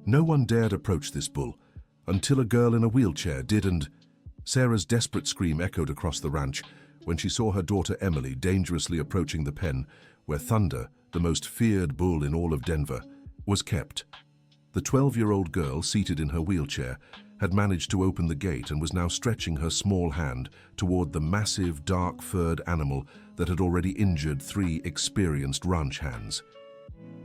No one dared approach this bull, until a girl in a wheelchair did, and Sarah's desperate scream echoed across the ranch when she saw her daughter Emily dangerously approaching the pen where Thunder, the most feared bull in all of Denver, was kept. The 12-year-old girl, seated in her wheelchair, had managed to open the gate and was now stretching her small hand toward the massive, dark-furred animal that had already injured 3 experienced ranch hands.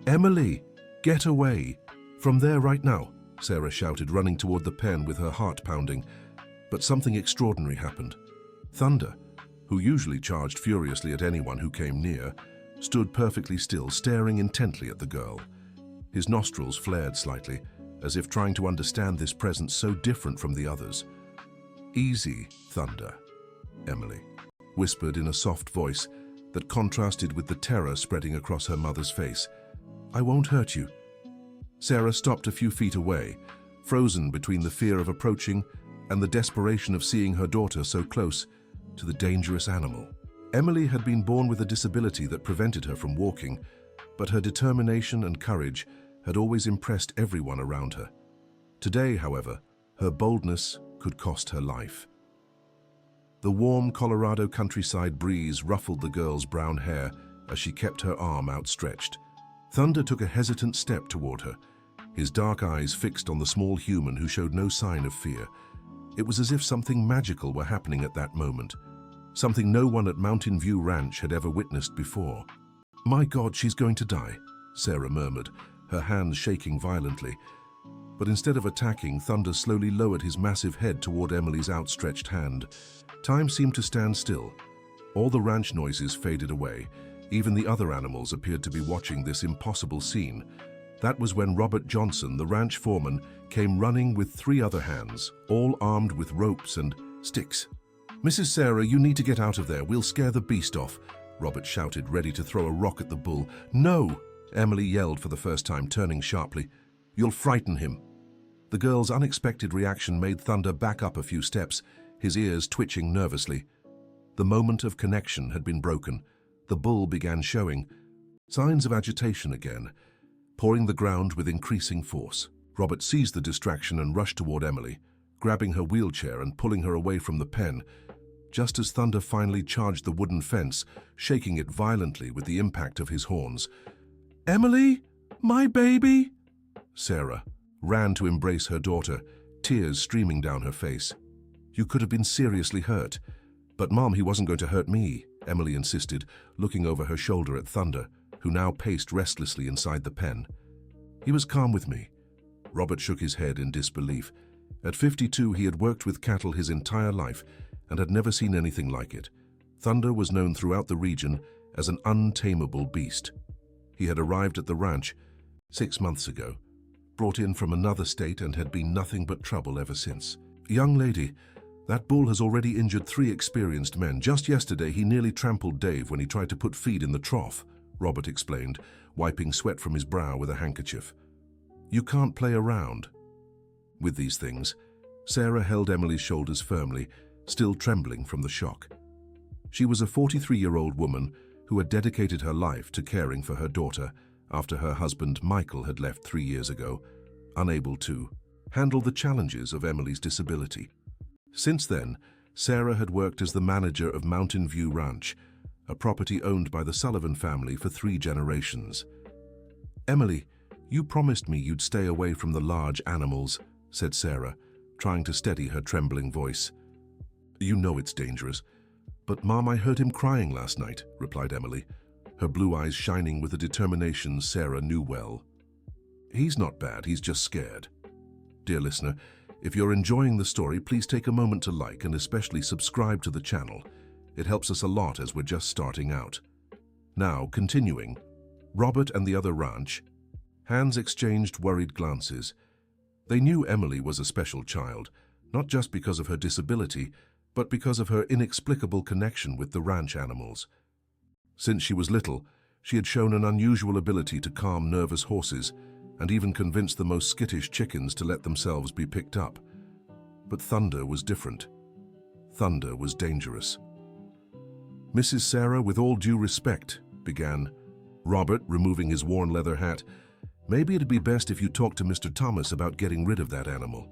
"Emily, get away! From there right now!" Sarah shouted, running toward the pen with her heart pounding. But something extraordinary happened. Thunder, who usually charged furiously at anyone who came near, stood perfectly still, staring intently at the girl. His nostrils flared slightly, as if trying to understand this presence so different from the others. "Easy, Thunder," Emily whispered in a soft voice that contrasted with the terror spreading across her mother's face. "I won't hurt you." Sarah stopped a few feet away, frozen between the fear of approaching and the desperation of seeing her daughter so close to the dangerous animal. Emily had been born with a disability that prevented her from walking, but her determination and courage had always impressed everyone around her. Today, however, her boldness could cost her life. The warm Colorado countryside breeze ruffled the girl's brown hair as she kept her arm outstretched. Thunder took a hesitant step toward her, his dark eyes fixed on the small human who showed no sign of fear. It was as if something magical were happening at that moment, something no one at Mountain View Ranch had ever witnessed before. "My God, she's going to die," Sarah murmured, her hands shaking violently. But instead of attacking, Thunder slowly lowered his massive head toward Emily's outstretched hand. Time seemed to stand still. All the ranch noises faded away. Even the other animals appeared to be watching this impossible scene. That was when Robert Johnson, the ranch foreman, came running with 3 other hands, all armed with ropes and sticks. "Mrs. Sarah, you need to get out of there. We'll scare the beast off," Robert shouted, ready to throw a rock at the bull. "No!" Emily yelled for the first time, turning sharply. "You'll frighten him." The girl's unexpected reaction made Thunder back up a few steps, his ears twitching nervously. The moment of connection had been broken. The bull began showing signs of agitation again, pawing the ground with increasing force. Robert seized the distraction and rushed toward Emily, grabbing her wheelchair and pulling her away from the pen, just as Thunder finally charged the wooden fence, shaking it violently with the impact of his horns. "Emily, my baby!" Sarah ran to embrace her daughter, tears streaming down her face. "You could have been seriously hurt." "But Mom, he wasn't going to hurt me," Emily insisted, looking over her shoulder at Thunder, who now paced restlessly inside the pen. "He was calm with me." Robert shook his head in disbelief. At 52, he had worked with cattle his entire life and had never seen anything like it. Thunder was known throughout the region as an untamable beast. He had arrived at the ranch 6 months ago, brought in from another state, and had been nothing but trouble ever since. "Young lady, that bull has already injured 3 experienced men. Just yesterday, he nearly trampled Dave when he tried to put feed in the trough," Robert explained, wiping sweat from his brow with a handkerchief. "You can't play around." With these things, Sarah held Emily's shoulders firmly, still trembling from the shock. She was a 43-year-old woman who had dedicated her life to caring for her daughter after her husband Michael had left 3 years ago, unable to handle the challenges of Emily's disability. Since then, Sarah had worked as the manager of Mountain View Ranch, a property owned by the Sullivan family for 3 generations. "Emily, you promised me you'd stay away from the large animals," said Sarah, trying to steady her trembling voice. "You know it's dangerous." "But Mom, I heard him crying last night," replied Emily, her blue eyes shining with a determination Sarah knew well. "He's not bad, he's just scared." Dear listener, if you're enjoying the story, please take a moment to like and especially subscribe to the channel. It helps us a lot as we're just starting out. Now, continuing, Robert and the other ranch hands exchanged worried glances. They knew Emily was a special child, not just because of her disability, but because of her inexplicable connection with the ranch animals. Since she was little, she had shown an unusual ability to calm nervous horses and even convince the most skittish chickens to let themselves be picked up. But Thunder was different. Thunder was dangerous. "Mrs. Sarah, with all due respect," began Robert, removing his worn leather hat. Maybe it'd be best if you talk to Mr. Thomas about getting rid of that animal.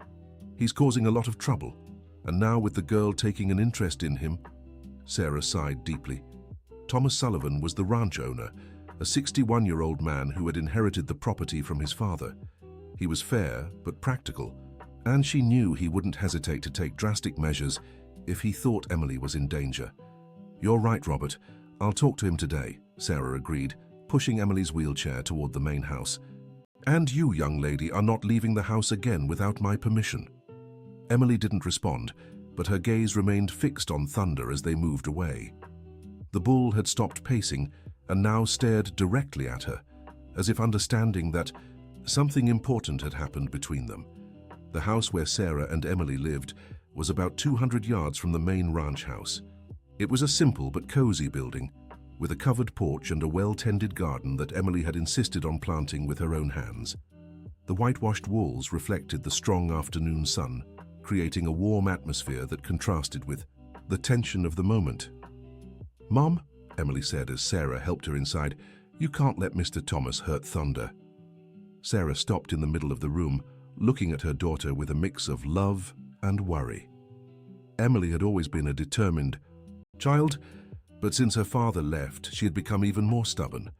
He's causing a lot of trouble, and now with the girl taking an interest in him." Sarah sighed deeply. Thomas Sullivan was the ranch owner, a 61-year-old man who had inherited the property from his father. He was fair but practical, and she knew he wouldn't hesitate to take drastic measures if he thought Emily was in danger. "You're right, Robert. I'll talk to him today," Sarah agreed, pushing Emily's wheelchair toward the main house. "And you, young lady, are not leaving the house again without my permission." Emily didn't respond, but her gaze remained fixed on Thunder as they moved away. The bull had stopped pacing and now stared directly at her, as if understanding that something important had happened between them. The house where Sarah and Emily lived was about 200 yards from the main ranch house. It was a simple but cozy building, with a covered porch and a well-tended garden that Emily had insisted on planting with her own hands. The whitewashed walls reflected the strong afternoon sun, creating a warm atmosphere that contrasted with the tension of the moment. "Mom," Emily said as Sarah helped her inside, "you can't let Mr. Thomas hurt Thunder." Sarah stopped in the middle of the room, looking at her daughter with a mix of love and worry. Emily had always been a determined child, but since her father left, she had become even more stubborn,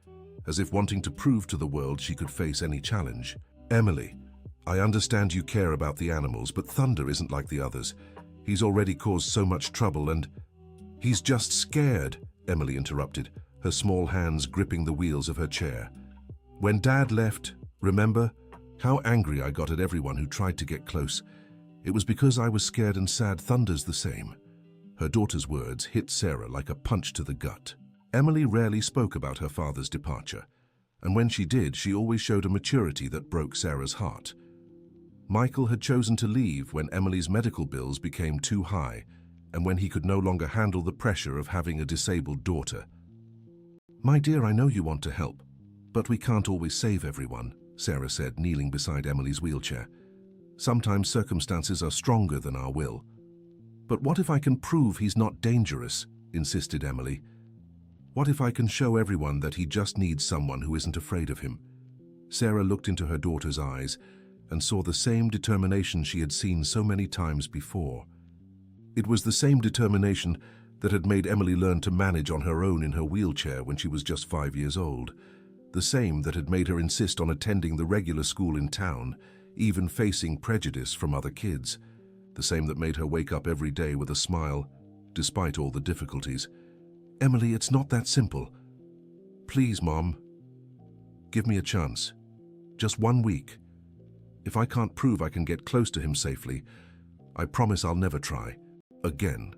as if wanting to prove to the world she could face any challenge. "Emily, I understand you care about the animals, but Thunder isn't like the others. He's already caused so much trouble and—" "He's just scared," Emily interrupted, her small hands gripping the wheels of her chair. "When Dad left, remember how angry I got at everyone who tried to get close? It was because I was scared and sad. Thunder's the same." Her daughter's words hit Sarah like a punch to the gut. Emily rarely spoke about her father's departure, and when she did, she always showed a maturity that broke Sarah's heart. Michael had chosen to leave when Emily's medical bills became too high, and when he could no longer handle the pressure of having a disabled daughter. "My dear, I know you want to help, but we can't always save everyone," Sarah said, kneeling beside Emily's wheelchair. "Sometimes circumstances are stronger than our will." "But what if I can prove he's not dangerous?" insisted Emily. "What if I can show everyone that he just needs someone who isn't afraid of him?" Sarah looked into her daughter's eyes and saw the same determination she had seen so many times before. It was the same determination that had made Emily learn to manage on her own in her wheelchair when she was just 5 years old. The same that had made her insist on attending the regular school in town, even facing prejudice from other kids. The same that made her wake up every day with a smile, despite all the difficulties. "Emily, it's not that simple. Please, Mom, give me a chance. Just 1 week. If I can't prove I can get close to him safely, I promise I'll never try. Again."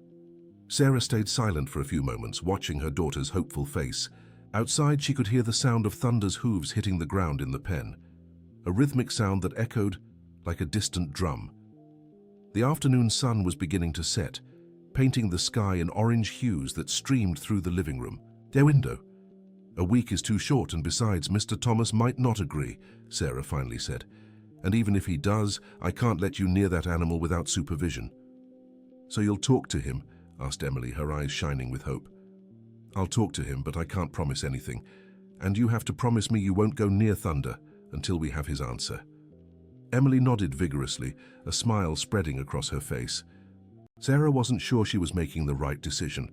Sarah stayed silent for a few moments, watching her daughter's hopeful face. Outside, she could hear the sound of Thunder's hooves hitting the ground in the pen, a rhythmic sound that echoed like a distant drum. The afternoon sun was beginning to set, painting the sky in orange hues that streamed through the living room. "Their window. A week is too short, and besides, Mr. Thomas might not agree," Sarah finally said. "And even if he does, I can't let you near that animal without supervision." "So you'll talk to him?" asked Emily, her eyes shining with hope. "I'll talk to him, but I can't promise anything. And you have to promise me you won't go near Thunder until we have his answer." Emily nodded vigorously, a smile spreading across her face. Sarah wasn't sure she was making the right decision,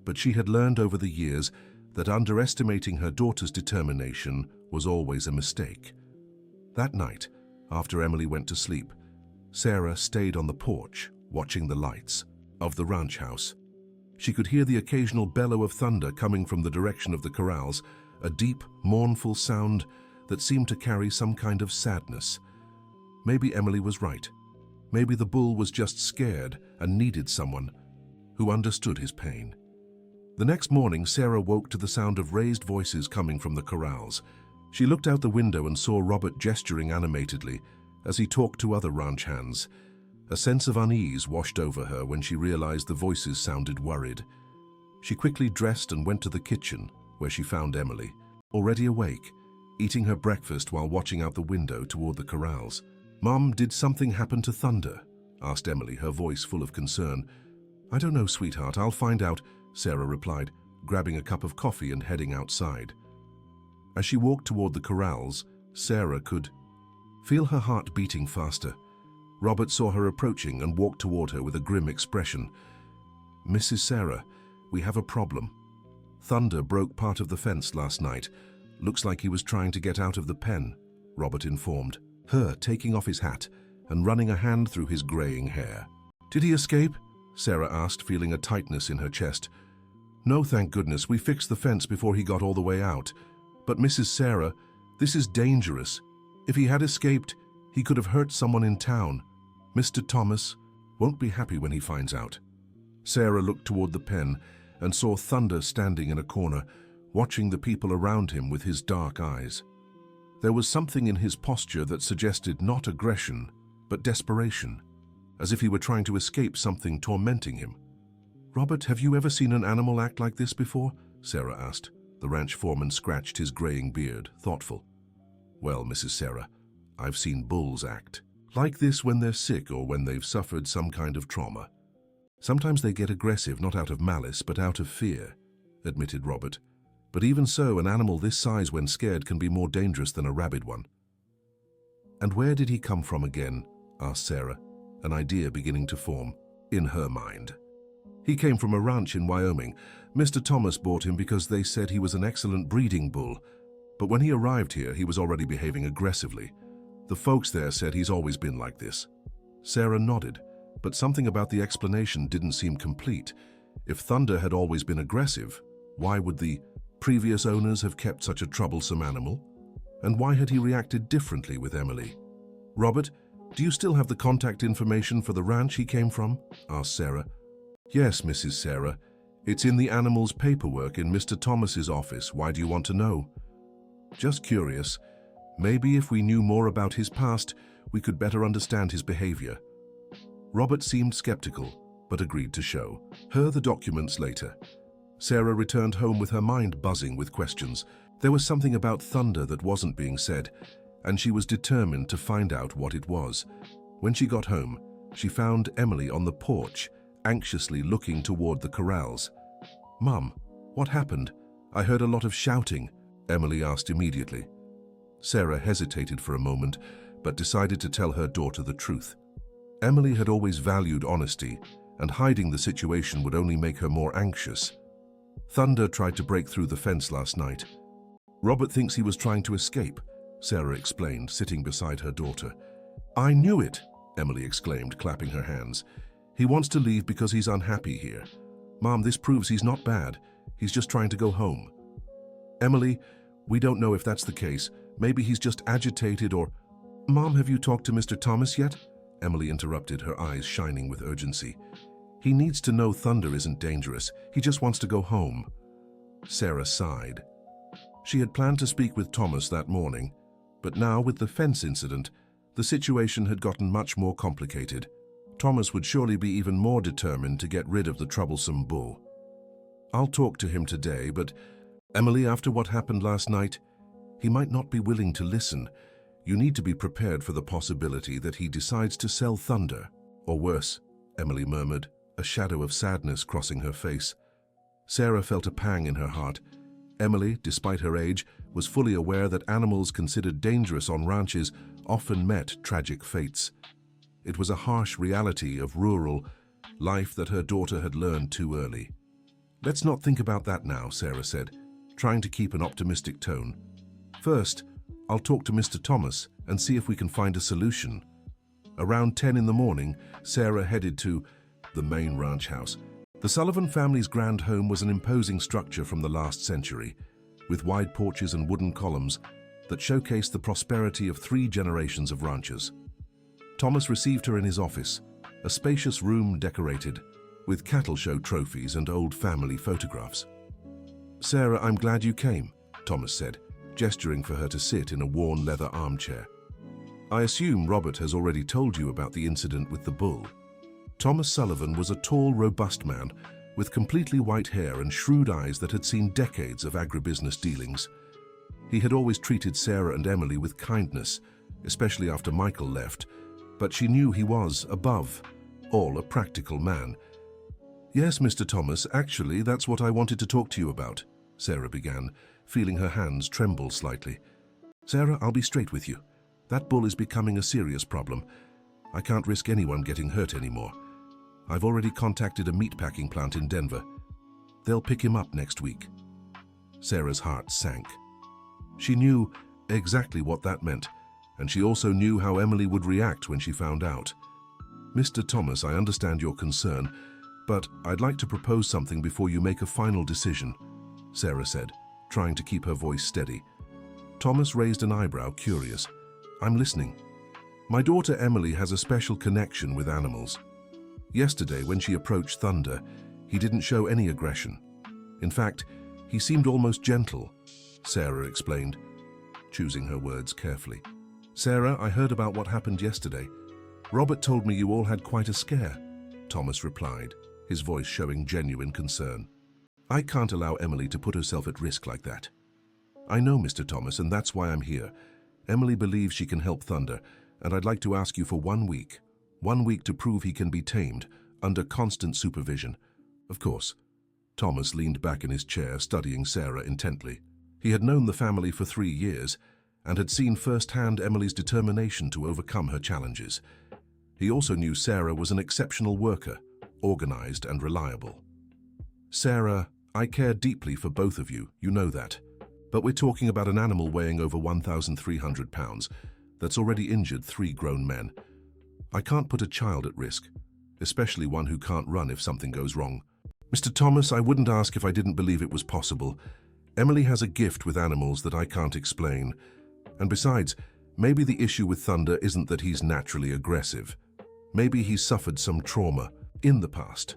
but she had learned over the years that underestimating her daughter's determination was always a mistake. That night, after Emily went to sleep, Sarah stayed on the porch, watching the lights of the ranch house. She could hear the occasional bellow of thunder coming from the direction of the corrals, a deep, mournful sound that seemed to carry some kind of sadness. Maybe Emily was right. Maybe the bull was just scared and needed someone who understood his pain. The next morning, Sarah woke to the sound of raised voices coming from the corrals. She looked out the window and saw Robert gesturing animatedly as he talked to other ranch hands. A sense of unease washed over her when she realized the voices sounded worried. She quickly dressed and went to the kitchen, where she found Emily, already awake, eating her breakfast while watching out the window toward the corrals. "Mom, did something happen to Thunder?" asked Emily, her voice full of concern. "I don't know, sweetheart. I'll find out," Sarah replied, grabbing a cup of coffee and heading outside. As she walked toward the corrals, Sarah could feel her heart beating faster. Robert saw her approaching and walked toward her with a grim expression. "Mrs. Sarah, we have a problem. Thunder broke part of the fence last night. Looks like he was trying to get out of the pen," Robert informed her, taking off his hat and running a hand through his graying hair. "Did he escape?" Sarah asked, feeling a tightness in her chest. "No, thank goodness. We fixed the fence before he got all the way out. But Mrs. Sarah, this is dangerous. If he had escaped, he could have hurt someone in town. Mr. Thomas won't be happy when he finds out." Sarah looked toward the pen and saw Thunder standing in a corner, watching the people around him with his dark eyes. There was something in his posture that suggested not aggression, but desperation, as if he were trying to escape something tormenting him. "Robert, have you ever seen an animal act like this before?" Sarah asked. The ranch foreman scratched his graying beard, thoughtful. "Well, Mrs. Sarah, I've seen bulls act like this when they're sick or when they've suffered some kind of trauma. Sometimes they get aggressive, not out of malice, but out of fear," admitted Robert. "But even so, an animal this size when scared can be more dangerous than a rabid one." "And where did he come from again?" asked Sarah, an idea beginning to form in her mind. "He came from a ranch in Wyoming. Mr. Thomas bought him because they said he was an excellent breeding bull. But when he arrived here, he was already behaving aggressively. The folks there said he's always been like this." Sarah nodded, but something about the explanation didn't seem complete. If Thunder had always been aggressive, why would the previous owners have kept such a troublesome animal? And why had he reacted differently with Emily? "Robert, do you still have the contact information for the ranch he came from?" asked Sarah. "Yes, Mrs. Sarah. It's in the animal's paperwork in Mr. Thomas's office. Why do you want to know?" "Just curious. Maybe if we knew more about his past, we could better understand his behavior." Robert seemed skeptical, but agreed to show her the documents later. Sarah returned home with her mind buzzing with questions. There was something about Thunder that wasn't being said, and she was determined to find out what it was. When she got home, she found Emily on the porch, anxiously looking toward the corrals. "Mum, what happened? I heard a lot of shouting," Emily asked immediately. Sarah hesitated for a moment, but decided to tell her daughter the truth. Emily had always valued honesty, and hiding the situation would only make her more anxious. "Thunder tried to break through the fence last night. Robert thinks he was trying to escape," Sarah explained, sitting beside her daughter. "I knew it," Emily exclaimed, clapping her hands. "He wants to leave because he's unhappy here. Mom, this proves he's not bad. He's just trying to go home." "Emily, we don't know if that's the case. Maybe he's just agitated or—" "Mom, have you talked to Mr. Thomas yet?" Emily interrupted, her eyes shining with urgency. "He needs to know Thunder isn't dangerous. He just wants to go home." Sarah sighed. She had planned to speak with Thomas that morning, but now with the fence incident, the situation had gotten much more complicated. Thomas would surely be even more determined to get rid of the troublesome bull. "I'll talk to him today, but Emily, after what happened last night, he might not be willing to listen. You need to be prepared for the possibility that he decides to sell Thunder. Or worse," Emily murmured, a shadow of sadness crossing her face. Sarah felt a pang in her heart. Emily, despite her age, was fully aware that animals considered dangerous on ranches often met tragic fates. It was a harsh reality of rural life that her daughter had learned too early. "Let's not think about that now," Sarah said, trying to keep an optimistic tone. "First, I'll talk to Mr. Thomas and see if we can find a solution." Around 10 in the morning, Sarah headed to the main ranch house. The Sullivan family's grand home was an imposing structure from the last century, with wide porches and wooden columns that showcased the prosperity of 3 generations of ranchers. Thomas received her in his office, a spacious room decorated with cattle show trophies and old family photographs. "Sarah, I'm glad you came," Thomas said, gesturing for her to sit in a worn leather armchair. "I assume Robert has already told you about the incident with the bull." Thomas Sullivan was a tall, robust man with completely white hair and shrewd eyes that had seen decades of agribusiness dealings. He had always treated Sarah and Emily with kindness, especially after Michael left, but she knew he was, above all, a practical man. "Yes, Mr. Thomas, actually, that's what I wanted to talk to you about," Sarah began, feeling her hands tremble slightly. Sarah, I'll be straight with you. That bull is becoming a serious problem. I can't risk anyone getting hurt anymore. I've already contacted a meatpacking plant in Denver. They'll pick him up next week. Sarah's heart sank. She knew exactly what that meant, and she also knew how Emily would react when she found out. Mr. Thomas, I understand your concern, but I'd like to propose something before you make a final decision, Sarah said, trying to keep her voice steady. Thomas raised an eyebrow, curious. I'm listening. My daughter Emily has a special connection with animals. Yesterday, when she approached Thunder, he didn't show any aggression. In fact, he seemed almost gentle, Sarah explained, choosing her words carefully. Sarah, I heard about what happened yesterday. Robert told me you all had quite a scare, Thomas replied, his voice showing genuine concern. I can't allow Emily to put herself at risk like that. I know, Mr. Thomas, and that's why I'm here. Emily believes she can help Thunder, and I'd like to ask you for 1 week. 1 week to prove he can be tamed, under constant supervision. Of course. Thomas leaned back in his chair, studying Sarah intently. He had known the family for 3 years, and had seen firsthand Emily's determination to overcome her challenges. He also knew Sarah was an exceptional worker, organized and reliable. Sarah, I care deeply for both of you, you know that. But we're talking about an animal weighing over 1,300 pounds that's already injured 3 grown men. I can't put a child at risk, especially one who can't run if something goes wrong. Mr. Thomas, I wouldn't ask if I didn't believe it was possible. Emily has a gift with animals that I can't explain. And besides, maybe the issue with Thunder isn't that he's naturally aggressive. Maybe he's suffered some trauma in the past.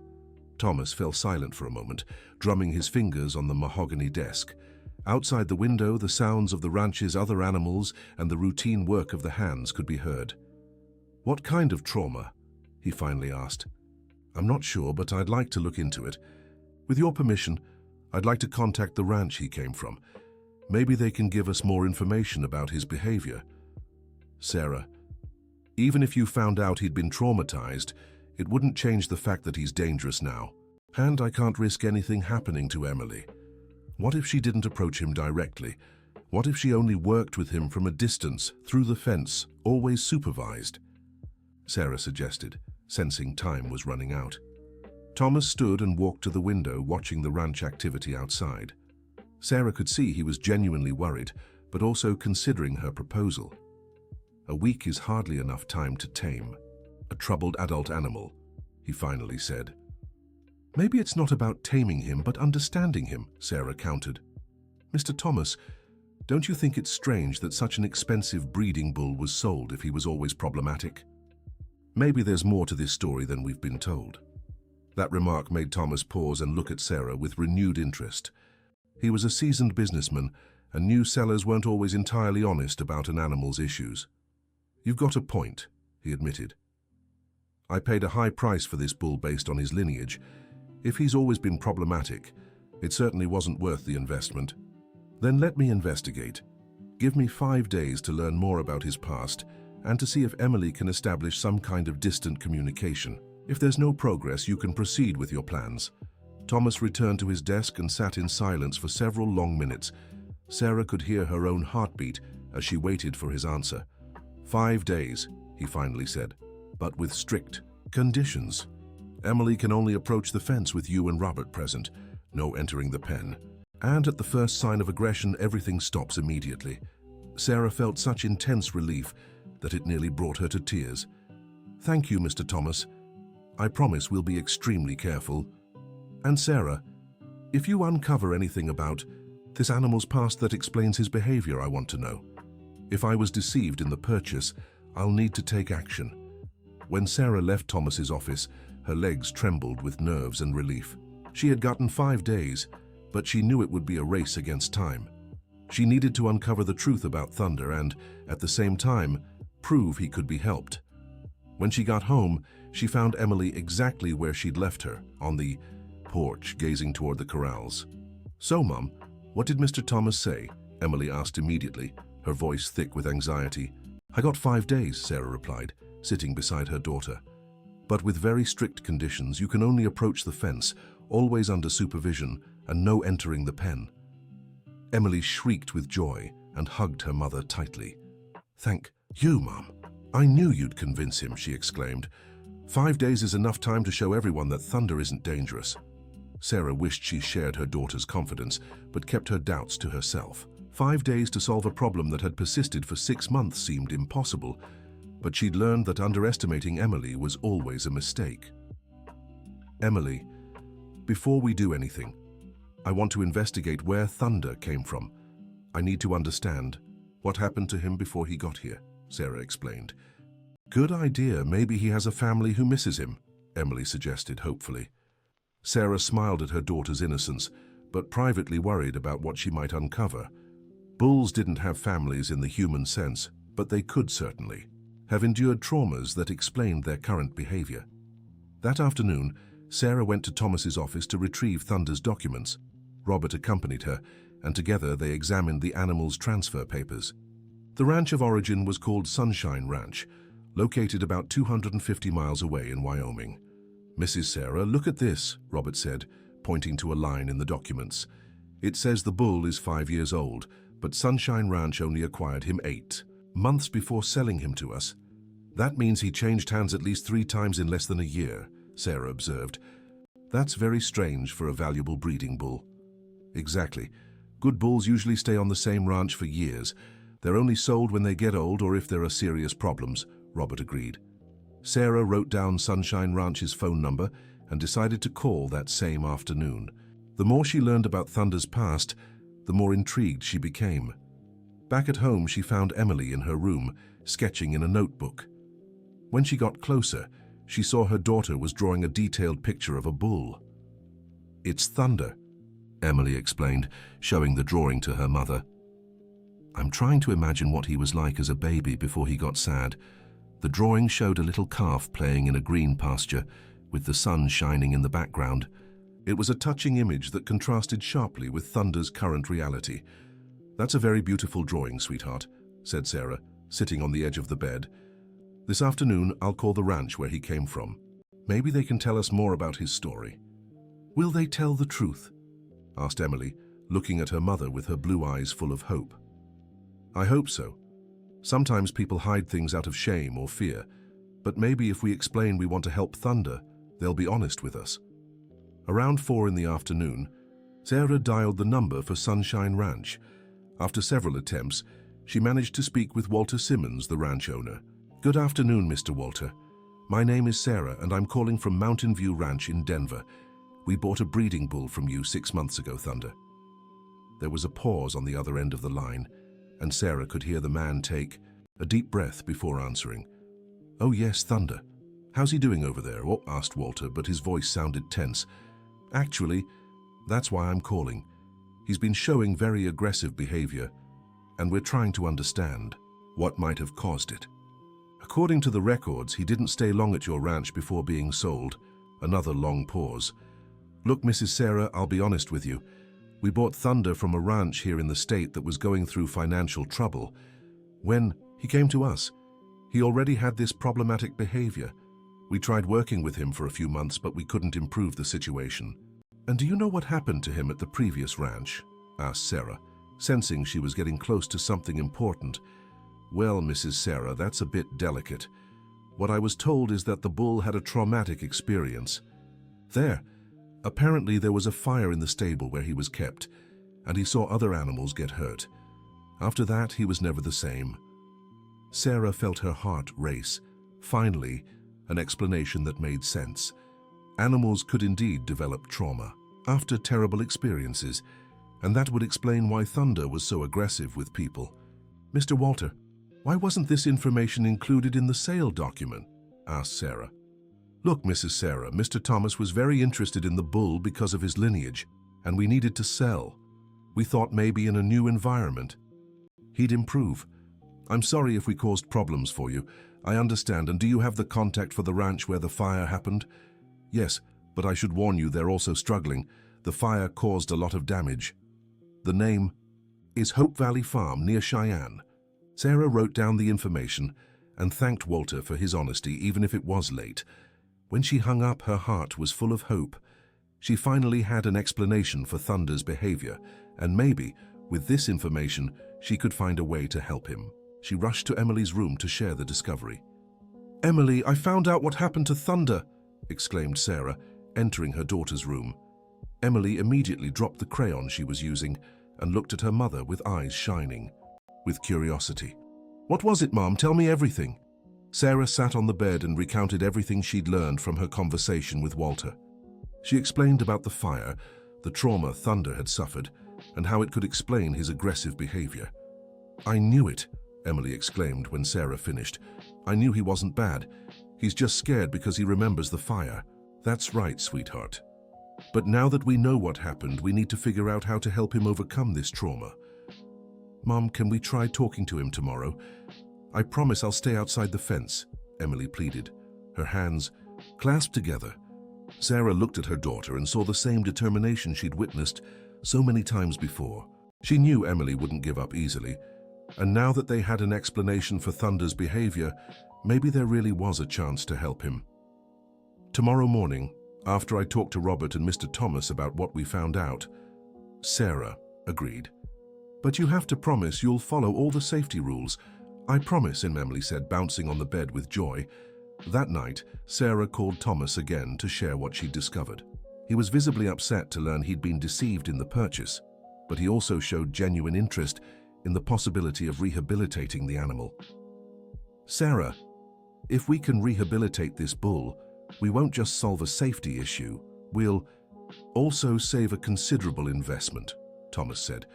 Thomas fell silent for a moment, drumming his fingers on the mahogany desk. Outside the window, the sounds of the ranch's other animals and the routine work of the hands could be heard. What kind of trauma? He finally asked. I'm not sure, but I'd like to look into it. With your permission, I'd like to contact the ranch he came from. Maybe they can give us more information about his behavior. Sarah, even if you found out he'd been traumatized, it wouldn't change the fact that he's dangerous now. And I can't risk anything happening to Emily. What if she didn't approach him directly? What if she only worked with him from a distance, through the fence, always supervised? Sarah suggested, sensing time was running out. Thomas stood and walked to the window, watching the ranch activity outside. Sarah could see he was genuinely worried, but also considering her proposal. A week is hardly enough time to tame a troubled adult animal, he finally said. Maybe it's not about taming him, but understanding him, Sarah countered. Mr. Thomas, don't you think it's strange that such an expensive breeding bull was sold if he was always problematic? Maybe there's more to this story than we've been told. That remark made Thomas pause and look at Sarah with renewed interest. He was a seasoned businessman, and knew sellers weren't always entirely honest about an animal's issues. You've got a point, he admitted. I paid a high price for this bull based on his lineage. If he's always been problematic, it certainly wasn't worth the investment. Then let me investigate. Give me 5 days to learn more about his past and to see if Emily can establish some kind of distant communication. If there's no progress, you can proceed with your plans. Thomas returned to his desk and sat in silence for several long minutes. Sarah could hear her own heartbeat as she waited for his answer. 5 days, he finally said, but with strict conditions. Emily can only approach the fence with you and Robert present, no entering the pen. And at the first sign of aggression, everything stops immediately. Sarah felt such intense relief that it nearly brought her to tears. Thank you, Mr. Thomas. I promise we'll be extremely careful. And Sarah, if you uncover anything about this animal's past that explains his behavior, I want to know. If I was deceived in the purchase, I'll need to take action. When Sarah left Thomas's office, her legs trembled with nerves and relief. She had gotten 5 days, but she knew it would be a race against time. She needed to uncover the truth about Thunder and, at the same time, prove he could be helped. When she got home, she found Emily exactly where she'd left her, on the porch, gazing toward the corrals. So, Mum, what did Mr. Thomas say? Emily asked immediately, her voice thick with anxiety. I got 5 days, Sarah replied, sitting beside her daughter. But with very strict conditions, you can only approach the fence, always under supervision, and no entering the pen. Emily shrieked with joy, and hugged her mother tightly. "Thank you, Mom. I knew you'd convince him," she exclaimed. 5 days is enough time to show everyone that Thunder isn't dangerous." Sarah wished she shared her daughter's confidence, but kept her doubts to herself. 5 days to solve a problem that had persisted for 6 months seemed impossible, but she'd learned that underestimating Emily was always a mistake. "Emily, before we do anything, I want to investigate where Thunder came from. I need to understand what happened to him before he got here," Sarah explained. "Good idea. Maybe he has a family who misses him," Emily suggested hopefully. Sarah smiled at her daughter's innocence, but privately worried about what she might uncover. Bulls didn't have families in the human sense, but they could certainly have endured traumas that explained their current behavior. That afternoon, Sarah went to Thomas's office to retrieve Thunder's documents. Robert accompanied her, and together they examined the animal's transfer papers. The ranch of origin was called Sunshine Ranch, located about 250 miles away in Wyoming. "Mrs. Sarah, look at this," Robert said, pointing to a line in the documents. "It says the bull is 5 years old, but Sunshine Ranch only acquired him 8 months before selling him to us. That means he changed hands at least 3 times in less than a year," Sarah observed. "That's very strange for a valuable breeding bull." "Exactly. Good bulls usually stay on the same ranch for years. They're only sold when they get old or if there are serious problems," Robert agreed. Sarah wrote down Sunshine Ranch's phone number and decided to call that same afternoon. The more she learned about Thunder's past, the more intrigued she became. Back at home, she found Emily in her room, sketching in a notebook. When she got closer, she saw her daughter was drawing a detailed picture of a bull. "It's Thunder," Emily explained, showing the drawing to her mother. "I'm trying to imagine what he was like as a baby before he got sad." The drawing showed a little calf playing in a green pasture, with the sun shining in the background. It was a touching image that contrasted sharply with Thunder's current reality. "That's a very beautiful drawing, sweetheart," said Sarah, sitting on the edge of the bed. "This afternoon, I'll call the ranch where he came from. Maybe they can tell us more about his story." "Will they tell the truth?" asked Emily, looking at her mother with her blue eyes full of hope. "I hope so. Sometimes people hide things out of shame or fear, but maybe if we explain we want to help Thunder, they'll be honest with us." Around 4 in the afternoon, Sarah dialed the number for Sunshine Ranch. After several attempts, she managed to speak with Walter Simmons, the ranch owner. "Good afternoon, Mr. Walter. My name is Sarah, and I'm calling from Mountain View Ranch in Denver. We bought a breeding bull from you 6 months ago, Thunder." There was a pause on the other end of the line, and Sarah could hear the man take a deep breath before answering. "Oh yes, Thunder. How's he doing over there?" asked Walter, but his voice sounded tense. "Actually, that's why I'm calling. He's been showing very aggressive behavior, and we're trying to understand what might have caused it. According to the records, he didn't stay long at your ranch before being sold." Another long pause. "Look, Mrs. Sarah, I'll be honest with you. We bought Thunder from a ranch here in the state that was going through financial trouble. When he came to us, he already had this problematic behavior. We tried working with him for a few months, but we couldn't improve the situation." "And do you know what happened to him at the previous ranch?" asked Sarah, sensing she was getting close to something important. "Well, Mrs. Sarah, that's a bit delicate. What I was told is that the bull had a traumatic experience. Apparently there was a fire in the stable where he was kept, and he saw other animals get hurt. After that, he was never the same." Sarah felt her heart race. Finally, an explanation that made sense. Animals could indeed develop trauma after terrible experiences, and that would explain why Thunder was so aggressive with people. "Mr. Walter, why wasn't this information included in the sale document?" asked Sarah. "Look, Mrs. Sarah, Mr. Thomas was very interested in the bull because of his lineage, and we needed to sell. We thought maybe in a new environment he'd improve. I'm sorry if we caused problems for you. I understand. And do you have the contact for the ranch where the fire happened?" "Yes, but I should warn you they're also struggling. The fire caused a lot of damage." "The name is Hope Valley Farm near Cheyenne." Sarah wrote down the information and thanked Walter for his honesty, even if it was late. When she hung up, her heart was full of hope. She finally had an explanation for Thunder's behavior, and maybe, with this information, she could find a way to help him. She rushed to Emily's room to share the discovery. "Emily, I found out what happened to Thunder," exclaimed Sarah, entering her daughter's room. Emily immediately dropped the crayon she was using and looked at her mother with eyes shining with curiosity. "What was it, Mom? Tell me everything." Sarah sat on the bed and recounted everything she'd learned from her conversation with Walter. She explained about the fire, the trauma Thunder had suffered, and how it could explain his aggressive behavior. "I knew it," Emily exclaimed when Sarah finished. "I knew he wasn't bad. He's just scared because he remembers the fire." "That's right, sweetheart. But now that we know what happened, we need to figure out how to help him overcome this trauma. Mom, can we try talking to him tomorrow? I promise I'll stay outside the fence," Emily pleaded, her hands clasped together. Sarah looked at her daughter and saw the same determination she'd witnessed so many times before. She knew Emily wouldn't give up easily, and now that they had an explanation for Thunder's behavior, maybe there really was a chance to help him. "Tomorrow morning, after I talk to Robert and Mr. Thomas about what we found out," Sarah agreed. "But you have to promise you'll follow all the safety rules." "I promise," Emily said, bouncing on the bed with joy. That night, Sarah called Thomas again to share what she'd discovered. He was visibly upset to learn he'd been deceived in the purchase, but he also showed genuine interest in the possibility of rehabilitating the animal. "Sarah, if we can rehabilitate this bull, we won't just solve a safety issue, we'll also save a considerable investment," Thomas said.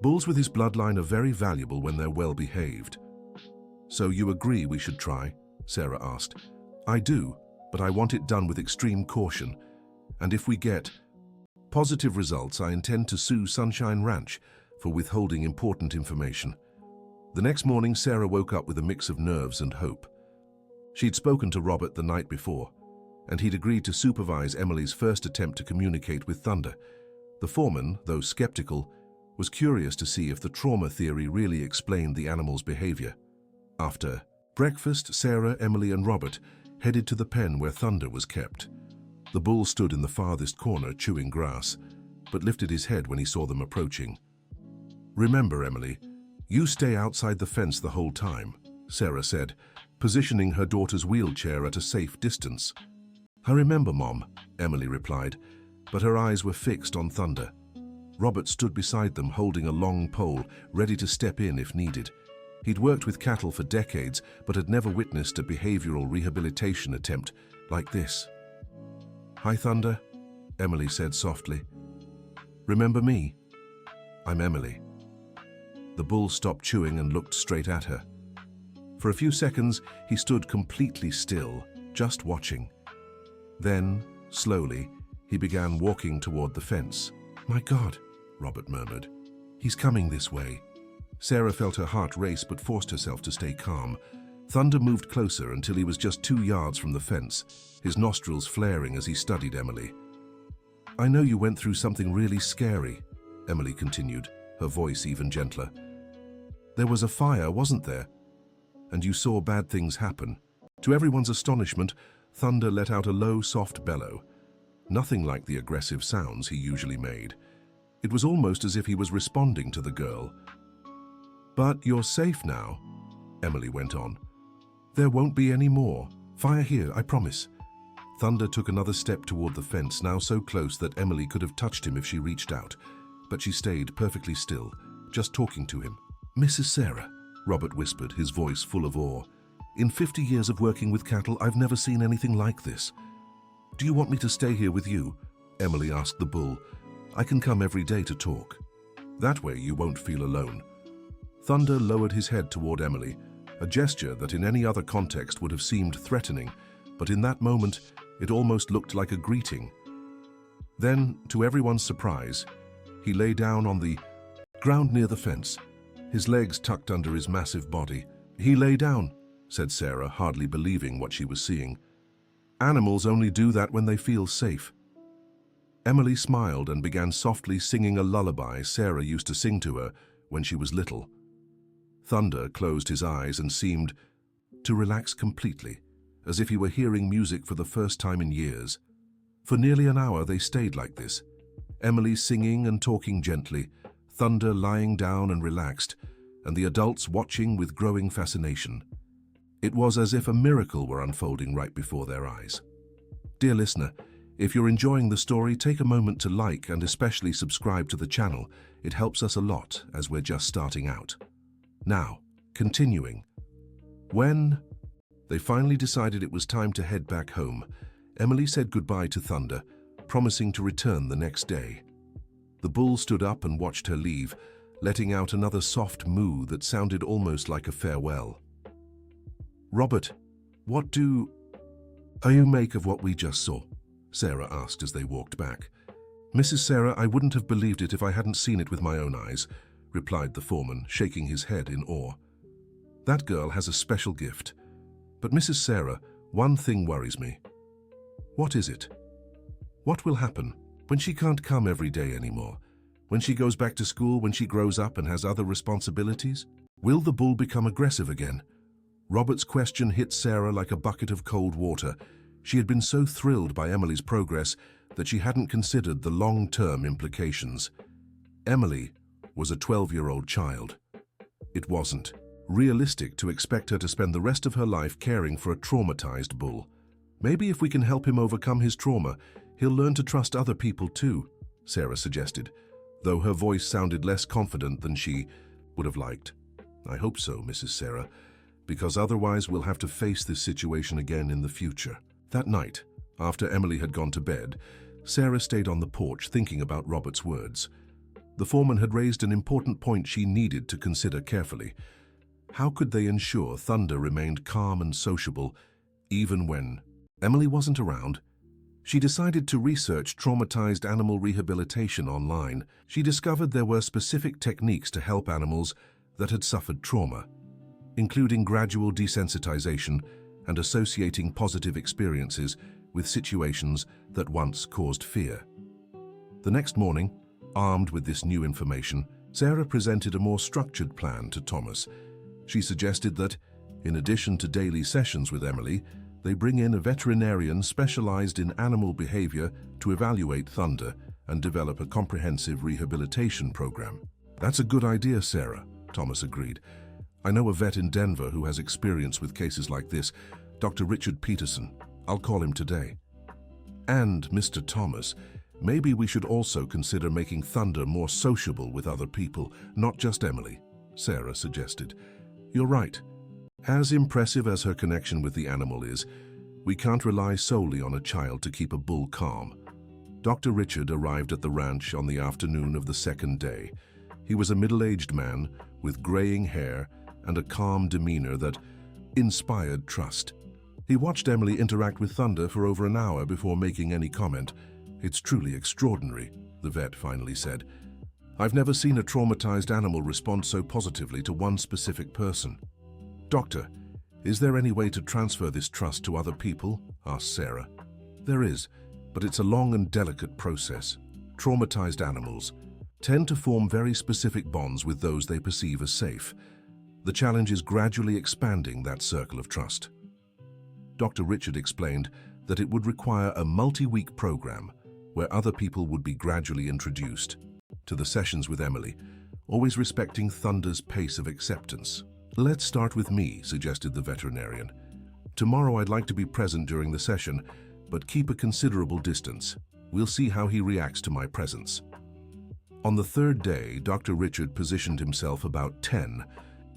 "Bulls with his bloodline are very valuable when they're well behaved." "So you agree we should try?" Sarah asked. "I do, but I want it done with extreme caution. And if we get positive results, I intend to sue Sunshine Ranch for withholding important information." The next morning, Sarah woke up with a mix of nerves and hope. She'd spoken to Robert the night before, and he'd agreed to supervise Emily's first attempt to communicate with Thunder. The foreman, though skeptical, was curious to see if the trauma theory really explained the animal's behavior. After breakfast, Sarah, Emily, and Robert headed to the pen where Thunder was kept. The bull stood in the farthest corner chewing grass, but lifted his head when he saw them approaching. "Remember, Emily, you stay outside the fence the whole time," Sarah said, positioning her daughter's wheelchair at a safe distance. "I remember, Mom," Emily replied, but her eyes were fixed on Thunder. Robert stood beside them holding a long pole, ready to step in if needed. He'd worked with cattle for decades, but had never witnessed a behavioral rehabilitation attempt like this. "Hi, Thunder," Emily said softly. "Remember me? I'm Emily." The bull stopped chewing and looked straight at her. For a few seconds, he stood completely still, just watching. Then, slowly, he began walking toward the fence. "My God," Robert murmured. "He's coming this way." Sarah felt her heart race but forced herself to stay calm. Thunder moved closer until he was just 2 yards from the fence, his nostrils flaring as he studied Emily. "I know you went through something really scary," Emily continued, her voice even gentler. "There was a fire, wasn't there? And you saw bad things happen." To everyone's astonishment, Thunder let out a low, soft bellow. Nothing like the aggressive sounds he usually made. It was almost as if he was responding to the girl. "But you're safe now," Emily went on. "There won't be any more. Fire here, I promise." Thunder took another step toward the fence, now so close that Emily could have touched him if she reached out. But she stayed perfectly still, just talking to him. "Mrs. Sarah," Robert whispered, his voice full of awe. "In 50 years of working with cattle, I've never seen anything like this." "Do you want me to stay here with you?" Emily asked the bull. "I can come every day to talk. That way you won't feel alone." Thunder lowered his head toward Emily, a gesture that in any other context would have seemed threatening, but in that moment, it almost looked like a greeting. Then, to everyone's surprise, he lay down on the ground near the fence, his legs tucked under his massive body. "He lay down," said Sarah, hardly believing what she was seeing. "Animals only do that when they feel safe." Emily smiled and began softly singing a lullaby Sarah used to sing to her when she was little. Thunder closed his eyes and seemed to relax completely, as if he were hearing music for the first time in years. For nearly an hour they stayed like this, Emily singing and talking gently, Thunder lying down and relaxed, and the adults watching with growing fascination. It was as if a miracle were unfolding right before their eyes. Dear listener, if you're enjoying the story, take a moment to like and especially subscribe to the channel. It helps us a lot as we're just starting out. Now, continuing. When they finally decided it was time to head back home, Emily said goodbye to Thunder, promising to return the next day. The bull stood up and watched her leave, letting out another soft moo that sounded almost like a farewell. "Robert, what do you make of what we just saw?" Sarah asked as they walked back. "Mrs. Sarah, I wouldn't have believed it if I hadn't seen it with my own eyes," replied the foreman, shaking his head in awe. "That girl has a special gift. But Mrs. Sarah, one thing worries me." "What is it?" "What will happen when she can't come every day anymore? When she goes back to school, when she grows up and has other responsibilities? Will the bull become aggressive again?" Robert's question hit Sarah like a bucket of cold water. She had been so thrilled by Emily's progress that she hadn't considered the long-term implications. Emily was a 12-year-old child. It wasn't realistic to expect her to spend the rest of her life caring for a traumatized bull. "Maybe if we can help him overcome his trauma, he'll learn to trust other people too," Sarah suggested, though her voice sounded less confident than she would have liked. "I hope so, Mrs. Sarah, because otherwise we'll have to face this situation again in the future." That night, after Emily had gone to bed, Sarah stayed on the porch thinking about Robert's words. The foreman had raised an important point she needed to consider carefully. How could they ensure Thunder remained calm and sociable even when Emily wasn't around? She decided to research traumatized animal rehabilitation online. She discovered there were specific techniques to help animals that had suffered trauma, including gradual desensitization and associating positive experiences with situations that once caused fear. The next morning, armed with this new information, Sarah presented a more structured plan to Thomas. She suggested that, in addition to daily sessions with Emily, they bring in a veterinarian specialized in animal behavior to evaluate Thunder and develop a comprehensive rehabilitation program. "That's a good idea, Sarah," Thomas agreed. "I know a vet in Denver who has experience with cases like this, Dr. Richard Peterson. I'll call him today." "And, Mr. Thomas, maybe we should also consider making Thunder more sociable with other people, not just Emily," Sarah suggested. "You're right. As impressive as her connection with the animal is, we can't rely solely on a child to keep a bull calm." Dr. Richard arrived at the ranch on the afternoon of the second day. He was a middle-aged man with graying hair and a calm demeanor that inspired trust. He watched Emily interact with Thunder for over an hour before making any comment. "It's truly extraordinary," the vet finally said. "I've never seen a traumatized animal respond so positively to one specific person." "Doctor, is there any way to transfer this trust to other people?" asked Sarah. "There is, but it's a long and delicate process. Traumatized animals tend to form very specific bonds with those they perceive as safe. The challenge is gradually expanding that circle of trust." Dr. Richard explained that it would require a multi-week program where other people would be gradually introduced to the sessions with Emily, always respecting Thunder's pace of acceptance. "Let's start with me," suggested the veterinarian. "Tomorrow I'd like to be present during the session, but keep a considerable distance. We'll see how he reacts to my presence." On the third day, Dr. Richard positioned himself about 10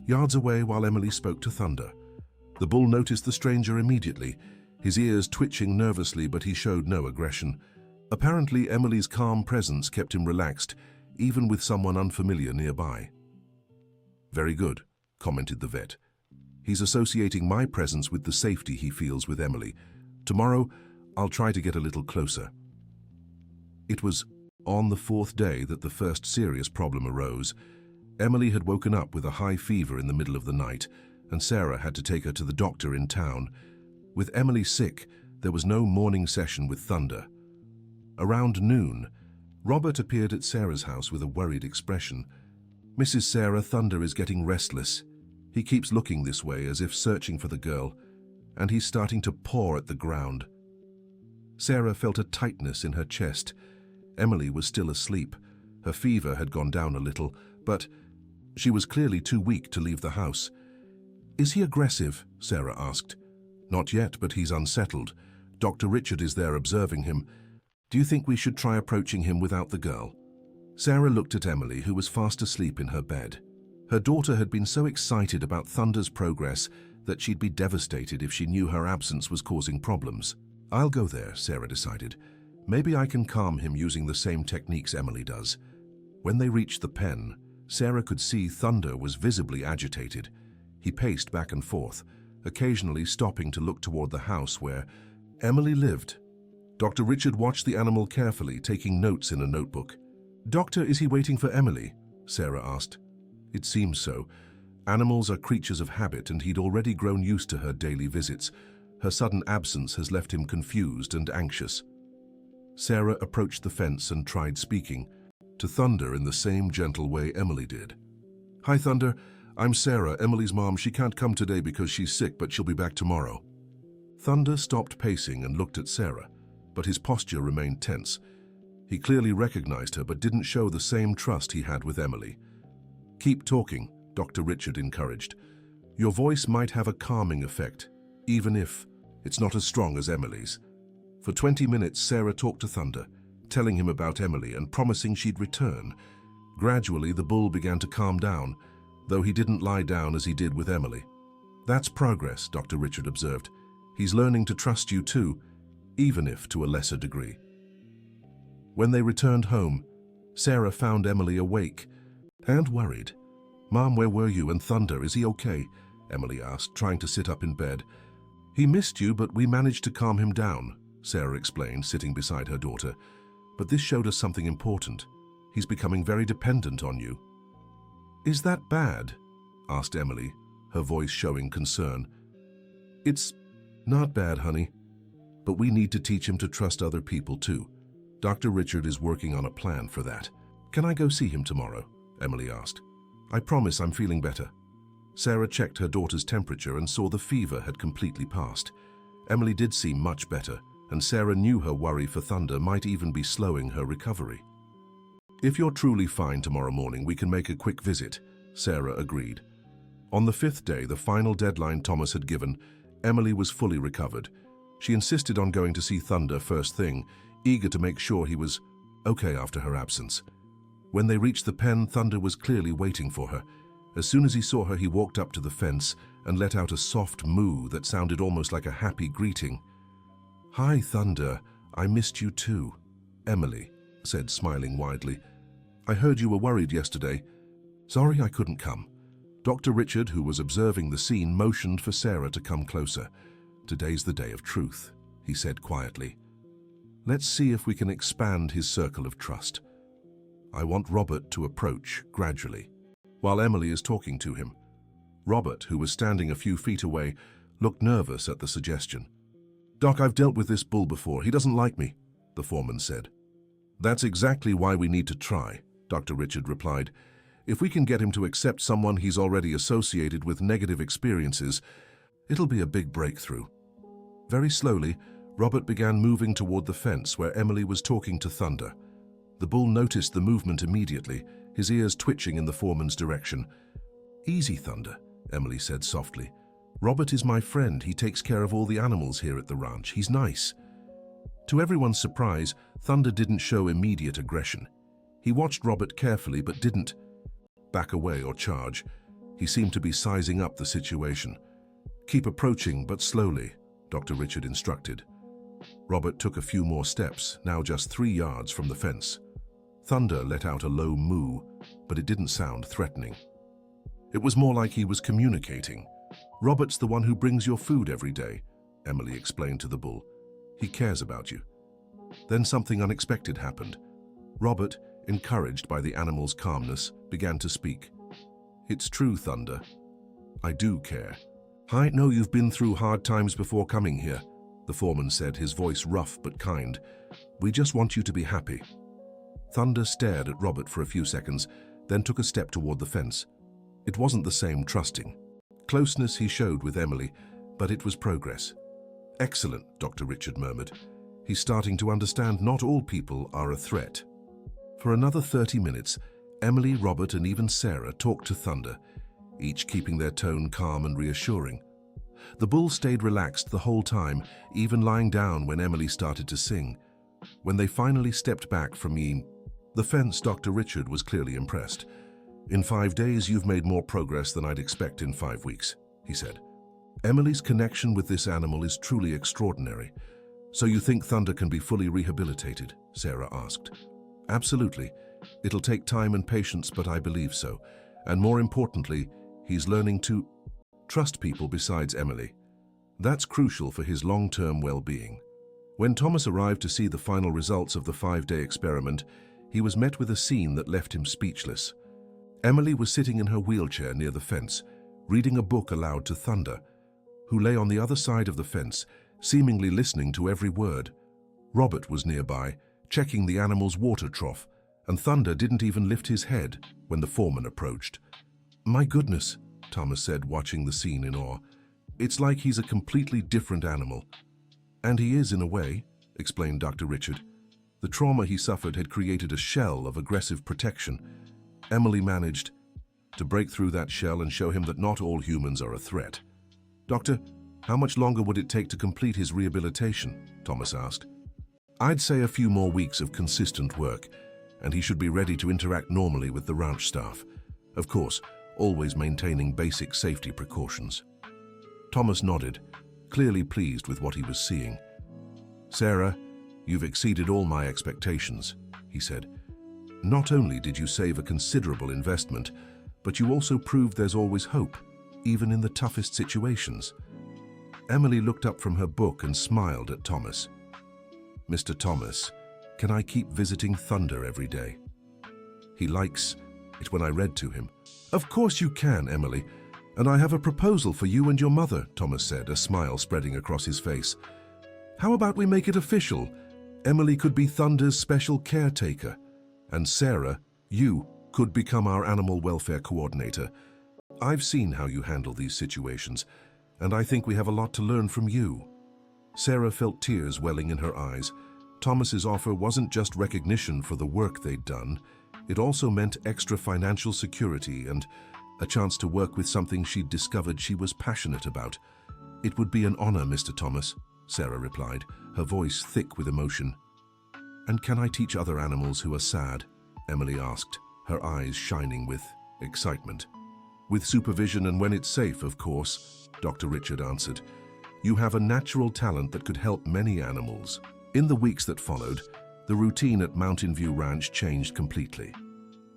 yards away while Emily spoke to Thunder. The bull noticed the stranger immediately, his ears twitching nervously, but he showed no aggression. Apparently, Emily's calm presence kept him relaxed, even with someone unfamiliar nearby. "Very good," commented the vet. "He's associating my presence with the safety he feels with Emily. Tomorrow, I'll try to get a little closer." It was on the fourth day that the first serious problem arose. Emily had woken up with a high fever in the middle of the night, and Sarah had to take her to the doctor in town. With Emily sick, there was no morning session with Thunder. Around noon, Robert appeared at Sarah's house with a worried expression. "Mrs. Sarah, Thunder is getting restless. He keeps looking this way as if searching for the girl, and he's starting to paw at the ground." Sarah felt a tightness in her chest. Emily was still asleep. Her fever had gone down a little, but she was clearly too weak to leave the house. "Is he aggressive?" Sarah asked. "Not yet, but he's unsettled. Dr. Richard is there observing him. Do you think we should try approaching him without the girl?" Sarah looked at Emily, who was fast asleep in her bed. Her daughter had been so excited about Thunder's progress that she'd be devastated if she knew her absence was causing problems. "I'll go there," Sarah decided. "Maybe I can calm him using the same techniques Emily does." When they reached the pen, Sarah could see Thunder was visibly agitated. He paced back and forth, occasionally stopping to look toward the house where Emily lived. Dr. Richard watched the animal carefully, taking notes in a notebook. "Doctor, is he waiting for Emily?" Sarah asked. It seems so. Animals are creatures of habit, and he'd already grown used to her daily visits. Her sudden absence has left him confused and anxious. Sarah approached the fence and tried speaking to Thunder in the same gentle way Emily did. "Hi, Thunder. I'm Sarah, Emily's mom. She can't come today because she's sick, but she'll be back tomorrow." Thunder stopped pacing and looked at Sarah, but his posture remained tense. He clearly recognized her, but didn't show the same trust he had with Emily. "Keep talking," Dr. Richard encouraged. "Your voice might have a calming effect, even if it's not as strong as Emily's." For 20 minutes, Sarah talked to Thunder, telling him about Emily and promising she'd return. Gradually, the bull began to calm down, though he didn't lie down as he did with Emily. "That's progress," Dr. Richard observed. "He's learning to trust you too, even if to a lesser degree." When they returned home, Sarah found Emily awake and worried. "Mom, where were you? And Thunder, is he okay?" Emily asked, trying to sit up in bed. "He missed you, but we managed to calm him down," Sarah explained, sitting beside her daughter. "But this showed us something important. He's becoming very dependent on you." "Is that bad?" asked Emily, her voice showing concern. "It's not bad, honey, but we need to teach him to trust other people too. Dr. Richard is working on a plan for that." "Can I go see him tomorrow?" Emily asked. "I promise I'm feeling better." Sarah checked her daughter's temperature and saw the fever had completely passed. Emily did seem much better, and Sarah knew her worry for Thunder might even be slowing her recovery. "If you're truly fine tomorrow morning, we can make a quick visit," Sarah agreed. On the 5th day, the final deadline Thomas had given, Emily was fully recovered. She insisted on going to see Thunder first thing, eager to make sure he was okay after her absence. When they reached the pen, Thunder was clearly waiting for her. As soon as he saw her, he walked up to the fence and let out a soft moo that sounded almost like a happy greeting. "Hi, Thunder. I missed you too," Emily said, smiling widely. "I heard you were worried yesterday. Sorry I couldn't come." Dr. Richard, who was observing the scene, motioned for Sarah to come closer. "Today's the day of truth," he said quietly. "Let's see if we can expand his circle of trust. I want Robert to approach gradually, while Emily is talking to him." Robert, who was standing a few feet away, looked nervous at the suggestion. "Doc, I've dealt with this bull before. He doesn't like me," the foreman said. "That's exactly why we need to try," Dr. Richard replied. "If we can get him to accept someone he's already associated with negative experiences, it'll be a big breakthrough." Very slowly, Robert began moving toward the fence where Emily was talking to Thunder. The bull noticed the movement immediately, his ears twitching in the foreman's direction. "Easy, Thunder," Emily said softly. "Robert is my friend. He takes care of all the animals here at the ranch. He's nice." To everyone's surprise, Thunder didn't show immediate aggression. He watched Robert carefully but didn't back away or charge. He seemed to be sizing up the situation. "Keep approaching, but slowly," Dr. Richard instructed. Robert took a few more steps, now just 3 yards from the fence. Thunder let out a low moo, but it didn't sound threatening. It was more like he was communicating. "Robert's the one who brings your food every day," Emily explained to the bull. "He cares about you." Then something unexpected happened. Robert, encouraged by the animal's calmness, began to speak. "It's true, Thunder. I do care. I know you've been through hard times before coming here," the foreman said, his voice rough but kind. "We just want you to be happy." Thunder stared at Robert for a few seconds, then took a step toward the fence. It wasn't the same trusting closeness he showed with Emily, but it was progress. "Excellent," Dr. Richard murmured. "He's starting to understand not all people are a threat." For another 30 minutes, Emily, Robert, and even Sarah talked to Thunder, each keeping their tone calm and reassuring. The bull stayed relaxed the whole time, even lying down when Emily started to sing. When they finally stepped back from the fence, Dr. Richard was clearly impressed. "In 5 days, you've made more progress than I'd expect in 5 weeks," he said. "Emily's connection with this animal is truly extraordinary. So you think Thunder can be fully rehabilitated?" Sarah asked. "Absolutely. It'll take time and patience, but I believe so. And more importantly, he's learning to trust people besides Emily. That's crucial for his long-term well-being." When Thomas arrived to see the final results of the 5-day experiment, he was met with a scene that left him speechless. Emily was sitting in her wheelchair near the fence, reading a book aloud to Thunder, who lay on the other side of the fence, seemingly listening to every word. Robert was nearby, checking the animal's water trough, and Thunder didn't even lift his head when the foreman approached. "My goodness," Thomas said, watching the scene in awe. "It's like he's a completely different animal." "And he is, in a way," explained Dr. Richard. "The trauma he suffered had created a shell of aggressive protection. Emily managed to break through that shell and show him that not all humans are a threat." "Doctor, how much longer would it take to complete his rehabilitation?" Thomas asked. "I'd say a few more weeks of consistent work, and he should be ready to interact normally with the ranch staff. Of course, always maintaining basic safety precautions." Thomas nodded, clearly pleased with what he was seeing. "Sarah, you've exceeded all my expectations," he said. "Not only did you save a considerable investment, but you also proved there's always hope, even in the toughest situations." Emily looked up from her book and smiled at Thomas. "Mr. Thomas, can I keep visiting Thunder every day? He likes it when I read to him." "Of course you can, Emily. And I have a proposal for you and your mother," Thomas said, a smile spreading across his face. "How about we make it official? Emily could be Thunder's special caretaker, and Sarah, you, could become our animal welfare coordinator. I've seen how you handle these situations, and I think we have a lot to learn from you." Sarah felt tears welling in her eyes. Thomas's offer wasn't just recognition for the work they'd done. It also meant extra financial security and a chance to work with something she'd discovered she was passionate about. "It would be an honor, Mr. Thomas," Sarah replied, her voice thick with emotion. "And can I teach other animals who are sad?" Emily asked, her eyes shining with excitement. "With supervision and when it's safe, of course," Dr. Richard answered. "You have a natural talent that could help many animals." In the weeks that followed, the routine at Mountain View Ranch changed completely.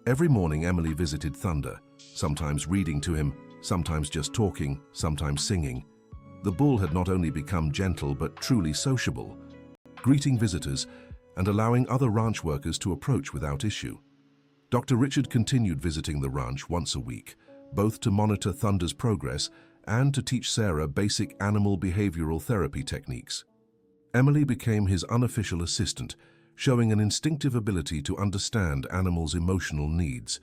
Every morning, Emily visited Thunder, sometimes reading to him, sometimes just talking, sometimes singing. The bull had not only become gentle but truly sociable, greeting visitors and allowing other ranch workers to approach without issue. Dr. Richard continued visiting the ranch once a week, both to monitor Thunder's progress and to teach Sarah basic animal behavioral therapy techniques. Emily became his unofficial assistant, showing an instinctive ability to understand animals' emotional needs.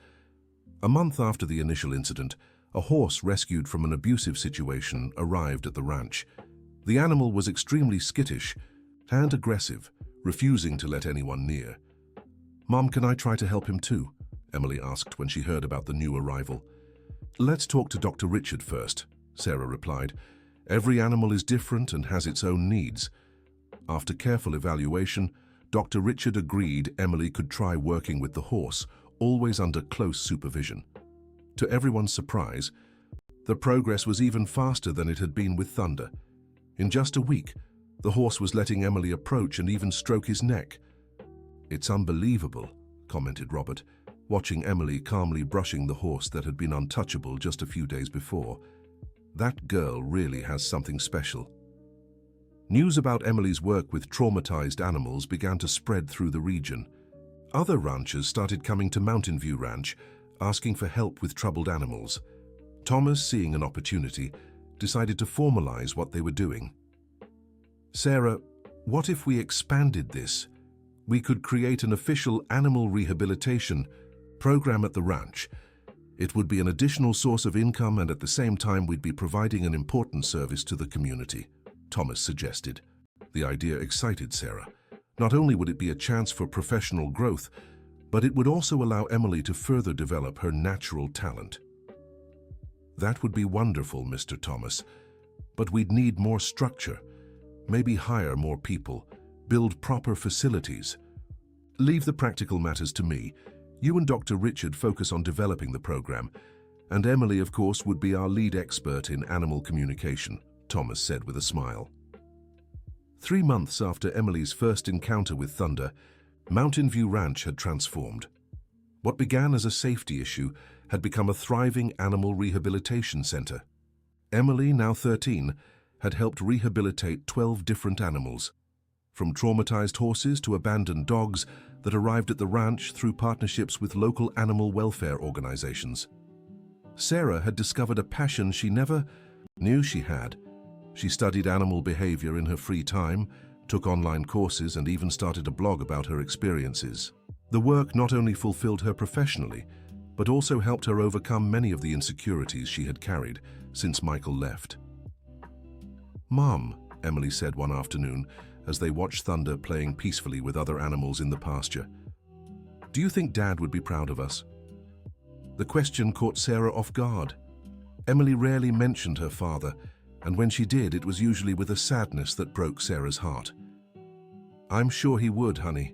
A month after the initial incident, a horse rescued from an abusive situation arrived at the ranch. The animal was extremely skittish and aggressive, refusing to let anyone near. "Mom, can I try to help him too?" Emily asked when she heard about the new arrival. "Let's talk to Dr. Richard first," Sarah replied. "Every animal is different and has its own needs." After careful evaluation, Dr. Richard agreed Emily could try working with the horse, always under close supervision. To everyone's surprise, the progress was even faster than it had been with Thunder. In just a week, the horse was letting Emily approach and even stroke his neck. "It's unbelievable," commented Robert, watching Emily calmly brushing the horse that had been untouchable just a few days before. "That girl really has something special." News about Emily's work with traumatized animals began to spread through the region. Other ranchers started coming to Mountain View Ranch, asking for help with troubled animals. Thomas, seeing an opportunity, decided to formalize what they were doing. "Sarah, what if we expanded this? We could create an official animal rehabilitation program at the ranch. It would be an additional source of income, and at the same time we'd be providing an important service to the community," Thomas suggested. The idea excited Sarah. Not only would it be a chance for professional growth, but it would also allow Emily to further develop her natural talent. That would be wonderful, Mr. Thomas, but we'd need more structure, maybe hire more people, build proper facilities. Leave the practical matters to me. You and Dr. Richard focus on developing the program, and Emily, of course, would be our lead expert in animal communication, Thomas said with a smile. 3 months after Emily's first encounter with Thunder, Mountain View Ranch had transformed. What began as a safety issue had become a thriving animal rehabilitation center. Emily, now 13, had helped rehabilitate 12 different animals, from traumatized horses to abandoned dogs that arrived at the ranch through partnerships with local animal welfare organizations. Sarah had discovered a passion she never knew she had. She studied animal behavior in her free time, took online courses, and even started a blog about her experiences. The work not only fulfilled her professionally, but also helped her overcome many of the insecurities she had carried since Michael left. "Mom," Emily said one afternoon as they watched Thunder playing peacefully with other animals in the pasture, "do you think Dad would be proud of us?" The question caught Sarah off guard. Emily rarely mentioned her father, and when she did, it was usually with a sadness that broke Sarah's heart. "I'm sure he would, honey.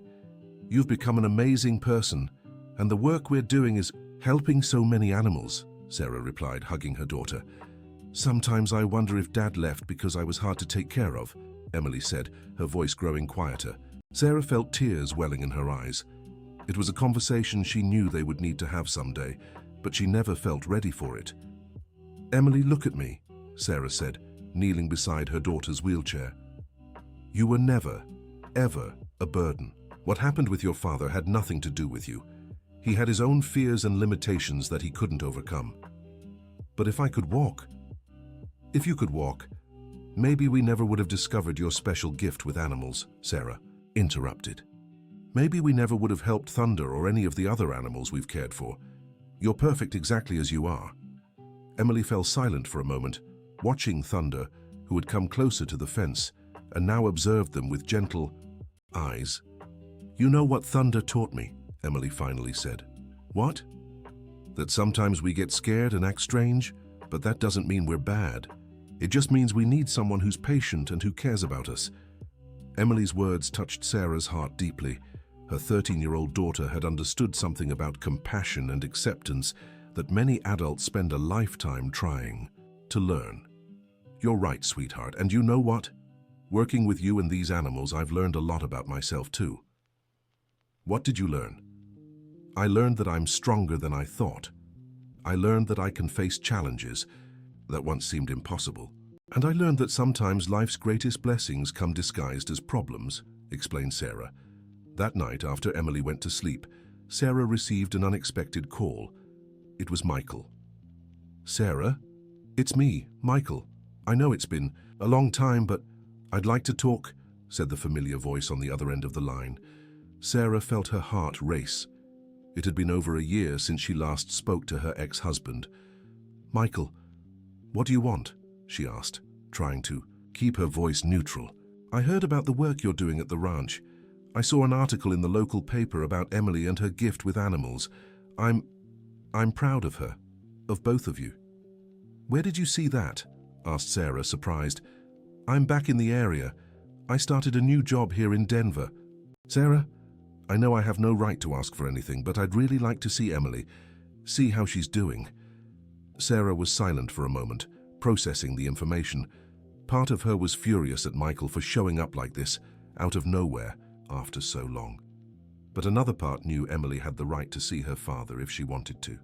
You've become an amazing person, and the work we're doing is helping so many animals," Sarah replied, hugging her daughter. "Sometimes I wonder if Dad left because I was hard to take care of," Emily said, her voice growing quieter. Sarah felt tears welling in her eyes. It was a conversation she knew they would need to have someday, but she never felt ready for it. "Emily, look at me," Sarah said, kneeling beside her daughter's wheelchair. "You were never, ever a burden. What happened with your father had nothing to do with you. He had his own fears and limitations that he couldn't overcome. But if you could walk, maybe we never would have discovered your special gift with animals," Sarah interrupted. "Maybe we never would have helped Thunder or any of the other animals we've cared for. You're perfect exactly as you are." Emily fell silent for a moment, watching Thunder, who had come closer to the fence and now observed them with gentle eyes. "You know what Thunder taught me," Emily finally said. "What?" "That sometimes we get scared and act strange, but that doesn't mean we're bad. It just means we need someone who's patient and who cares about us." Emily's words touched Sarah's heart deeply. Her 13-year-old daughter had understood something about compassion and acceptance that many adults spend a lifetime trying to learn. "You're right, sweetheart, and you know what? Working with you and these animals, I've learned a lot about myself too." "What did you learn?" "I learned that I'm stronger than I thought. I learned that I can face challenges that once seemed impossible. And I learned that sometimes life's greatest blessings come disguised as problems," explained Sarah. That night, after Emily went to sleep, Sarah received an unexpected call. It was Michael. "Sarah? It's me, Michael. I know it's been a long time, but I'd like to talk," said the familiar voice on the other end of the line. Sarah felt her heart race. It had been over a year since she last spoke to her ex-husband. "Michael, what do you want?" she asked, trying to keep her voice neutral. "I heard about the work you're doing at the ranch. I saw an article in the local paper about Emily and her gift with animals. I'm proud of her, of both of you." "Where did you see that?" asked Sarah, surprised. "I'm back in the area. I started a new job here in Denver." "Sarah, I know I have no right to ask for anything, but I'd really like to see Emily, see how she's doing." Sarah was silent for a moment, processing the information. Part of her was furious at Michael for showing up like this, out of nowhere, after so long. But another part knew Emily had the right to see her father if she wanted to.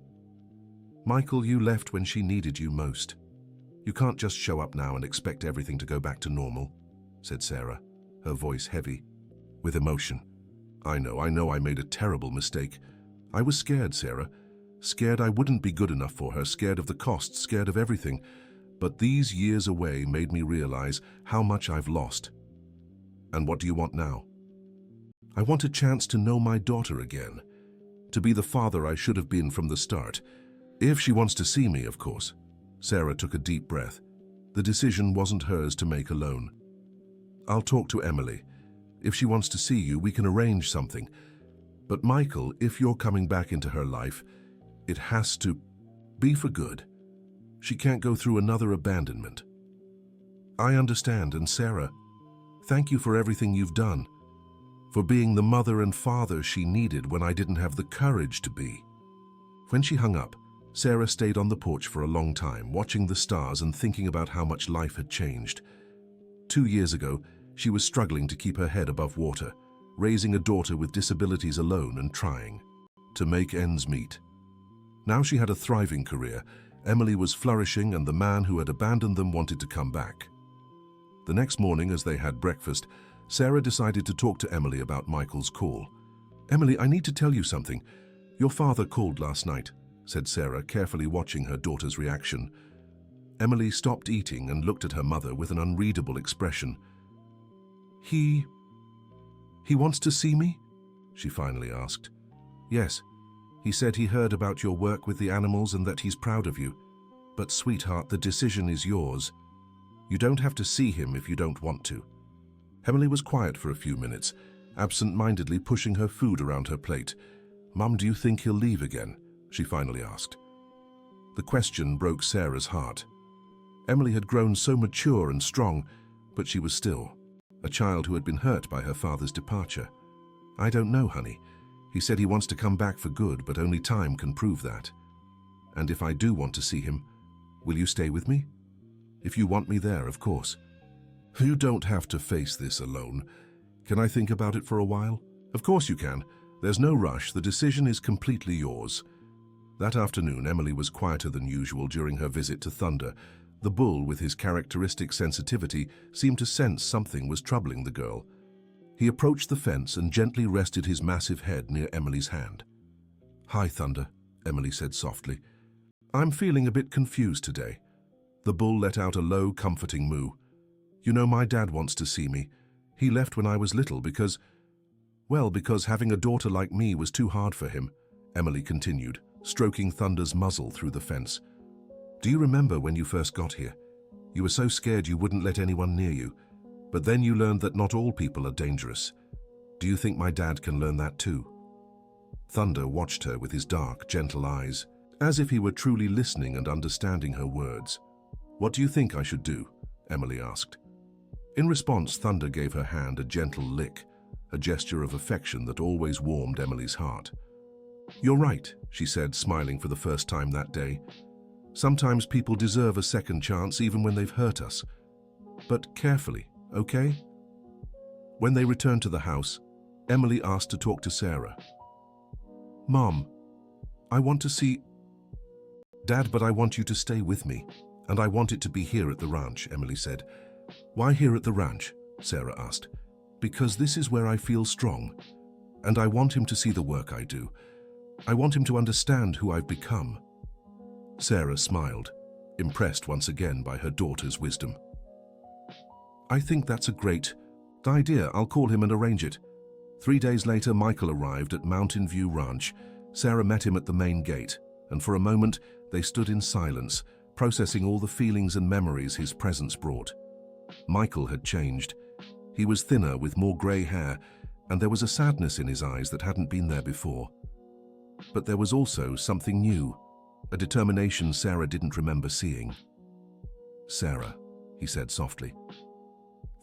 "Michael, you left when she needed you most. You can't just show up now and expect everything to go back to normal," said Sarah, her voice heavy with emotion. I know I made a terrible mistake. I was scared, Sarah. Scared I wouldn't be good enough for her, scared of the costs, scared of everything. But these years away made me realize how much I've lost. And what do you want now?" "I want a chance to know my daughter again, to be the father I should have been from the start. If she wants to see me, of course." Sarah took a deep breath. The decision wasn't hers to make alone. "I'll talk to Emily. If she wants to see you, we can arrange something. But Michael, if you're coming back into her life, it has to be for good. She can't go through another abandonment. I understand, and Sarah, thank you for everything you've done, for being the mother and father she needed when I didn't have the courage to be. When she hung up, Sarah stayed on the porch for a long time, watching the stars and thinking about how much life had changed. 2 years ago, she was struggling to keep her head above water, raising a daughter with disabilities alone and trying to make ends meet. Now she had a thriving career, Emily was flourishing, and the man who had abandoned them wanted to come back. The next morning, as they had breakfast, Sarah decided to talk to Emily about Michael's call. "Emily, I need to tell you something. Your father called last night," said Sarah, carefully watching her daughter's reaction. Emily stopped eating and looked at her mother with an unreadable expression. He wants to see me?" she finally asked. "Yes. He said he heard about your work with the animals and that he's proud of you. But sweetheart, the decision is yours. You don't have to see him if you don't want to." Emily was quiet for a few minutes, absent-mindedly pushing her food around her plate. "Mum, do you think he'll leave again?" she finally asked. The question broke Sarah's heart. Emily had grown so mature and strong, but she was still a child who had been hurt by her father's departure. "I don't know, honey. He said he wants to come back for good, but only time can prove that. And if I do want to see him, will you stay with me? If you want me there, of course." "You don't have to face this alone. Can I think about it for a while?" "Of course you can. There's no rush. The decision is completely yours." That afternoon, Emily was quieter than usual during her visit to Thunder. The bull, with his characteristic sensitivity, seemed to sense something was troubling the girl. He approached the fence and gently rested his massive head near Emily's hand. "Hi, Thunder," Emily said softly. "I'm feeling a bit confused today." The bull let out a low, comforting moo. "You know, my dad wants to see me. He left when I was little because having a daughter like me was too hard for him," Emily continued, stroking Thunder's muzzle through the fence. "Do you remember when you first got here? You were so scared you wouldn't let anyone near you. But then you learned that not all people are dangerous. Do you think my dad can learn that too?" Thunder watched her with his dark, gentle eyes, as if he were truly listening and understanding her words. "What do you think I should do?" Emily asked. In response, Thunder gave her hand a gentle lick, a gesture of affection that always warmed Emily's heart. "You're right," she said, smiling for the first time that day. "Sometimes people deserve a second chance even when they've hurt us. But carefully, okay?" When they returned to the house, Emily asked to talk to Sarah. "Mom, I want to see Dad, but I want you to stay with me, and I want it to be here at the ranch," Emily said. "Why here at the ranch?" Sarah asked. "Because this is where I feel strong, and I want him to see the work I do. I want him to understand who I've become." Sarah smiled, impressed once again by her daughter's wisdom. "I think that's a great idea. I'll call him and arrange it." 3 days later, Michael arrived at Mountain View Ranch. Sarah met him at the main gate, and for a moment they stood in silence, processing all the feelings and memories his presence brought. Michael had changed. He was thinner, with more grey hair, and there was a sadness in his eyes that hadn't been there before. But there was also something new, a determination Sarah didn't remember seeing. "Sarah," he said softly,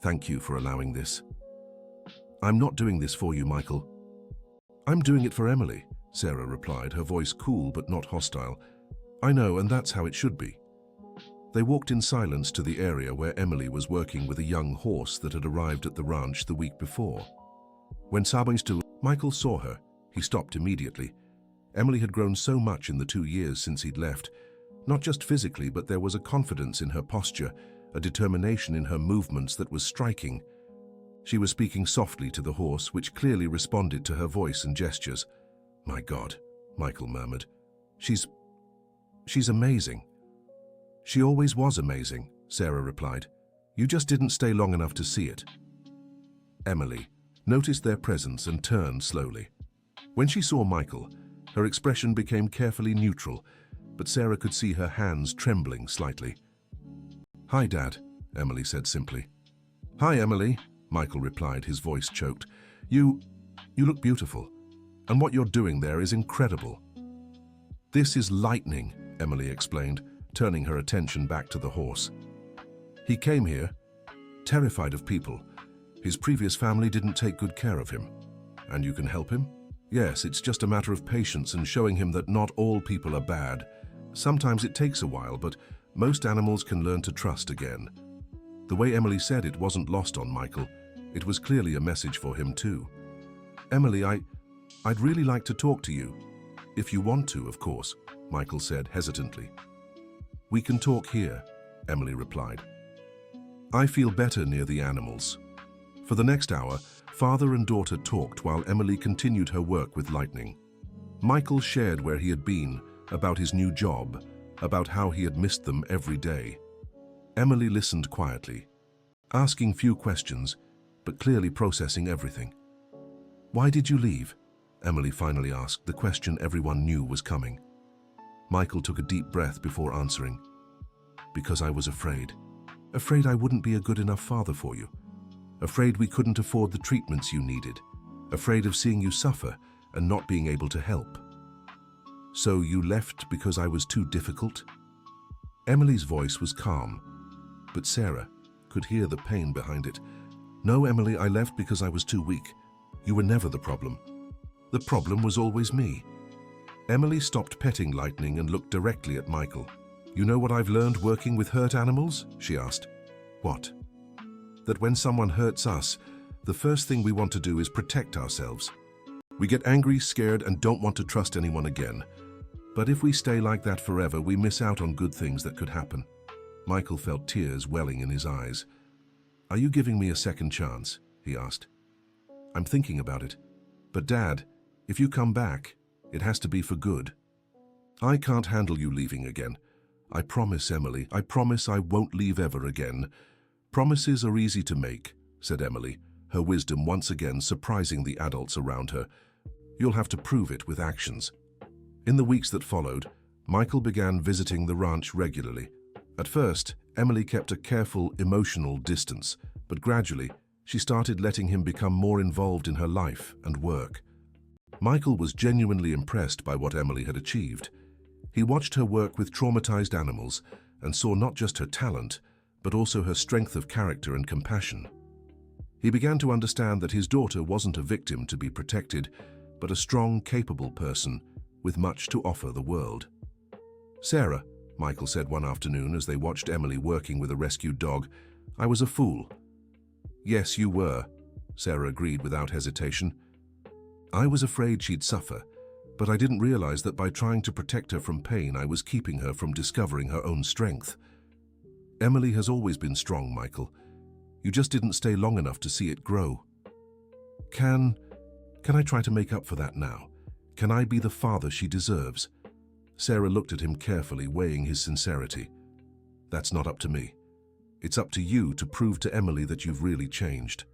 "thank you for allowing this." "I'm not doing this for you, Michael. I'm doing it for Emily," Sarah replied, her voice cool but not hostile. "I know, and that's how it should be." They walked in silence to the area where Emily was working with a young horse that had arrived at the ranch the week before. When Michael saw her, he stopped immediately. Emily had grown so much in the 2 years since he'd left. Not just physically, but there was a confidence in her posture, a determination in her movements that was striking. She was speaking softly to the horse, which clearly responded to her voice and gestures. "My God," Michael murmured. She's amazing." "She always was amazing," Sarah replied. "You just didn't stay long enough to see it." Emily noticed their presence and turned slowly. When she saw Michael, her expression became carefully neutral, but Sarah could see her hands trembling slightly. "Hi, Dad," Emily said simply. "Hi, Emily," Michael replied, his voice choked. You look beautiful." And what you're doing there is incredible. This is Lightning, Emily explained, turning her attention back to the horse. He came here, terrified of people. His previous family didn't take good care of him. And you can help him? Yes, it's just a matter of patience and showing him that not all people are bad. Sometimes it takes a while, but most animals can learn to trust again. The way Emily said it wasn't lost on Michael. It was clearly a message for him too. Emily, I'd really like to talk to you. If you want to, of course, Michael said hesitantly. We can talk here, Emily replied. I feel better near the animals. For the next hour, father and daughter talked while Emily continued her work with Lightning. Michael shared where he had been, about his new job, about how he had missed them every day. Emily listened quietly, asking few questions, but clearly processing everything. Why did you leave? Emily finally asked, the question everyone knew was coming. Michael took a deep breath before answering. Because I was afraid. Afraid I wouldn't be a good enough father for you. Afraid we couldn't afford the treatments you needed. Afraid of seeing you suffer and not being able to help. So you left because I was too difficult? Emily's voice was calm, but Sarah could hear the pain behind it. No, Emily, I left because I was too weak. You were never the problem. The problem was always me. Emily stopped petting Lightning and looked directly at Michael. You know what I've learned working with hurt animals? She asked. What? That when someone hurts us, the first thing we want to do is protect ourselves. We get angry, scared, and don't want to trust anyone again. But if we stay like that forever, we miss out on good things that could happen. Michael felt tears welling in his eyes. Are you giving me a second chance? He asked. I'm thinking about it. But Dad, if you come back, it has to be for good. I can't handle you leaving again. I promise, Emily, I promise I won't leave ever again. Promises are easy to make, said Emily, her wisdom once again surprising the adults around her. You'll have to prove it with actions. In the weeks that followed, Michael began visiting the ranch regularly. At first, Emily kept a careful, emotional distance, but gradually, she started letting him become more involved in her life and work. Michael was genuinely impressed by what Emily had achieved. He watched her work with traumatized animals and saw not just her talent, but also her strength of character and compassion. He began to understand that his daughter wasn't a victim to be protected, but a strong, capable person with much to offer the world. Sarah, Michael said one afternoon as they watched Emily working with a rescued dog, I was a fool. Yes, you were, Sarah agreed without hesitation. I was afraid she'd suffer, but I didn't realize that by trying to protect her from pain, I was keeping her from discovering her own strength. Emily has always been strong, Michael. You just didn't stay long enough to see it grow. Can I try to make up for that now? Can I be the father she deserves? Sarah looked at him carefully, weighing his sincerity. That's not up to me. It's up to you to prove to Emily that you've really changed.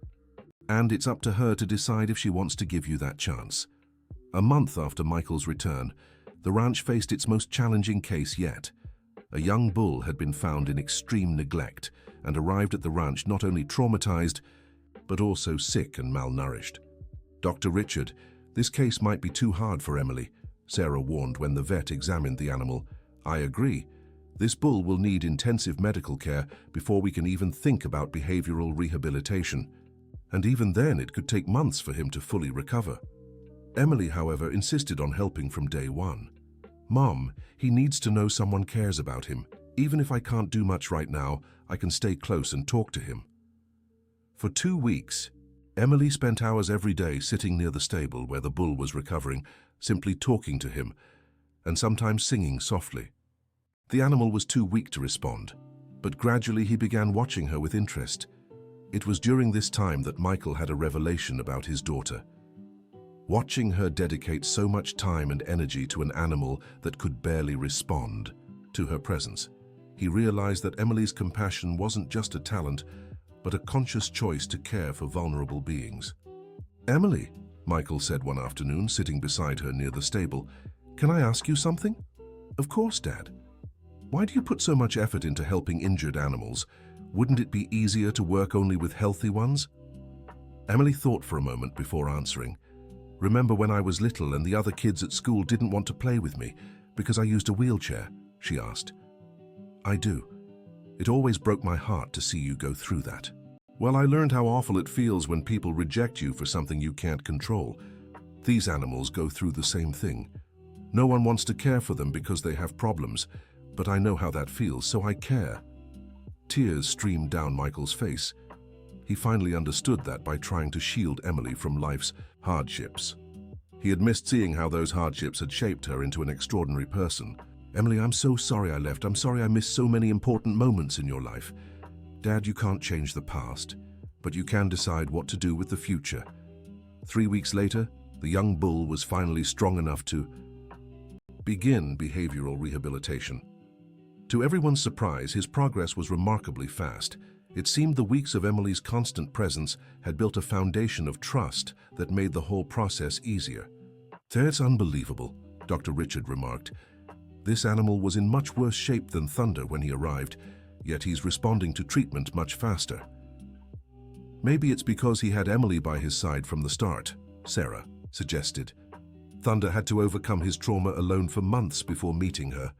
And it's up to her to decide if she wants to give you that chance. A month after Michael's return, the ranch faced its most challenging case yet. A young bull had been found in extreme neglect and arrived at the ranch not only traumatized, but also sick and malnourished. Dr. Richard, this case might be too hard for Emily, Sarah warned when the vet examined the animal. I agree. This bull will need intensive medical care before we can even think about behavioral rehabilitation. And even then, it could take months for him to fully recover. Emily, however, insisted on helping from day one. Mom, he needs to know someone cares about him. Even if I can't do much right now, I can stay close and talk to him. For 2 weeks, Emily spent hours every day sitting near the stable where the bull was recovering, simply talking to him, and sometimes singing softly. The animal was too weak to respond, but gradually he began watching her with interest. It was during this time that Michael had a revelation about his daughter. Watching her dedicate so much time and energy to an animal that could barely respond to her presence, he realized that Emily's compassion wasn't just a talent, but a conscious choice to care for vulnerable beings. Emily, Michael said one afternoon, sitting beside her near the stable, can I ask you something? Of course, Dad. Why do you put so much effort into helping injured animals? Wouldn't it be easier to work only with healthy ones? Emily thought for a moment before answering. Remember when I was little and the other kids at school didn't want to play with me because I used a wheelchair? She asked. I do. It always broke my heart to see you go through that. Well, I learned how awful it feels when people reject you for something you can't control. These animals go through the same thing. No one wants to care for them because they have problems, but I know how that feels, so I care. Tears streamed down Michael's face. He finally understood that by trying to shield Emily from life's hardships. He had missed seeing how those hardships had shaped her into an extraordinary person. Emily, I'm so sorry I left. I'm sorry I missed so many important moments in your life. Dad, you can't change the past, but you can decide what to do with the future. 3 weeks later, the young bull was finally strong enough to begin behavioral rehabilitation. To everyone's surprise, his progress was remarkably fast. It seemed the weeks of Emily's constant presence had built a foundation of trust that made the whole process easier. That's unbelievable, Dr. Richard remarked. This animal was in much worse shape than Thunder when he arrived, yet he's responding to treatment much faster. Maybe it's because he had Emily by his side from the start, Sarah suggested. Thunder had to overcome his trauma alone for months before meeting her.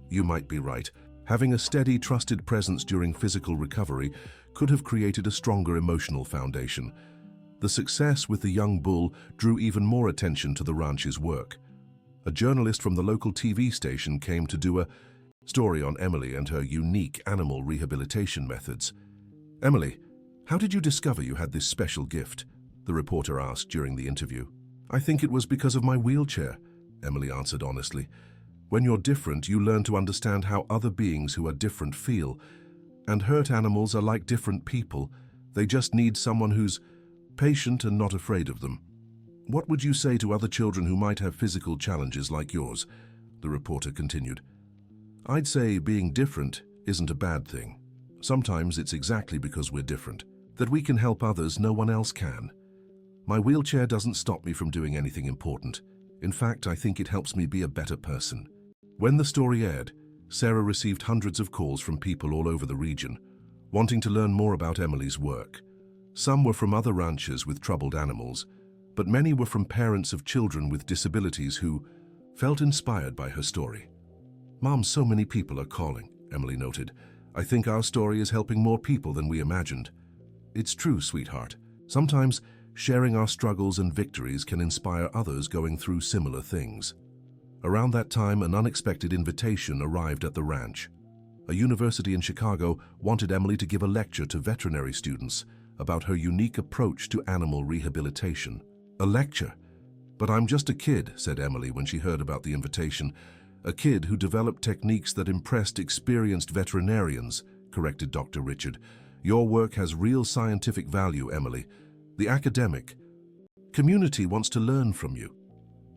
You might be right. Having a steady, trusted presence during physical recovery could have created a stronger emotional foundation. The success with the young bull drew even more attention to the ranch's work. A journalist from the local TV station came to do a story on Emily and her unique animal rehabilitation methods. Emily, how did you discover you had this special gift? The reporter asked during the interview. I think it was because of my wheelchair, Emily answered honestly. When you're different, you learn to understand how other beings who are different feel. And hurt animals are like different people. They just need someone who's patient and not afraid of them. What would you say to other children who might have physical challenges like yours? The reporter continued. I'd say being different isn't a bad thing. Sometimes it's exactly because we're different that we can help others no one else can. My wheelchair doesn't stop me from doing anything important. In fact, I think it helps me be a better person. When the story aired, Sarah received hundreds of calls from people all over the region, wanting to learn more about Emily's work. Some were from other ranchers with troubled animals, but many were from parents of children with disabilities who felt inspired by her story. Mom, so many people are calling, Emily noted. I think our story is helping more people than we imagined. It's true, sweetheart. Sometimes sharing our struggles and victories can inspire others going through similar things. Around that time, an unexpected invitation arrived at the ranch. A university in Chicago wanted Emily to give a lecture to veterinary students about her unique approach to animal rehabilitation. A lecture? But I'm just a kid, said Emily when she heard about the invitation. A kid who developed techniques that impressed experienced veterinarians, corrected Dr. Richard. Your work has real scientific value, Emily. The academic community wants to learn from you.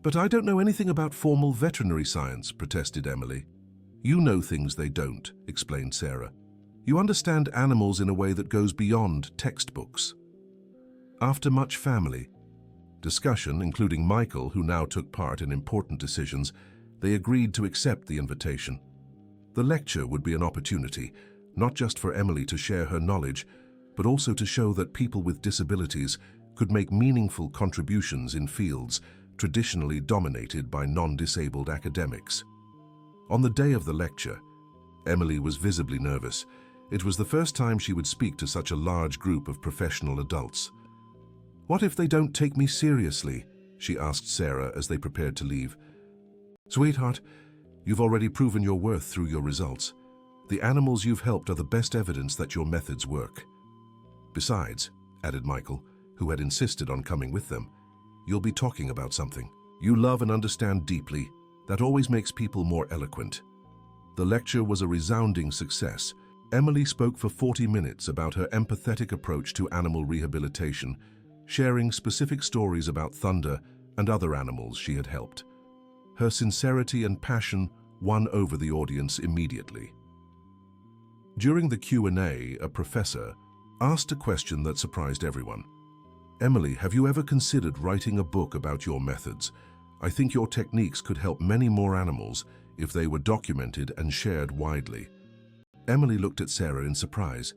But I don't know anything about formal veterinary science, protested Emily. You know things they don't, explained Sarah. You understand animals in a way that goes beyond textbooks. After much family discussion, including Michael, who now took part in important decisions, they agreed to accept the invitation. The lecture would be an opportunity, not just for Emily to share her knowledge, but also to show that people with disabilities could make meaningful contributions in fields traditionally dominated by non-disabled academics. On the day of the lecture, Emily was visibly nervous. It was the first time she would speak to such a large group of professional adults. What if they don't take me seriously? She asked Sarah as they prepared to leave. Sweetheart, you've already proven your worth through your results. The animals you've helped are the best evidence that your methods work. Besides, added Michael, who had insisted on coming with them, you'll be talking about something you love and understand deeply. That always makes people more eloquent. The lecture was a resounding success. Emily spoke for 40 minutes about her empathetic approach to animal rehabilitation, sharing specific stories about Thunder and other animals she had helped. Her sincerity and passion won over the audience immediately. During the Q&A, a professor asked a question that surprised everyone. Emily, have you ever considered writing a book about your methods? I think your techniques could help many more animals if they were documented and shared widely. Emily looked at Sarah in surprise.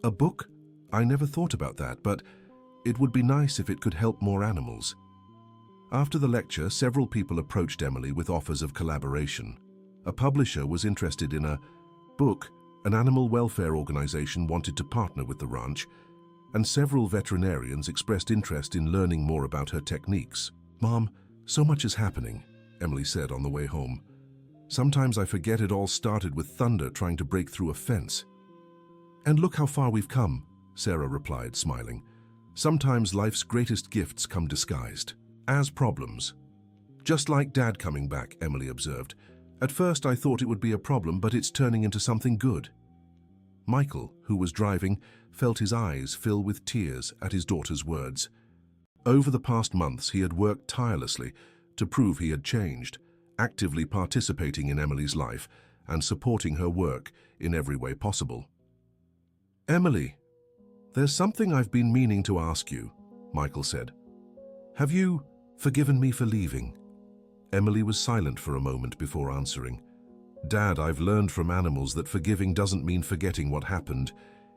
A book? I never thought about that, but it would be nice if it could help more animals. After the lecture, several people approached Emily with offers of collaboration. A publisher was interested in a book, an animal welfare organization wanted to partner with the ranch, and several veterinarians expressed interest in learning more about her techniques. "Mom, so much is happening," Emily said on the way home. "Sometimes I forget it all started with Thunder trying to break through a fence." "And look how far we've come," Sarah replied, smiling. "Sometimes life's greatest gifts come disguised as problems." "Just like Dad coming back," Emily observed. "At first I thought it would be a problem, but it's turning into something good." Michael, who was driving, felt his eyes fill with tears at his daughter's words. Over the past months, he had worked tirelessly to prove he had changed, actively participating in Emily's life and supporting her work in every way possible. "Emily, there's something I've been meaning to ask you," Michael said. "Have you forgiven me for leaving?" Emily was silent for a moment before answering. "Dad, I've learned from animals that forgiving doesn't mean forgetting what happened.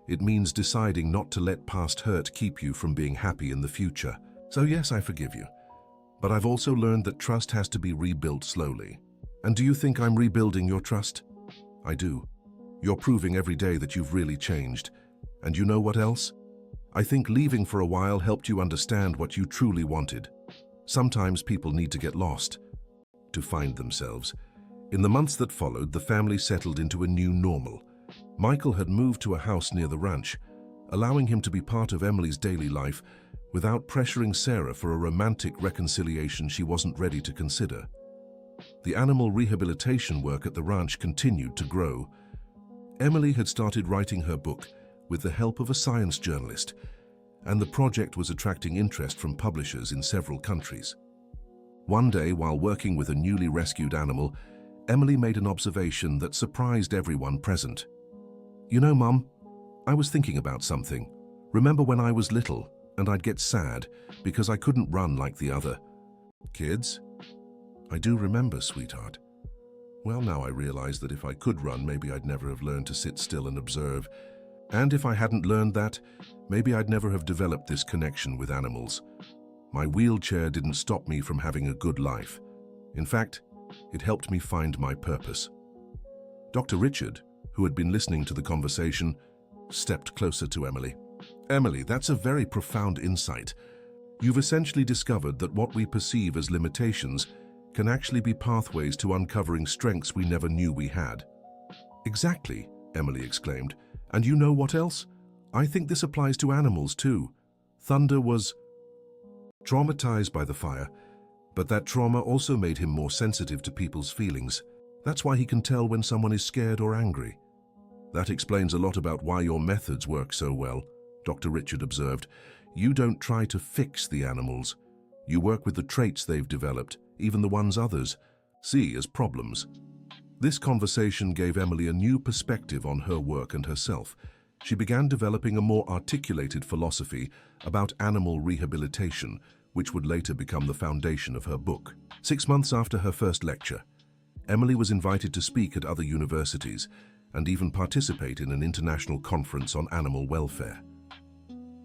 It means deciding not to let past hurt keep you from being happy in the future. So yes, I forgive you. But I've also learned that trust has to be rebuilt slowly. And do you think I'm rebuilding your trust?" "I do. You're proving every day that you've really changed. And you know what else? I think leaving for a while helped you understand what you truly wanted. Sometimes people need to get lost to find themselves." In the months that followed, the family settled into a new normal. Michael had moved to a house near the ranch, allowing him to be part of Emily's daily life without pressuring Sarah for a romantic reconciliation she wasn't ready to consider. The animal rehabilitation work at the ranch continued to grow. Emily had started writing her book with the help of a science journalist, and the project was attracting interest from publishers in several countries. One day, while working with a newly rescued animal, Emily made an observation that surprised everyone present. "You know, Mum, I was thinking about something. Remember when I was little and I'd get sad because I couldn't run like the other kids?" "I do remember, sweetheart. Well, now I realize that if I could run, maybe I'd never have learned to sit still and observe. And if I hadn't learned that, maybe I'd never have developed this connection with animals. My wheelchair didn't stop me from having a good life. In fact, it helped me find my purpose." Dr. Richard, who had been listening to the conversation, stepped closer to Emily. "Emily, that's a very profound insight. You've essentially discovered that what we perceive as limitations can actually be pathways to uncovering strengths we never knew we had." "Exactly," Emily exclaimed. "And you know what else? I think this applies to animals too. Thunder was traumatized by the fire, but that trauma also made him more sensitive to people's feelings. That's why he can tell when someone is scared or angry." "That explains a lot about why your methods work so well," Dr. Richard observed. "You don't try to fix the animals. You work with the traits they've developed, even the ones others see as problems." This conversation gave Emily a new perspective on her work and herself. She began developing a more articulated philosophy about animal rehabilitation, which would later become the foundation of her book. 6 months after her first lecture, Emily was invited to speak at other universities and even participate in an international conference on animal welfare.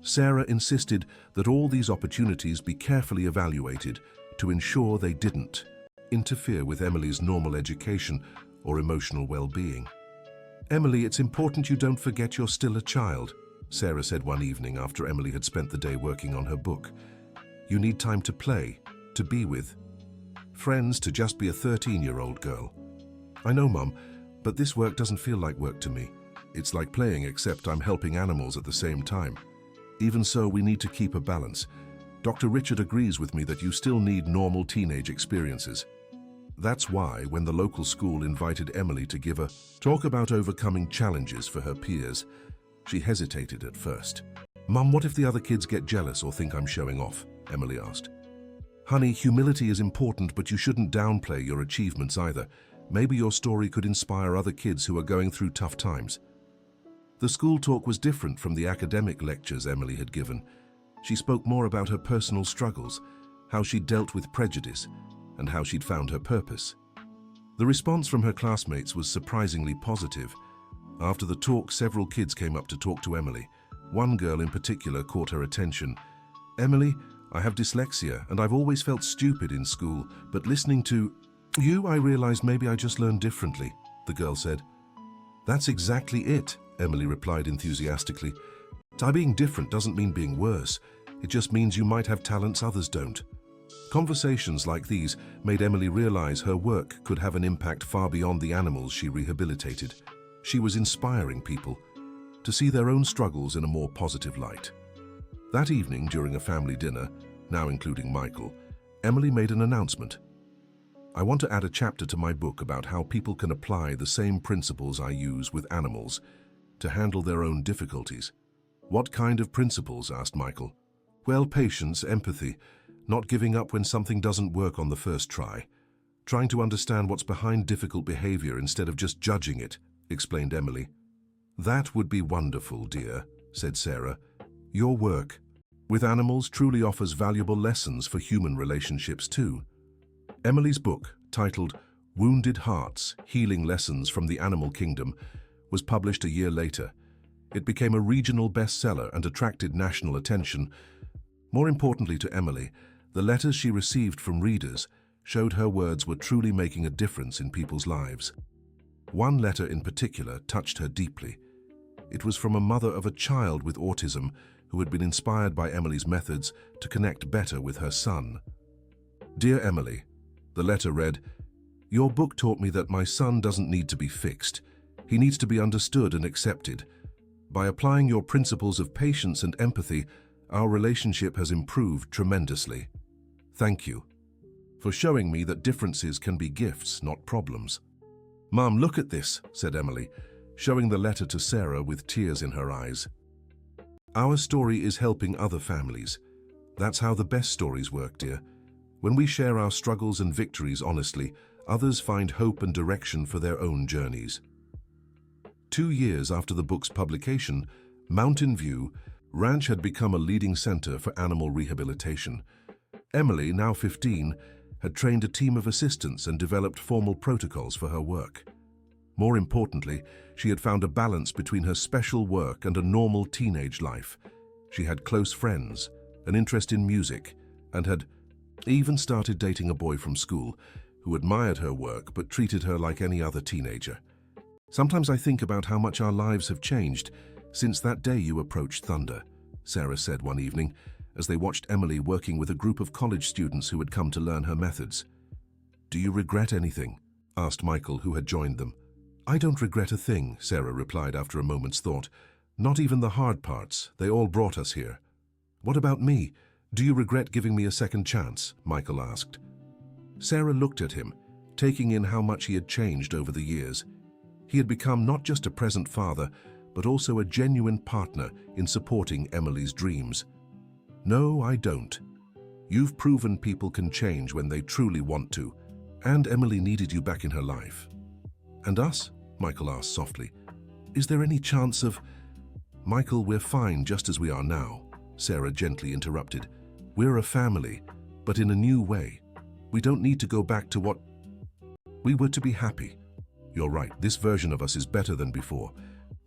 Sarah insisted that all these opportunities be carefully evaluated to ensure they didn't interfere with Emily's normal education or emotional well-being. "Emily, it's important you don't forget you're still a child," Sarah said one evening after Emily had spent the day working on her book. "You need time to play, to be with friends, to just be a 13-year-old girl." "I know, Mum, but this work doesn't feel like work to me. It's like playing, except I'm helping animals at the same time. Even so, we need to keep a balance. Dr. Richard agrees with me that you still need normal teenage experiences." That's why, when the local school invited Emily to give a talk about overcoming challenges for her peers, she hesitated at first. "Mum, what if the other kids get jealous or think I'm showing off?" Emily asked. "Honey, humility is important, but you shouldn't downplay your achievements either. Maybe your story could inspire other kids who are going through tough times." The school talk was different from the academic lectures Emily had given. She spoke more about her personal struggles, how she'd dealt with prejudice, and how she'd found her purpose. The response from her classmates was surprisingly positive. After the talk, several kids came up to talk to Emily. One girl in particular caught her attention. "Emily, I have dyslexia and I've always felt stupid in school, but listening to you, I realized maybe I just learned differently, the girl said. That's exactly it, Emily replied enthusiastically. Being different doesn't mean being worse. It just means you might have talents others don't. Conversations like these made Emily realize her work could have an impact far beyond the animals she rehabilitated. She was inspiring people to see their own struggles in a more positive light. That evening, during a family dinner, now including Michael, Emily made an announcement. I want to add a chapter to my book about how people can apply the same principles I use with animals to handle their own difficulties. What kind of principles? Asked Michael. Well, patience, empathy, not giving up when something doesn't work on the first try, trying to understand what's behind difficult behavior instead of just judging it, explained Emily. That would be wonderful, dear, said Sarah. Your work with animals truly offers valuable lessons for human relationships too. Emily's book, titled Wounded Hearts: Healing Lessons from the Animal Kingdom, was published a year later. It became a regional bestseller and attracted national attention. More importantly to Emily, the letters she received from readers showed her words were truly making a difference in people's lives. One letter in particular touched her deeply. It was from a mother of a child with autism who had been inspired by Emily's methods to connect better with her son. Dear Emily, the letter read, Your book taught me that my son doesn't need to be fixed. He needs to be understood and accepted. By applying your principles of patience and empathy, our relationship has improved tremendously. Thank you for showing me that differences can be gifts, not problems. Mom, look at this, said Emily, showing the letter to Sarah with tears in her eyes. Our story is helping other families. That's how the best stories work, dear. When we share our struggles and victories honestly, others find hope and direction for their own journeys. 2 years after the book's publication, Mountain View Ranch had become a leading center for animal rehabilitation. Emily, now 15, had trained a team of assistants and developed formal protocols for her work. More importantly, she had found a balance between her special work and a normal teenage life. She had close friends, an interest in music, and had even started dating a boy from school who admired her work but treated her like any other teenager. Sometimes I think about how much our lives have changed since that day you approached Thunder, Sarah said one evening as they watched Emily working with a group of college students who had come to learn her methods. Do you regret anything? Asked Michael, who had joined them. I don't regret a thing, Sarah replied after a moment's thought. Not even the hard parts. They all brought us here. What about me? Do you regret giving me a second chance? Michael asked. Sarah looked at him, taking in how much he had changed over the years. He had become not just a present father, but also a genuine partner in supporting Emily's dreams. No, I don't. You've proven people can change when they truly want to, and Emily needed you back in her life. And us? Michael asked softly. Is there any chance of... Michael, we're fine just as we are now, Sarah gently interrupted. We're a family, but in a new way. We don't need to go back to what we were to be happy. You're right, this version of us is better than before.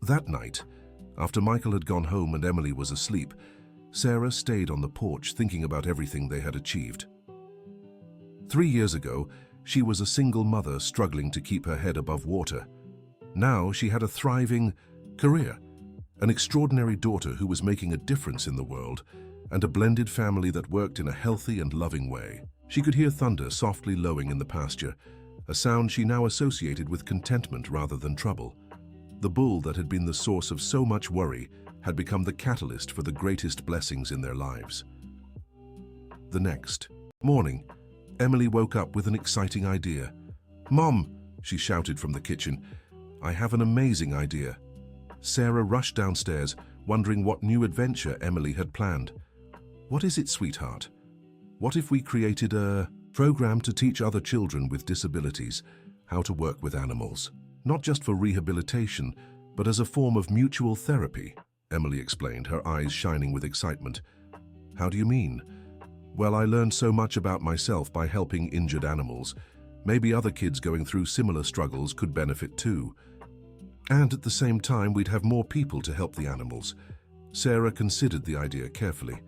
That night, after Michael had gone home and Emily was asleep, Sarah stayed on the porch thinking about everything they had achieved. 3 years ago, she was a single mother struggling to keep her head above water. Now she had a thriving career, an extraordinary daughter who was making a difference in the world, and a blended family that worked in a healthy and loving way. She could hear thunder softly lowing in the pasture, a sound she now associated with contentment rather than trouble. The bull that had been the source of so much worry had become the catalyst for the greatest blessings in their lives. The next morning, Emily woke up with an exciting idea. Mom, she shouted from the kitchen, I have an amazing idea. Sarah rushed downstairs, wondering what new adventure Emily had planned. What is it, sweetheart? What if we created a program to teach other children with disabilities how to work with animals? Not just for rehabilitation, but as a form of mutual therapy, Emily explained, her eyes shining with excitement. How do you mean? Well, I learned so much about myself by helping injured animals. Maybe other kids going through similar struggles could benefit too. And at the same time, we'd have more people to help the animals. Sarah considered the idea carefully.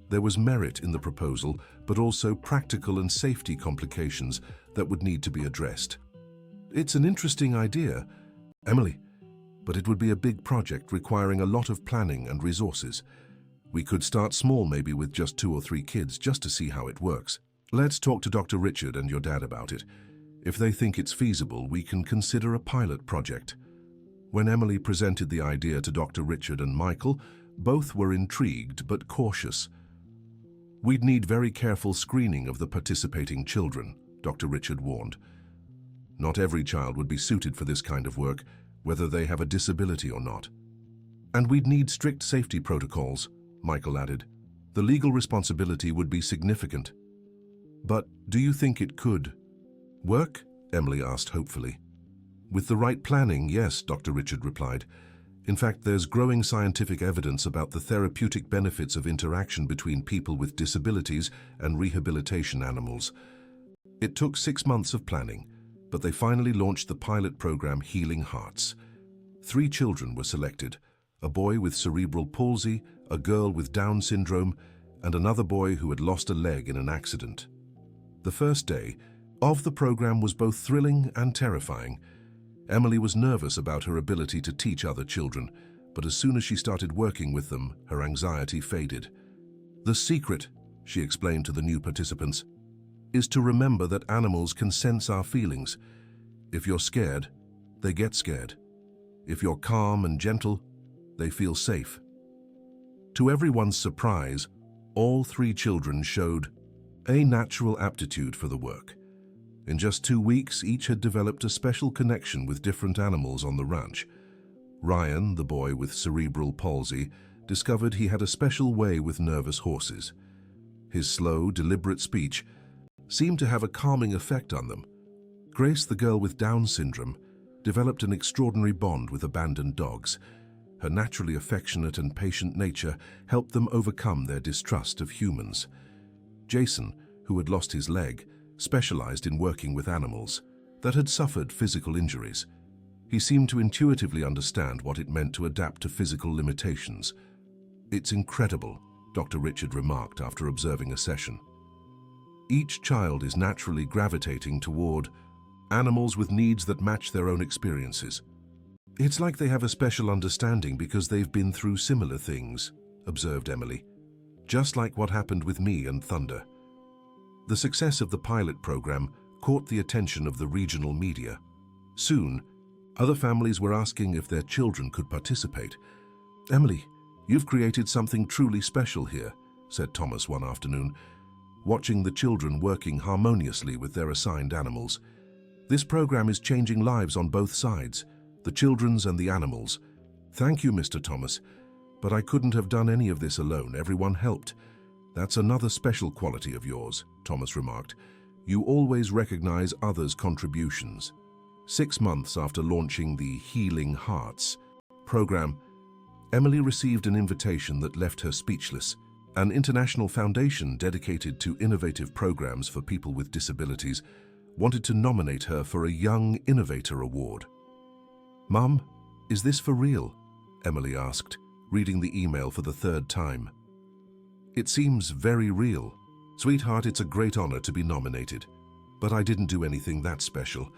There was merit in the proposal, but also practical and safety complications that would need to be addressed. It's an interesting idea, Emily, but it would be a big project requiring a lot of planning and resources. We could start small, maybe with just 2 or 3 kids, just to see how it works. Let's talk to Dr. Richard and your dad about it. If they think it's feasible, we can consider a pilot project. When Emily presented the idea to Dr. Richard and Michael, both were intrigued but cautious. We'd need very careful screening of the participating children, Dr. Richard warned. Not every child would be suited for this kind of work, whether they have a disability or not. And we'd need strict safety protocols, Michael added. The legal responsibility would be significant. But do you think it could work? Emily asked hopefully. With the right planning, yes, Dr. Richard replied. In fact, there's growing scientific evidence about the therapeutic benefits of interaction between people with disabilities and rehabilitation animals. It took 6 months of planning, but they finally launched the pilot program Healing Hearts. 3 children were selected, a boy with cerebral palsy, a girl with Down syndrome, and another boy who had lost a leg in an accident. The first day of the program was both thrilling and terrifying. Emily was nervous about her ability to teach other children, but as soon as she started working with them, her anxiety faded. The secret, she explained to the new participants, is to remember that animals can sense our feelings. If you're scared, they get scared. If you're calm and gentle, they feel safe. To everyone's surprise, all 3 children showed a natural aptitude for the work. In just 2 weeks, each had developed a special connection with different animals on the ranch. Ryan, the boy with cerebral palsy, discovered he had a special way with nervous horses. His slow, deliberate speech seemed to have a calming effect on them. Grace, the girl with Down syndrome, developed an extraordinary bond with abandoned dogs. Her naturally affectionate and patient nature helped them overcome their distrust of humans. Jason, who had lost his leg, specialized in working with animals that had suffered physical injuries. He seemed to intuitively understand what it meant to adapt to physical limitations. It's incredible, Dr. Richard remarked after observing a session. Each child is naturally gravitating toward animals with needs that match their own experiences. It's like they have a special understanding because they've been through similar things, observed Emily. Just like what happened with me and Thunder. The success of the pilot program caught the attention of the regional media. Soon, other families were asking if their children could participate. Emily, you've created something truly special here, said Thomas one afternoon, watching the children working harmoniously with their assigned animals. This program is changing lives on both sides, the children's and the animals. Thank you, Mr. Thomas, but I couldn't have done any of this alone. Everyone helped. That's another special quality of yours, Thomas remarked. You always recognize others' contributions. 6 months after launching the Healing Hearts program, Emily received an invitation that left her speechless. An international foundation dedicated to innovative programs for people with disabilities wanted to nominate her for a Young Innovator Award. Mum, is this for real? Emily asked, reading the email for the 3rd time. It seems very real. Sweetheart, it's a great honor to be nominated. But I didn't do anything that special.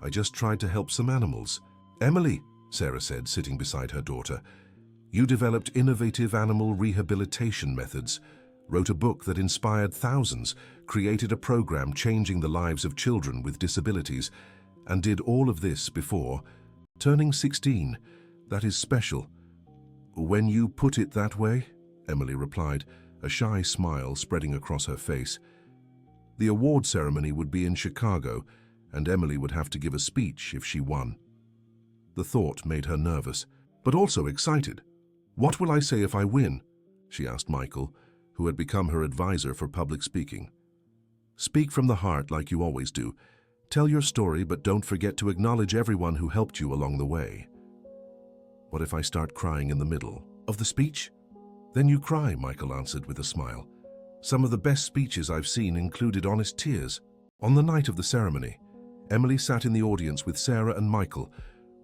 I just tried to help some animals. Emily, Sarah said, sitting beside her daughter, you developed innovative animal rehabilitation methods, wrote a book that inspired thousands, created a program changing the lives of children with disabilities, and did all of this before turning 16. That is special. When you put it that way, Emily replied, a shy smile spreading across her face. The award ceremony would be in Chicago, and Emily would have to give a speech if she won. The thought made her nervous, but also excited. What will I say if I win? She asked Michael, who had become her advisor for public speaking. Speak from the heart like you always do. Tell your story, but don't forget to acknowledge everyone who helped you along the way. What if I start crying in the middle of the speech? Then you cry, Michael answered with a smile. Some of the best speeches I've seen included honest tears. On the night of the ceremony, Emily sat in the audience with Sarah and Michael,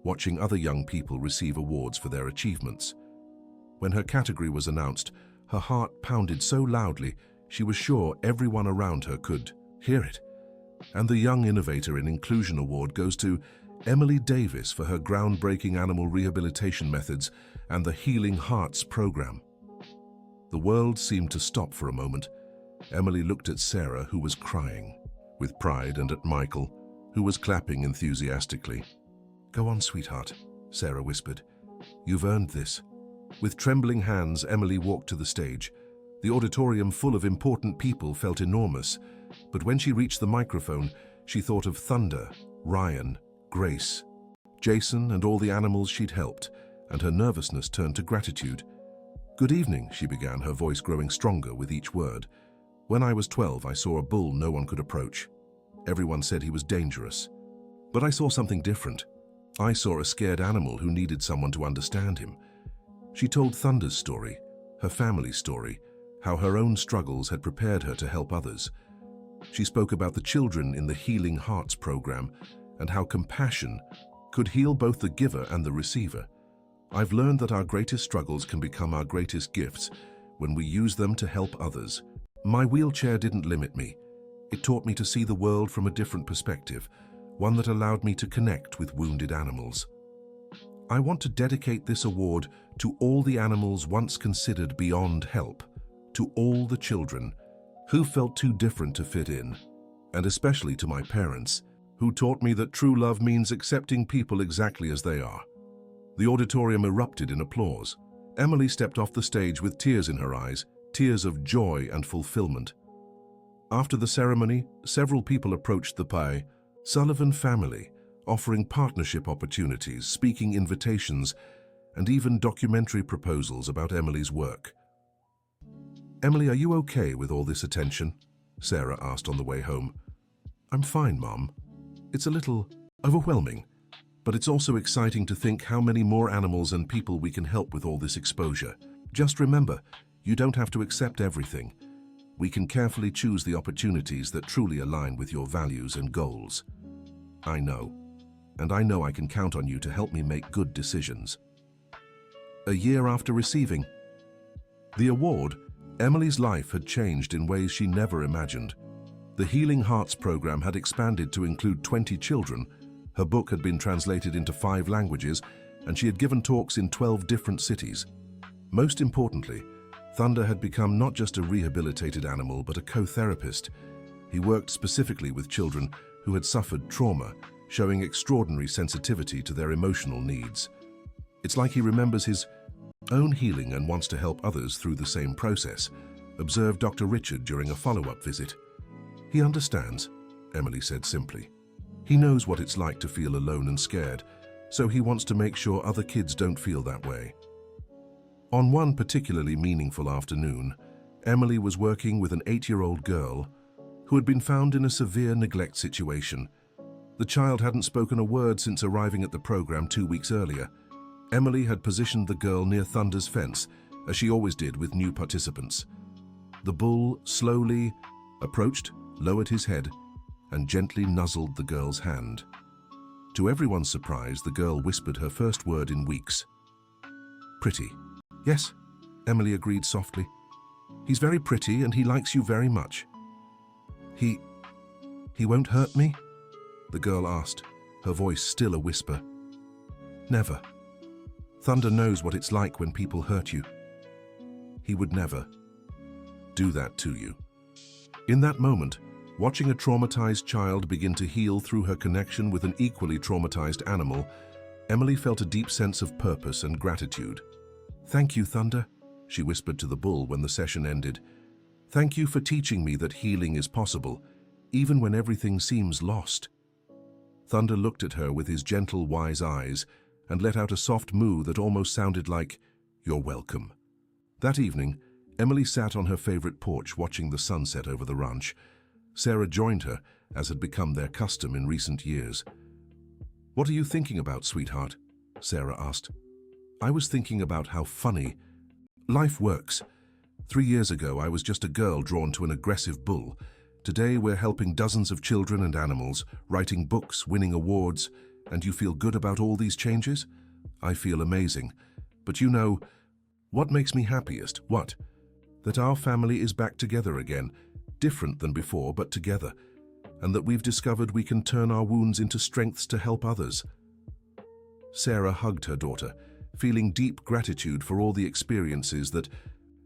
watching other young people receive awards for their achievements. When her category was announced, Her heart pounded so loudly, she was sure everyone around her could hear it. And the Young Innovator in Inclusion Award goes to Emily Davis for her groundbreaking animal rehabilitation methods and the Healing Hearts program. The world seemed to stop for a moment. Emily looked at Sarah, who was crying with pride, and at Michael, who was clapping enthusiastically. "Go on, sweetheart," Sarah whispered. "You've earned this." With trembling hands, Emily walked to the stage. The auditorium full of important people felt enormous, but when she reached the microphone, she thought of Thunder, Ryan, Grace, Jason, and all the animals she'd helped, and her nervousness turned to gratitude. "Good evening," she began, her voice growing stronger with each word. "When I was 12, I saw a bull no one could approach. Everyone said he was dangerous. But I saw something different. I saw a scared animal who needed someone to understand him." She told Thunder's story, her family's story, how her own struggles had prepared her to help others. She spoke about the children in the Healing Hearts program and how compassion could heal both the giver and the receiver. "I've learned that our greatest struggles can become our greatest gifts when we use them to help others. My wheelchair didn't limit me. It taught me to see the world from a different perspective, one that allowed me to connect with wounded animals. I want to dedicate this award to all the animals once considered beyond help, to all the children who felt too different to fit in, and especially to my parents, who taught me that true love means accepting people exactly as they are." The auditorium erupted in applause. Emily stepped off the stage with tears in her eyes, tears of joy and fulfillment. After the ceremony, several people approached the Pai Sullivan family, offering partnership opportunities, speaking invitations, and even documentary proposals about Emily's work. "Emily, are you okay with all this attention?" Sarah asked on the way home. "I'm fine, Mom. It's a little overwhelming, but it's also exciting to think how many more animals and people we can help with all this exposure. Just remember, you don't have to accept everything. We can carefully choose the opportunities that truly align with your values and goals. I know, and I know I can count on you to help me make good decisions." A year after receiving the award, Emily's life had changed in ways she never imagined. The Healing Hearts program had expanded to include 20 children. Her book had been translated into 5 languages, and she had given talks in 12 different cities. Most importantly, Thunder had become not just a rehabilitated animal, but a co-therapist. He worked specifically with children who had suffered trauma, showing extraordinary sensitivity to their emotional needs. It's like he remembers his own healing and wants to help others through the same process, observed Dr. Richard during a follow-up visit. "He understands," Emily said simply. "He knows what it's like to feel alone and scared, so he wants to make sure other kids don't feel that way." On one particularly meaningful afternoon, Emily was working with an 8-year-old girl who had been found in a severe neglect situation. The child hadn't spoken a word since arriving at the program 2 weeks earlier. Emily had positioned the girl near Thunder's fence, as she always did with new participants. The bull slowly approached, lowered his head, and gently nuzzled the girl's hand. To everyone's surprise, the girl whispered her first word in weeks. "Pretty." "Yes," Emily agreed softly. "He's very pretty and he likes you very much." He won't hurt me?" the girl asked, her voice still a whisper. "Never. Thunder knows what it's like when people hurt you. He would never do that to you." In that moment, watching a traumatized child begin to heal through her connection with an equally traumatized animal, Emily felt a deep sense of purpose and gratitude. "Thank you, Thunder," she whispered to the bull when the session ended. "Thank you for teaching me that healing is possible, even when everything seems lost." Thunder looked at her with his gentle, wise eyes and let out a soft moo that almost sounded like, "You're welcome." That evening, Emily sat on her favorite porch watching the sunset over the ranch. Sarah joined her, as had become their custom in recent years. "What are you thinking about, sweetheart?" Sarah asked. "I was thinking about how funny life works. 3 years ago, I was just a girl drawn to an aggressive bull. Today, we're helping dozens of children and animals, writing books, winning awards, and you feel good about all these changes? I feel amazing. But you know, what makes me happiest? What? that our family is back together again, different than before, but together, and that we've discovered we can turn our wounds into strengths to help others. Sarah hugged her daughter, feeling deep gratitude for all the experiences that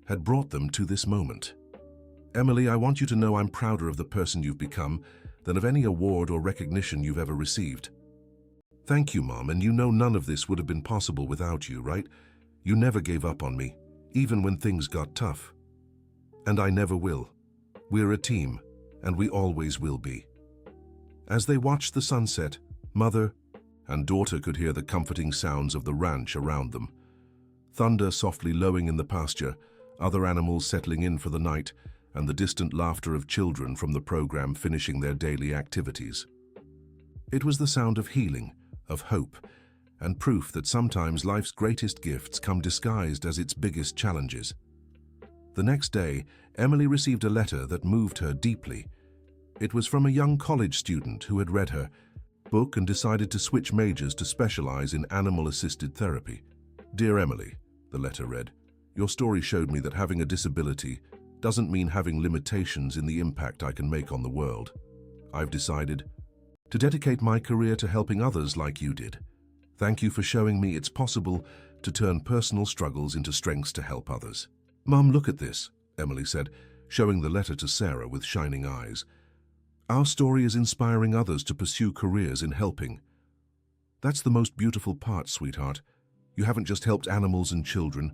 had brought them to this moment. Emily, I want you to know I'm prouder of the person you've become than of any award or recognition you've ever received. Thank you, Mom, and you know none of this would have been possible without you, right? You never gave up on me, even when things got tough. And I never will. We're a team, and we always will be. As they watched the sunset, mother and daughter could hear the comforting sounds of the ranch around them. Thunder softly lowing in the pasture, other animals settling in for the night, and the distant laughter of children from the program finishing their daily activities. It was the sound of healing, of hope, and proof that sometimes life's greatest gifts come disguised as its biggest challenges. The next day, Emily received a letter that moved her deeply. It was from a young college student who had read her book and decided to switch majors to specialize in animal-assisted therapy. Dear Emily, the letter read, your story showed me that having a disability doesn't mean having limitations in the impact I can make on the world. I've decided to dedicate my career to helping others like you did. Thank you for showing me it's possible to turn personal struggles into strengths to help others. Mum, look at this, Emily said, showing the letter to Sarah with shining eyes. Our story is inspiring others to pursue careers in helping. That's the most beautiful part, sweetheart. You haven't just helped animals and children.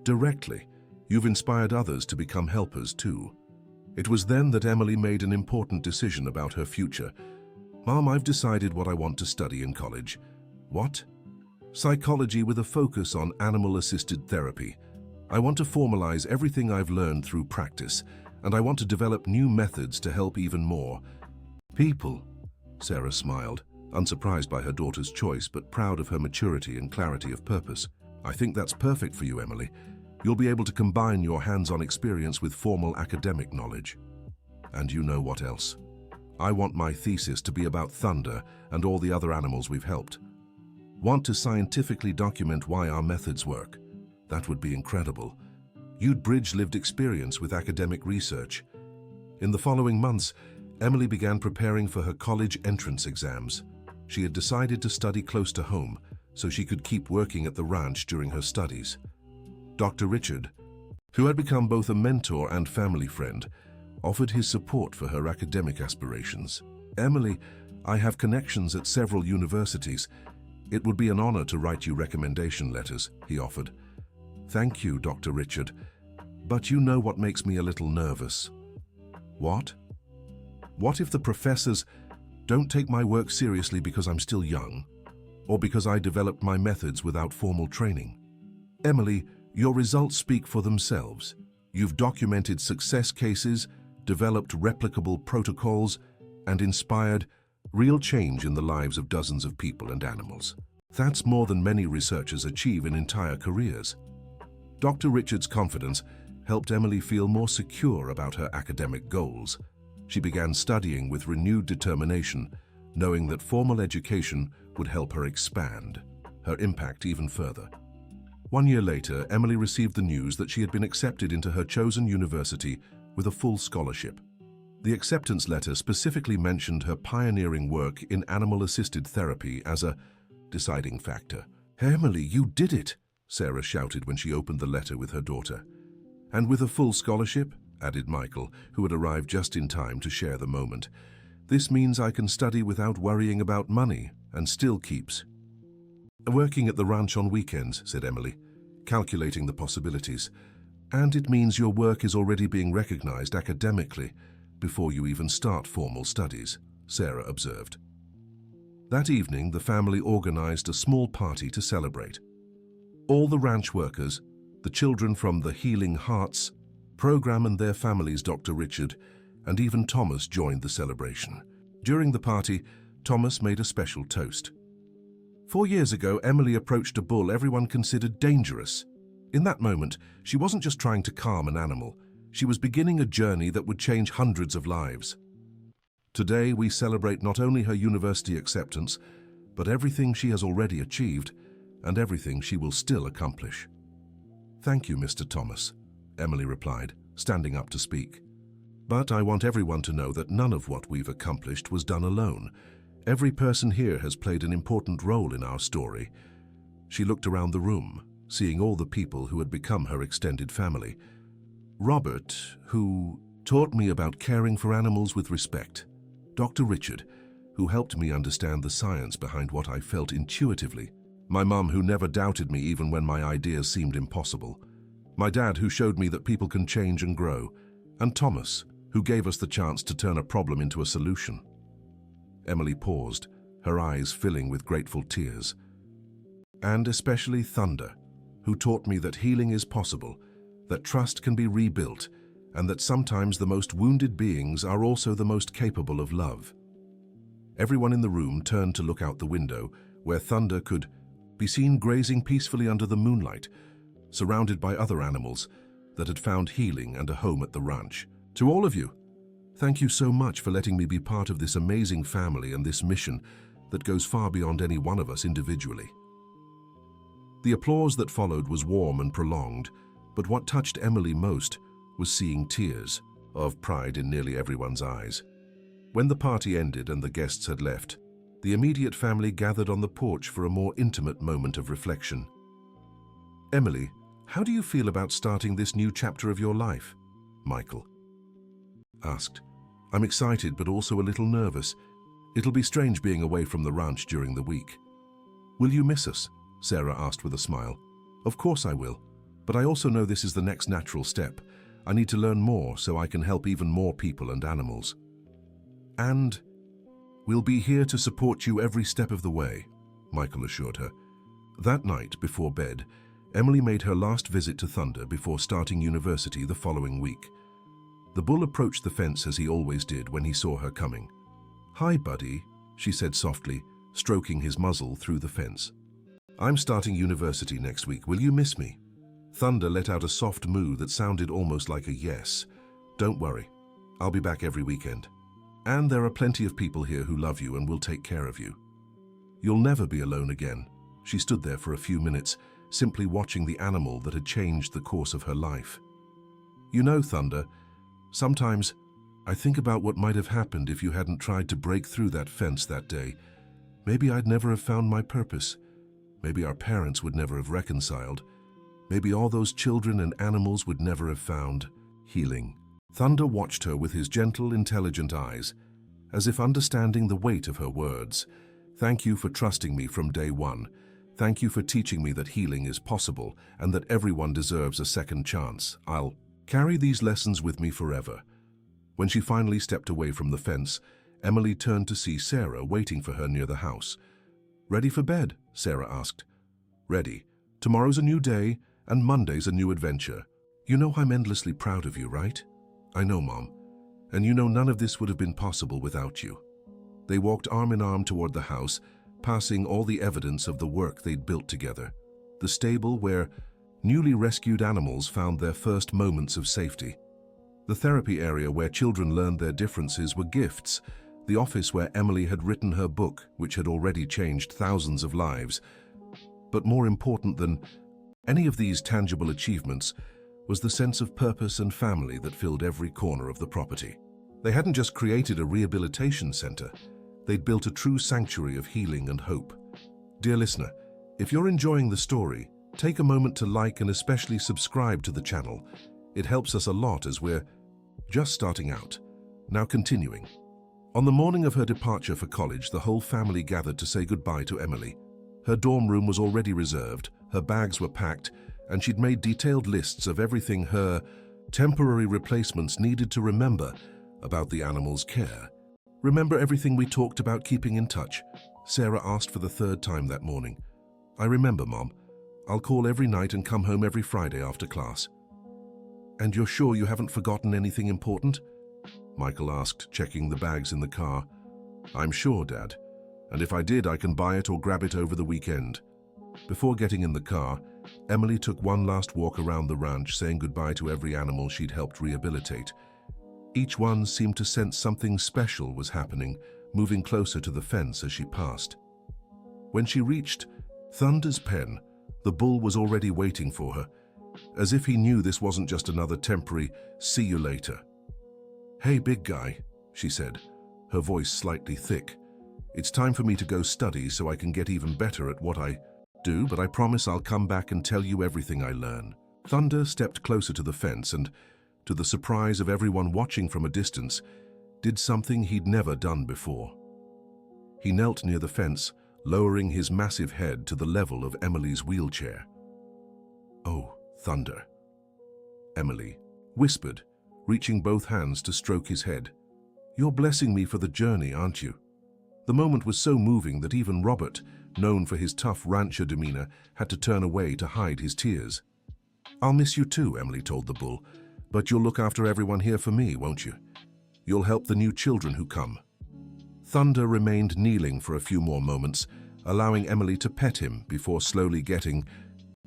Directly, you've inspired others to become helpers too. It was then that Emily made an important decision about her future. Mom, I've decided what I want to study in college. What? Psychology with a focus on animal-assisted therapy. I want to formalize everything I've learned through practice, and I want to develop new methods to help even more people. Sarah smiled, unsurprised by her daughter's choice, but proud of her maturity and clarity of purpose. I think that's perfect for you, Emily. You'll be able to combine your hands-on experience with formal academic knowledge. And you know what else? I want my thesis to be about Thunder and all the other animals we've helped. Want to scientifically document why our methods work. That would be incredible. You'd bridge lived experience with academic research. In the following months, Emily began preparing for her college entrance exams. She had decided to study close to home, so she could keep working at the ranch during her studies. Dr. Richard, who had become both a mentor and family friend, offered his support for her academic aspirations. Emily, I have connections at several universities. It would be an honor to write you recommendation letters, he offered. Thank you, Dr. Richard, but you know what makes me a little nervous. What? What if the professors don't take my work seriously because I'm still young, or because I developed my methods without formal training? Emily, your results speak for themselves. You've documented success cases, developed replicable protocols, and inspired real change in the lives of dozens of people and animals. That's more than many researchers achieve in entire careers. Dr. Richard's confidence helped Emily feel more secure about her academic goals. She began studying with renewed determination, knowing that formal education would help her expand her impact even further. 1 year later, Emily received the news that she had been accepted into her chosen university with a full scholarship. The acceptance letter specifically mentioned her pioneering work in animal-assisted therapy as a deciding factor. Emily, you did it! Sarah shouted when she opened the letter with her daughter. And with a full scholarship, added Michael, who had arrived just in time to share the moment. This means I can study without worrying about money, and still keeps. Working at the ranch on weekends, said Emily, calculating the possibilities. And it means your work is already being recognized academically before you even start formal studies, Sarah observed. That evening, the family organized a small party to celebrate. All the ranch workers, the children from the Healing Hearts program and their families, Dr. Richard, and even Thomas joined the celebration. During the party, Thomas made a special toast. 4 years ago, Emily approached a bull everyone considered dangerous. In that moment, she wasn't just trying to calm an animal. She was beginning a journey that would change hundreds of lives. Today, we celebrate not only her university acceptance, but everything she has already achieved and everything she will still accomplish. Thank you, Mr. Thomas, Emily replied, standing up to speak. But I want everyone to know that none of what we've accomplished was done alone. Every person here has played an important role in our story. She looked around the room, seeing all the people who had become her extended family. Robert, who taught me about caring for animals with respect. Dr. Richard, who helped me understand the science behind what I felt intuitively. My mum, who never doubted me even when my ideas seemed impossible. My dad, who showed me that people can change and grow. And Thomas, who gave us the chance to turn a problem into a solution. Emily paused, her eyes filling with grateful tears. And especially Thunder, who taught me that healing is possible, that trust can be rebuilt, and that sometimes the most wounded beings are also the most capable of love. Everyone in the room turned to look out the window, where Thunder could be seen grazing peacefully under the moonlight, surrounded by other animals that had found healing and a home at the ranch. To all of you, thank you so much for letting me be part of this amazing family and this mission that goes far beyond any one of us individually. The applause that followed was warm and prolonged, but what touched Emily most was seeing tears of pride in nearly everyone's eyes. When the party ended and the guests had left, the immediate family gathered on the porch for a more intimate moment of reflection. Emily, how do you feel about starting this new chapter of your life? Michael asked. I'm excited but also a little nervous. It'll be strange being away from the ranch during the week. Will you miss us? Sarah asked with a smile. Of course I will, but I also know this is the next natural step. I need to learn more so I can help even more people and animals. And we'll be here to support you every step of the way, Michael assured her. That night, before bed, Emily made her last visit to Thunder before starting university the following week. The bull approached the fence as he always did when he saw her coming. Hi, buddy, she said softly, stroking his muzzle through the fence. I'm starting university next week. Will you miss me? Thunder let out a soft moo that sounded almost like a yes. Don't worry, I'll be back every weekend. And there are plenty of people here who love you and will take care of you. You'll never be alone again. She stood there for a few minutes, simply watching the animal that had changed the course of her life. You know, Thunder, sometimes I think about what might have happened if you hadn't tried to break through that fence that day. Maybe I'd never have found my purpose. Maybe our parents would never have reconciled. Maybe all those children and animals would never have found healing. Thunder watched her with his gentle, intelligent eyes, as if understanding the weight of her words. Thank you for trusting me from day one. Thank you for teaching me that healing is possible and that everyone deserves a second chance. I'll carry these lessons with me forever. When she finally stepped away from the fence, Emily turned to see Sarah waiting for her near the house. Ready for bed? Sarah asked. Ready. Tomorrow's a new day, and Monday's a new adventure. You know I'm endlessly proud of you, right? I know, Mom. And you know none of this would have been possible without you. They walked arm in arm toward the house, passing all the evidence of the work they'd built together. The stable where newly rescued animals found their first moments of safety. The therapy area where children learned their differences were gifts. The office where Emily had written her book, which had already changed thousands of lives. But more important than any of these tangible achievements was the sense of purpose and family that filled every corner of the property. They hadn't just created a rehabilitation center, they'd built a true sanctuary of healing and hope. Dear listener, if you're enjoying the story, take a moment to like and especially subscribe to the channel. It helps us a lot as we're just starting out. Now continuing. On the morning of her departure for college, the whole family gathered to say goodbye to Emily. Her dorm room was already reserved, her bags were packed, and she'd made detailed lists of everything her temporary replacements needed to remember about the animal's care. Remember everything we talked about keeping in touch? Sarah asked for the third time that morning. I remember, Mom. I'll call every night and come home every Friday after class. And you're sure you haven't forgotten anything important? Michael asked, checking the bags in the car. I'm sure, Dad. And if I did, I can buy it or grab it over the weekend. Before getting in the car, Emily took one last walk around the ranch, saying goodbye to every animal she'd helped rehabilitate. Each one seemed to sense something special was happening, moving closer to the fence as she passed. When she reached Thunder's pen, the bull was already waiting for her. as if he knew this wasn't just another temporary "see you later." "Hey, big guy," she said, her voice slightly thick. "It's time for me to go study so I can get even better at what I do, but I promise I'll come back and tell you everything I learn." Thunder stepped closer to the fence and, to the surprise of everyone watching from a distance, did something he'd never done before. He knelt near the fence, lowering his massive head to the level of Emily's wheelchair. "Oh, Thunder," Emily whispered, reaching both hands to stroke his head. "You're blessing me for the journey, aren't you?" The moment was so moving that even Robert, known for his tough rancher demeanor, had to turn away to hide his tears. "I'll miss you too," Emily told the bull, "but you'll look after everyone here for me, won't you? You'll help the new children who come." Thunder remained kneeling for a few more moments, allowing Emily to pet him before slowly getting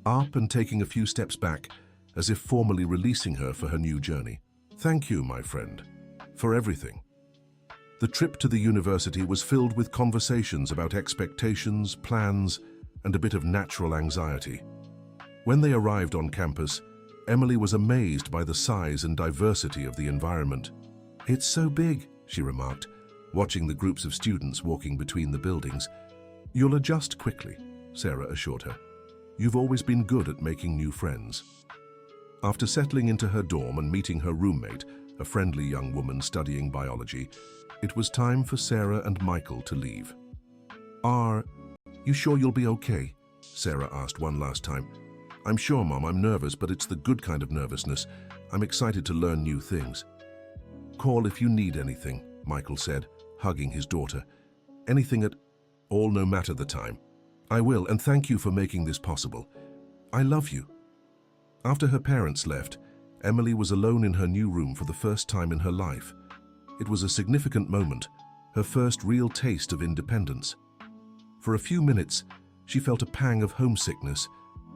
up and taking a few steps back, as if formally releasing her for her new journey. "Thank you, my friend, for everything." The trip to the university was filled with conversations about expectations, plans, and a bit of natural anxiety. When they arrived on campus, Emily was amazed by the size and diversity of the environment. "It's so big," she remarked, watching the groups of students walking between the buildings. "You'll adjust quickly," Sarah assured her. "You've always been good at making new friends." After settling into her dorm and meeting her roommate, a friendly young woman studying biology, it was time for Sarah and Michael to leave. "Are you sure you'll be okay?" Sarah asked one last time. "I'm sure, Mom. I'm nervous, but it's the good kind of nervousness. I'm excited to learn new things." "Call if you need anything," Michael said, hugging his daughter. "Anything at all, no matter the time." "I will, and thank you for making this possible. I love you." After her parents left, Emily was alone in her new room for the first time in her life. It was a significant moment, her first real taste of independence. For a few minutes, she felt a pang of homesickness,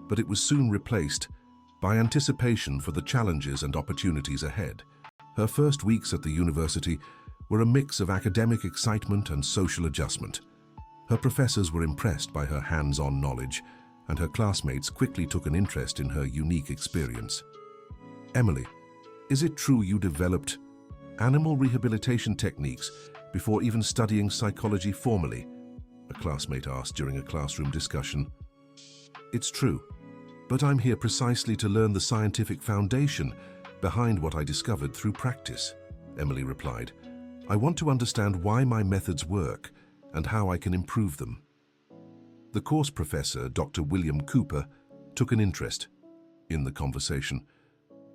but it was soon replaced by anticipation for the challenges and opportunities ahead. Her first weeks at the university were a mix of academic excitement and social adjustment. Her professors were impressed by her hands-on knowledge, and her classmates quickly took an interest in her unique experience. "Emily, is it true you developed animal rehabilitation techniques before even studying psychology formally?" a classmate asked during a classroom discussion. "It's true, but I'm here precisely to learn the scientific foundation behind what I discovered through practice," Emily replied. "I want to understand why my methods work and how I can improve them." The course professor, Dr. William Cooper, took an interest in the conversation.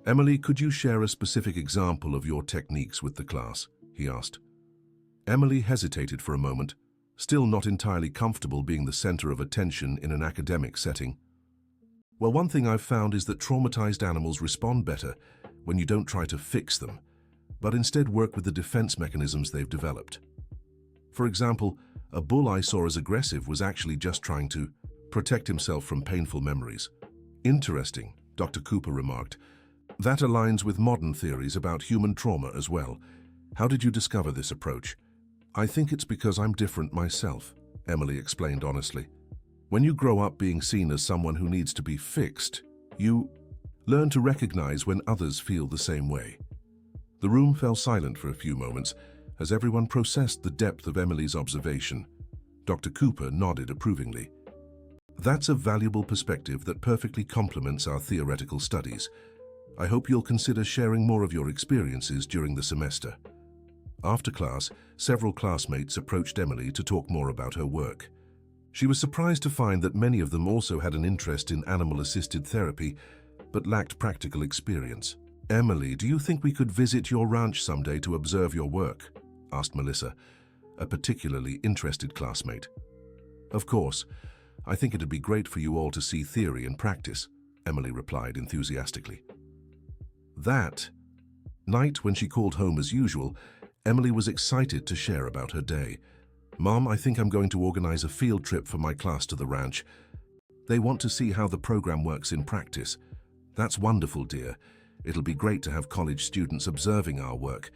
"Emily, could you share a specific example of your techniques with the class?" he asked. Emily hesitated for a moment, still not entirely comfortable being the center of attention in an academic setting. "Well, one thing I've found is that traumatized animals respond better when you don't try to fix them, but instead work with the defense mechanisms they've developed. For example, a bull I saw as aggressive was actually just trying to protect himself from painful memories." "Interesting," Dr. Cooper remarked. "That aligns with modern theories about human trauma as well. How did you discover this approach?" "I think it's because I'm different myself," Emily explained honestly. "When you grow up being seen as someone who needs to be fixed, you learn to recognize when others feel the same way." The room fell silent for a few moments as everyone processed the depth of Emily's observation. Dr. Cooper nodded approvingly. "That's a valuable perspective that perfectly complements our theoretical studies. I hope you'll consider sharing more of your experiences during the semester." After class, several classmates approached Emily to talk more about her work. She was surprised to find that many of them also had an interest in animal-assisted therapy, but lacked practical experience. "Emily, do you think we could visit your ranch someday to observe your work?" asked Melissa, a particularly interested classmate. "Of course. I think it'd be great for you all to see theory and practice," Emily replied enthusiastically. That night, when she called home as usual, Emily was excited to share about her day. "Mom, I think I'm going to organize a field trip for my class to the ranch. They want to see how the program works in practice." "That's wonderful, dear. It'll be great to have college students observing our work.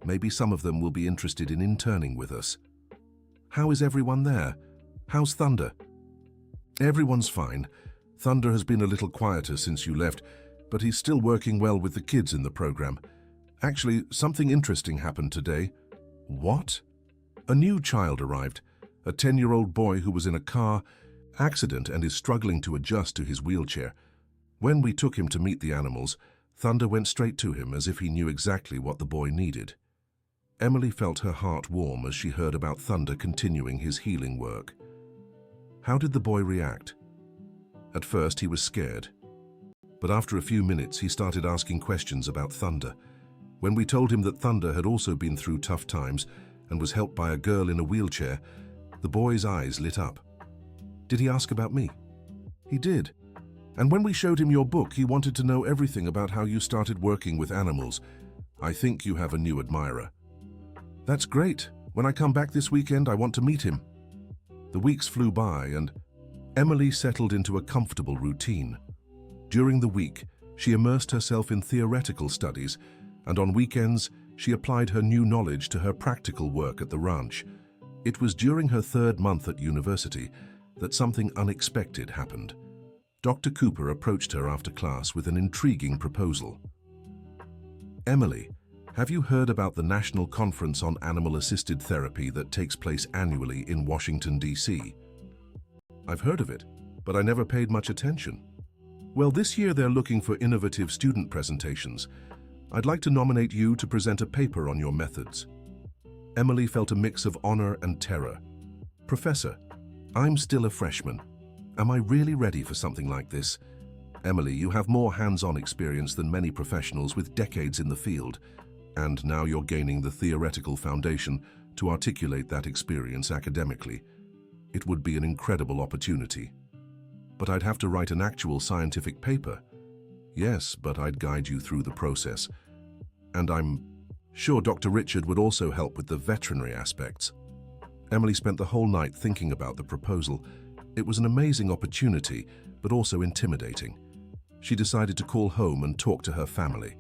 Maybe some of them will be interested in interning with us." "How is everyone there? How's Thunder?" "Everyone's fine. Thunder has been a little quieter since you left. but he's still working well with the kids in the program. Actually, something interesting happened today. What? A new child arrived, a 10-year-old boy who was in a car accident and is struggling to adjust to his wheelchair. When we took him to meet the animals, Thunder went straight to him as if he knew exactly what the boy needed. Emily felt her heart warm as she heard about Thunder continuing his healing work. How did the boy react? At first, he was scared. But after a few minutes, he started asking questions about Thunder. When we told him that Thunder had also been through tough times and was helped by a girl in a wheelchair, the boy's eyes lit up. Did he ask about me? He did. And when we showed him your book, he wanted to know everything about how you started working with animals. I think you have a new admirer. That's great. When I come back this weekend, I want to meet him. The weeks flew by and Emily settled into a comfortable routine. During the week, she immersed herself in theoretical studies, and on weekends, she applied her new knowledge to her practical work at the ranch. It was during her 3rd month at university that something unexpected happened. Dr. Cooper approached her after class with an intriguing proposal. Emily, have you heard about the National Conference on Animal-Assisted Therapy that takes place annually in Washington, D.C.? I've heard of it, but I never paid much attention. Well, this year they're looking for innovative student presentations. I'd like to nominate you to present a paper on your methods. Emily felt a mix of honor and terror. Professor, I'm still a freshman. Am I really ready for something like this? Emily, you have more hands-on experience than many professionals with decades in the field, and now you're gaining the theoretical foundation to articulate that experience academically. It would be an incredible opportunity. But I'd have to write an actual scientific paper. Yes, but I'd guide you through the process. And I'm sure Dr. Richard would also help with the veterinary aspects. Emily spent the whole night thinking about the proposal. It was an amazing opportunity, but also intimidating. She decided to call home and talk to her family.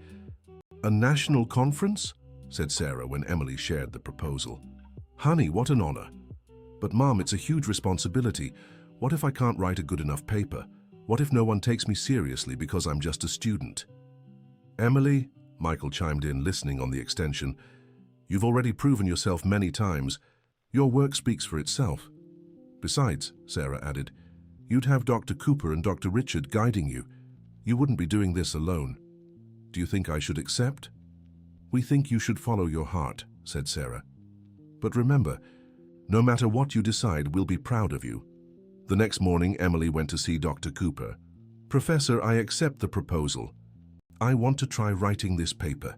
A national conference? Said Sarah when Emily shared the proposal. Honey, what an honor. But Mom, it's a huge responsibility. What if I can't write a good enough paper? What if no one takes me seriously because I'm just a student? Emily, Michael chimed in, listening on the extension, you've already proven yourself many times. Your work speaks for itself. Besides, Sarah added, you'd have Dr. Cooper and Dr. Richard guiding you. You wouldn't be doing this alone. Do you think I should accept? We think you should follow your heart, said Sarah. But remember, no matter what you decide, we'll be proud of you. The next morning, Emily went to see Dr. Cooper. Professor, I accept the proposal. I want to try writing this paper.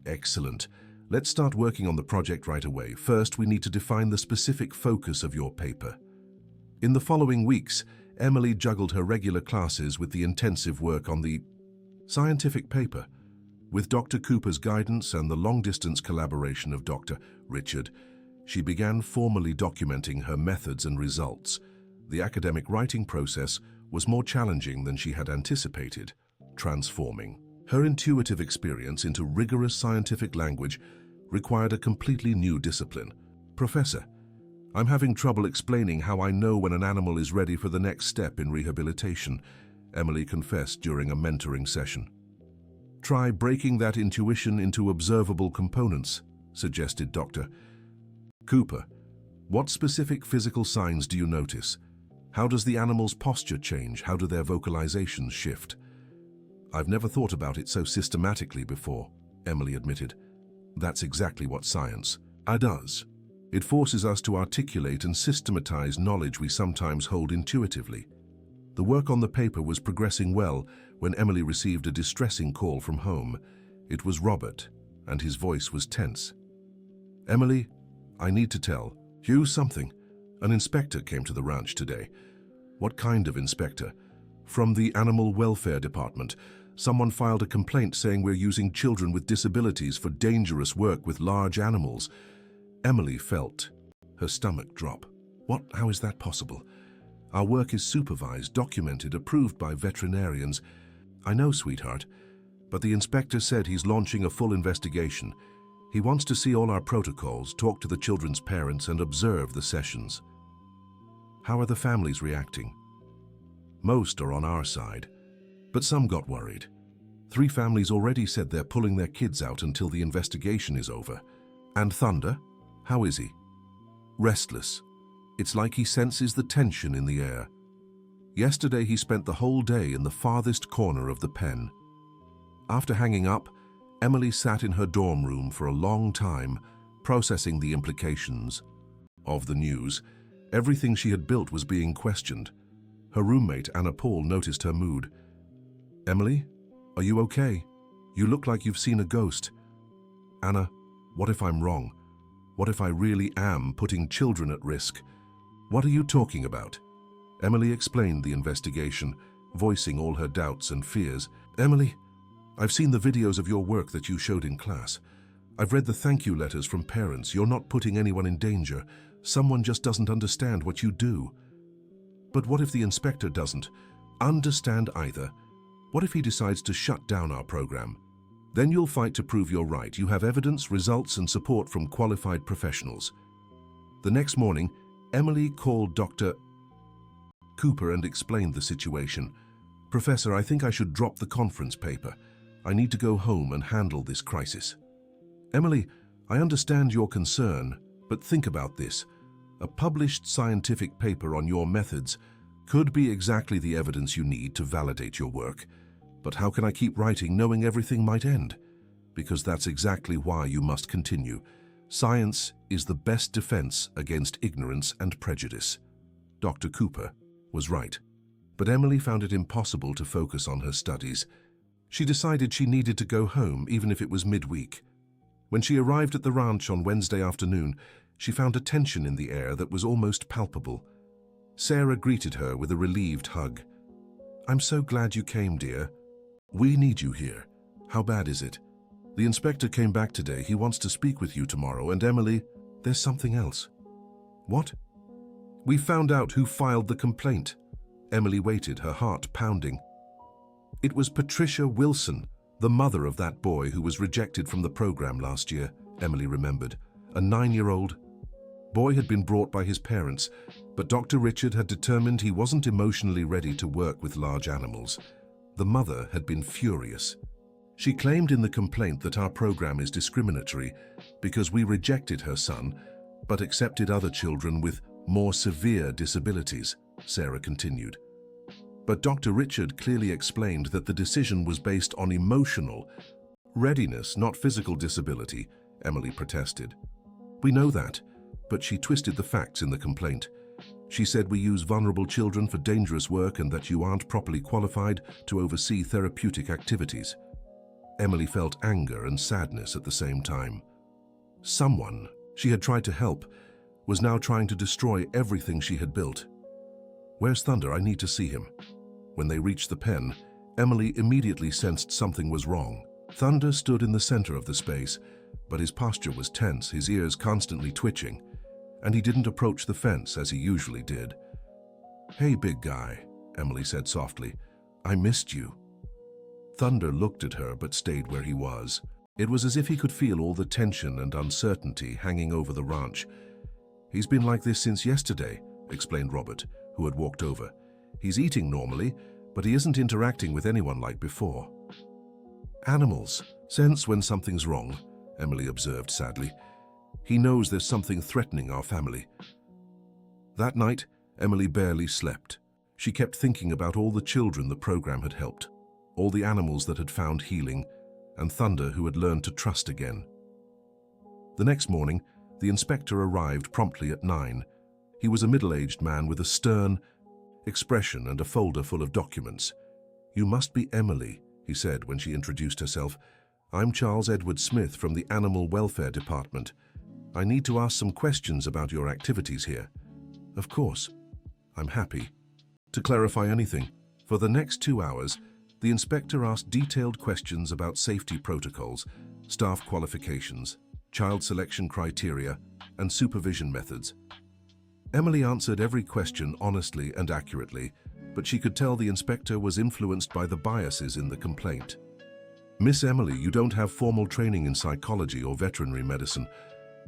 Excellent. Let's start working on the project right away. First, we need to define the specific focus of your paper. In the following weeks, Emily juggled her regular classes with the intensive work on the scientific paper. With Dr. Cooper's guidance and the long-distance collaboration of Dr. Richard, she began formally documenting her methods and results. The academic writing process was more challenging than she had anticipated, transforming her intuitive experience into rigorous scientific language required a completely new discipline. Professor, I'm having trouble explaining how I know when an animal is ready for the next step in rehabilitation, Emily confessed during a mentoring session. Try breaking that intuition into observable components, suggested Dr. Cooper. What specific physical signs do you notice? How does the animal's posture change? How do their vocalizations shift? I've never thought about it so systematically before, Emily admitted. That's exactly what science does. It forces us to articulate and systematize knowledge we sometimes hold intuitively. The work on the paper was progressing well when Emily received a distressing call from home. It was Robert, and his voice was tense. Emily, I need to tell you something. An inspector came to the ranch today. What kind of inspector? From the Animal Welfare Department. Someone filed a complaint saying we're using children with disabilities for dangerous work with large animals. Emily felt her stomach drop. What? How is that possible? Our work is supervised, documented, approved by veterinarians. I know, sweetheart, but the inspector said he's launching a full investigation. He wants to see all our protocols, talk to the children's parents, and observe the sessions. How are the families reacting? Most are on our side, but some got worried. 3 families already said they're pulling their kids out until the investigation is over. And Thunder? How is he? Restless. It's like he senses the tension in the air. Yesterday he spent the whole day in the farthest corner of the pen. After hanging up, Emily sat in her dorm room for a long time, processing the implications of the news. Everything she had built was being questioned. Her roommate, Anna Paul, noticed her mood. "Emily, are you okay? You look like you've seen a ghost." "Anna, what if I'm wrong? What if I really am putting children at risk?" "What are you talking about?" Emily explained the investigation, voicing all her doubts and fears. "Emily, I've seen the videos of your work that you showed in class. I've read the thank you letters from parents. You're not putting anyone in danger. Someone just doesn't understand what you do." "But what if the inspector doesn't understand either? What if he decides to shut down our program? Then you'll fight to prove you're right. You have evidence, results, and support from qualified professionals." The next morning, Emily called Dr. Cooper and explained the situation. "Professor, I think I should drop the conference paper. I need to go home and handle this crisis." "Emily, I understand your concern, but think about this. A published scientific paper on your methods could be exactly the evidence you need to validate your work. But how can I keep writing knowing everything might end? Because that's exactly why you must continue. Science is the best defense against ignorance and prejudice." Dr. Cooper was right. But Emily found it impossible to focus on her studies. She decided she needed to go home, even if it was midweek. When she arrived at the ranch on Wednesday afternoon, she found a tension in the air that was almost palpable. Sarah greeted her with a relieved hug. "I'm so glad you came, dear. We need you here. How bad is it?" "The inspector came back today. He wants to speak with you tomorrow. And Emily, there's something else." "What?" "We found out who filed the complaint." Emily waited, her heart pounding. "It was Patricia Wilson, the mother of that boy who was rejected from the program last year," Emily remembered. A 9-year-old boy had been brought by his parents, but Dr. Richard had determined he wasn't emotionally ready to work with large animals. The mother had been furious. She claimed in the complaint that our program is discriminatory because we rejected her son, but accepted other children with more severe disabilities, Sarah continued. But Dr. Richard clearly explained that the decision was based on emotional readiness, not physical disability, Emily protested. "We know that, but she twisted the facts in the complaint. She said we use vulnerable children for dangerous work and that you aren't properly qualified to oversee therapeutic activities." Emily felt anger and sadness at the same time. Someone she had tried to help was now trying to destroy everything she had built. "Where's Thunder? I need to see him." When they reached the pen, Emily immediately sensed something was wrong. Thunder stood in the center of the space, but his posture was tense, his ears constantly twitching, and he didn't approach the fence as he usually did. "Hey, big guy," Emily said softly. "I missed you." Thunder looked at her but stayed where he was. It was as if he could feel all the tension and uncertainty hanging over the ranch. "He's been like this since yesterday," explained Robert, who had walked over. "He's eating normally, but he isn't interacting with anyone like before." "Animals sense when something's wrong," Emily observed sadly. "He knows there's something threatening our family." That night, Emily barely slept. She kept thinking about all the children the program had helped, all the animals that had found healing, and Thunder who had learned to trust again. The next morning, the inspector arrived promptly at 9. He was a middle-aged man with a stern expression and a folder full of documents. "You must be Emily," he said when she introduced herself. "I'm Charles Edward Smith from the Animal Welfare Department. I need to ask some questions about your activities here." "Of course. I'm happy to clarify anything." For the next 2 hours, the inspector asked detailed questions about safety protocols, staff qualifications, child selection criteria, and supervision methods. Emily answered every question honestly and accurately, but she could tell the inspector was influenced by the biases in the complaint. "Miss Emily, you don't have formal training in psychology or veterinary medicine.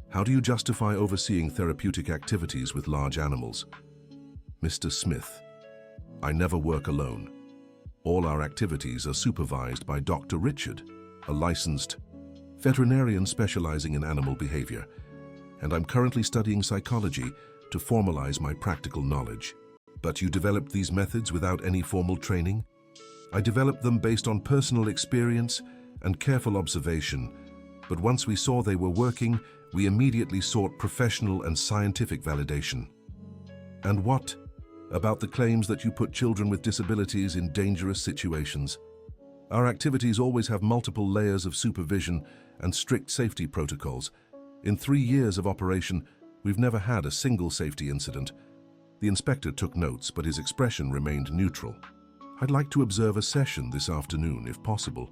How do you justify overseeing therapeutic activities with large animals?" "Mr. Smith, I never work alone. All our activities are supervised by Dr. Richard, a licensed veterinarian specializing in animal behavior, and I'm currently studying psychology to formalize my practical knowledge. But you developed these methods without any formal training? I developed them based on personal experience and careful observation, but once we saw they were working, we immediately sought professional and scientific validation. And what about the claims that you put children with disabilities in dangerous situations? Our activities always have multiple layers of supervision and strict safety protocols. In 3 years of operation, we've never had a single safety incident. The inspector took notes, but his expression remained neutral. I'd like to observe a session this afternoon, if possible.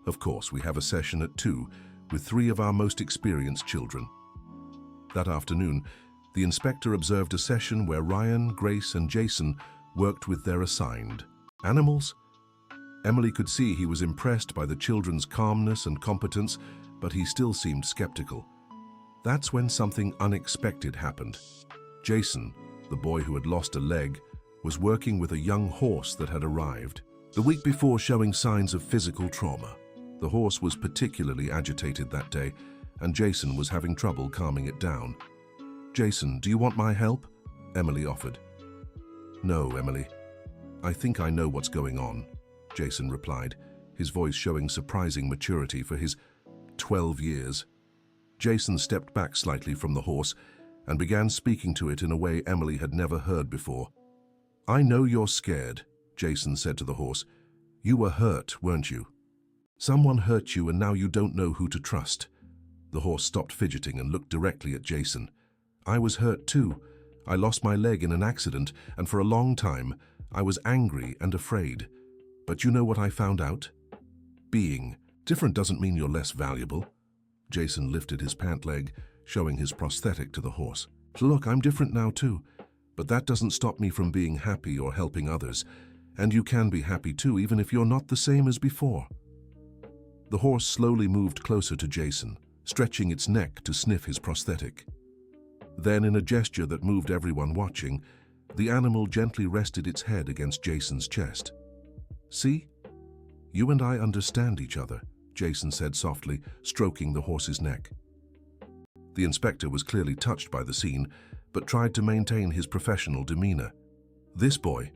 Of course, we have a session at 2 with 3 of our most experienced children. That afternoon, the inspector observed a session where Ryan, Grace, and Jason worked with their assigned animals. Emily could see he was impressed by the children's calmness and competence, but he still seemed skeptical. That's when something unexpected happened. Jason, the boy who had lost a leg, was working with a young horse that had arrived the week before, showing signs of physical trauma. The horse was particularly agitated that day, and Jason was having trouble calming it down. "Jason, do you want my help?" Emily offered. "No, Emily. I think I know what's going on," Jason replied, his voice showing surprising maturity for his 12 years. Jason stepped back slightly from the horse and began speaking to it in a way Emily had never heard before. "I know you're scared," Jason said to the horse. "You were hurt, weren't you? Someone hurt you and now you don't know who to trust." The horse stopped fidgeting and looked directly at Jason. "I was hurt too. I lost my leg in an accident, and for a long time I was angry and afraid. But you know what I found out? Being different doesn't mean you're less valuable." Jason lifted his pant leg, showing his prosthetic to the horse. "Look, I'm different now too, but that doesn't stop me from being happy or helping others. And you can be happy too, even if you're not the same as before." The horse slowly moved closer to Jason, stretching its neck to sniff his prosthetic. Then, in a gesture that moved everyone watching, the animal gently rested its head against Jason's chest. "See? You and I understand each other," Jason said softly, stroking the horse's neck. The inspector was clearly touched by the scene, but tried to maintain his professional demeanor. "This boy,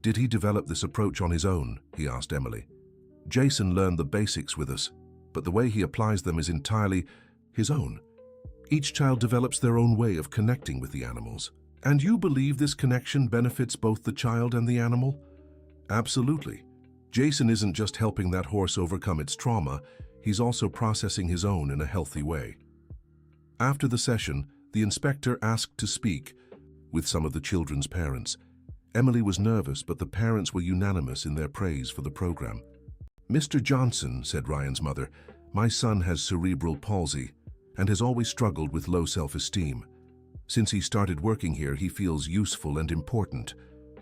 did he develop this approach on his own?" he asked Emily. "Jason learned the basics with us, but the way he applies them is entirely his own. Each child develops their own way of connecting with the animals." "And you believe this connection benefits both the child and the animal?" "Absolutely. Jason isn't just helping that horse overcome its trauma, he's also processing his own in a healthy way." After the session, the inspector asked to speak with some of the children's parents. Emily was nervous, but the parents were unanimous in their praise for the program. "Mr. Johnson," said Ryan's mother, "my son has cerebral palsy and has always struggled with low self-esteem. Since he started working here, he feels useful and important.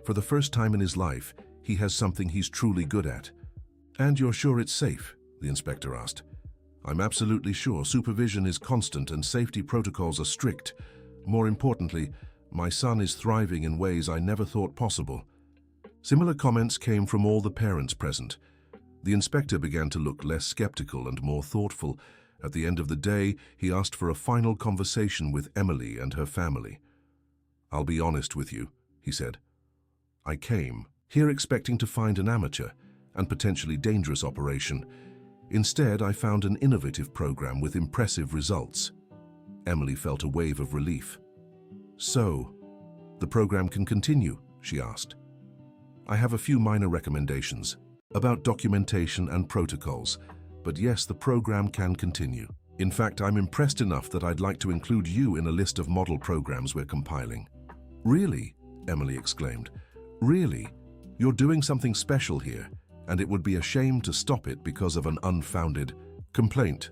For the first time in his life, he has something he's truly good at." "And you're sure it's safe?" the inspector asked. "I'm absolutely sure. Supervision is constant and safety protocols are strict. More importantly, my son is thriving in ways I never thought possible." Similar comments came from all the parents present. The inspector began to look less skeptical and more thoughtful. At the end of the day, he asked for a final conversation with Emily and her family. "I'll be honest with you," he said. "I came here expecting to find an amateur and potentially dangerous operation. Instead, I found an innovative program with impressive results." Emily felt a wave of relief. "So, the program can continue?" she asked. "I have a few minor recommendations about documentation and protocols, but yes, the program can continue. In fact, I'm impressed enough that I'd like to include you in a list of model programs we're compiling." "Really?" Emily exclaimed. "Really? You're doing something special here, and it would be a shame to stop it because of an unfounded complaint."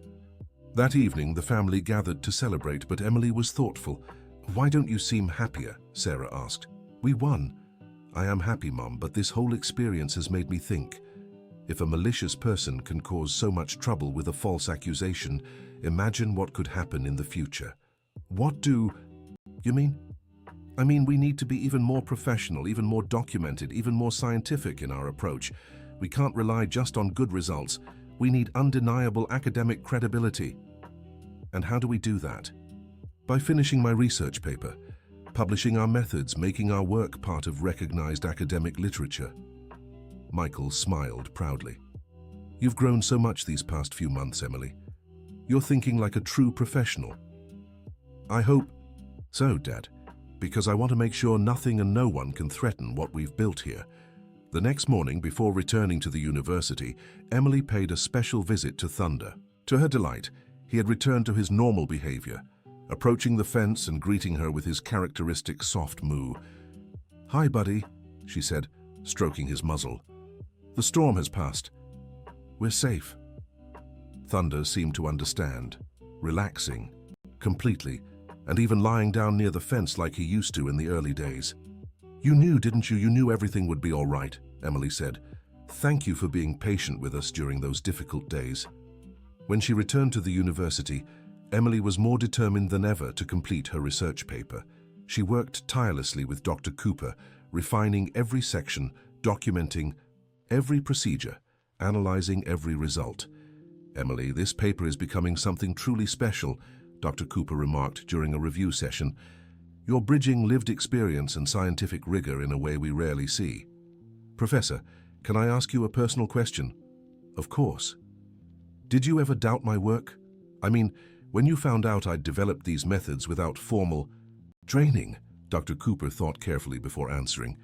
That evening, the family gathered to celebrate, but Emily was thoughtful. "Why don't you seem happier?" Sarah asked. "We won." "I am happy, Mom, but this whole experience has made me think. If a malicious person can cause so much trouble with a false accusation, imagine what could happen in the future." "What do you mean?" "I mean, we need to be even more professional, even more documented, even more scientific in our approach. We can't rely just on good results. We need undeniable academic credibility. And how do we do that? By finishing my research paper, publishing our methods, making our work part of recognized academic literature. Michael smiled proudly. You've grown so much these past few months, Emily. You're thinking like a true professional. I hope so, Dad, because I want to make sure nothing and no one can threaten what we've built here. The next morning, before returning to the university, Emily paid a special visit to Thunder. To her delight, he had returned to his normal behavior, approaching the fence and greeting her with his characteristic soft moo. "Hi, buddy," she said, stroking his muzzle. "The storm has passed. We're safe." Thunder seemed to understand, relaxing, completely, and even lying down near the fence like he used to in the early days. "You knew, didn't you? You knew everything would be all right," Emily said. "Thank you for being patient with us during those difficult days." When she returned to the university, Emily was more determined than ever to complete her research paper. She worked tirelessly with Dr. Cooper, refining every section, documenting every procedure, analyzing every result. "Emily, this paper is becoming something truly special," Dr. Cooper remarked during a review session. "You're bridging lived experience and scientific rigor in a way we rarely see." "Professor, can I ask you a personal question?" "Of course." "Did you ever doubt my work? I mean, when you found out I'd developed these methods without formal training?" Dr. Cooper thought carefully before answering.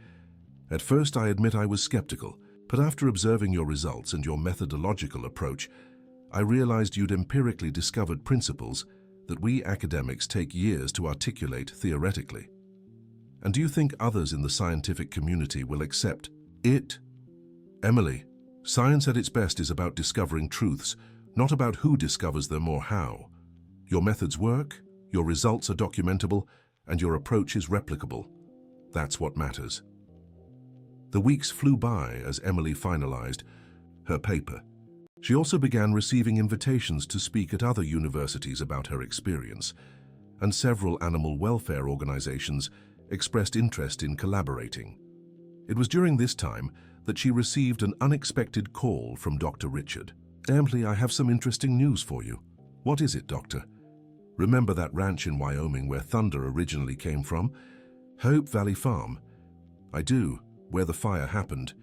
"At first, I admit I was skeptical, but after observing your results and your methodological approach, I realized you'd empirically discovered principles that we academics take years to articulate theoretically. And do you think others in the scientific community will accept it?" "Emily, science at its best is about discovering truths, not about who discovers them or how. Your methods work, your results are documentable, and your approach is replicable. That's what matters." The weeks flew by as Emily finalized her paper. She also began receiving invitations to speak at other universities about her experience, and several animal welfare organizations expressed interest in collaborating. It was during this time that she received an unexpected call from Dr. Richard. "Emily, I have some interesting news for you." "What is it, Doctor?" "Remember that ranch in Wyoming where Thunder originally came from? Hope Valley Farm." "I do, where the fire happened.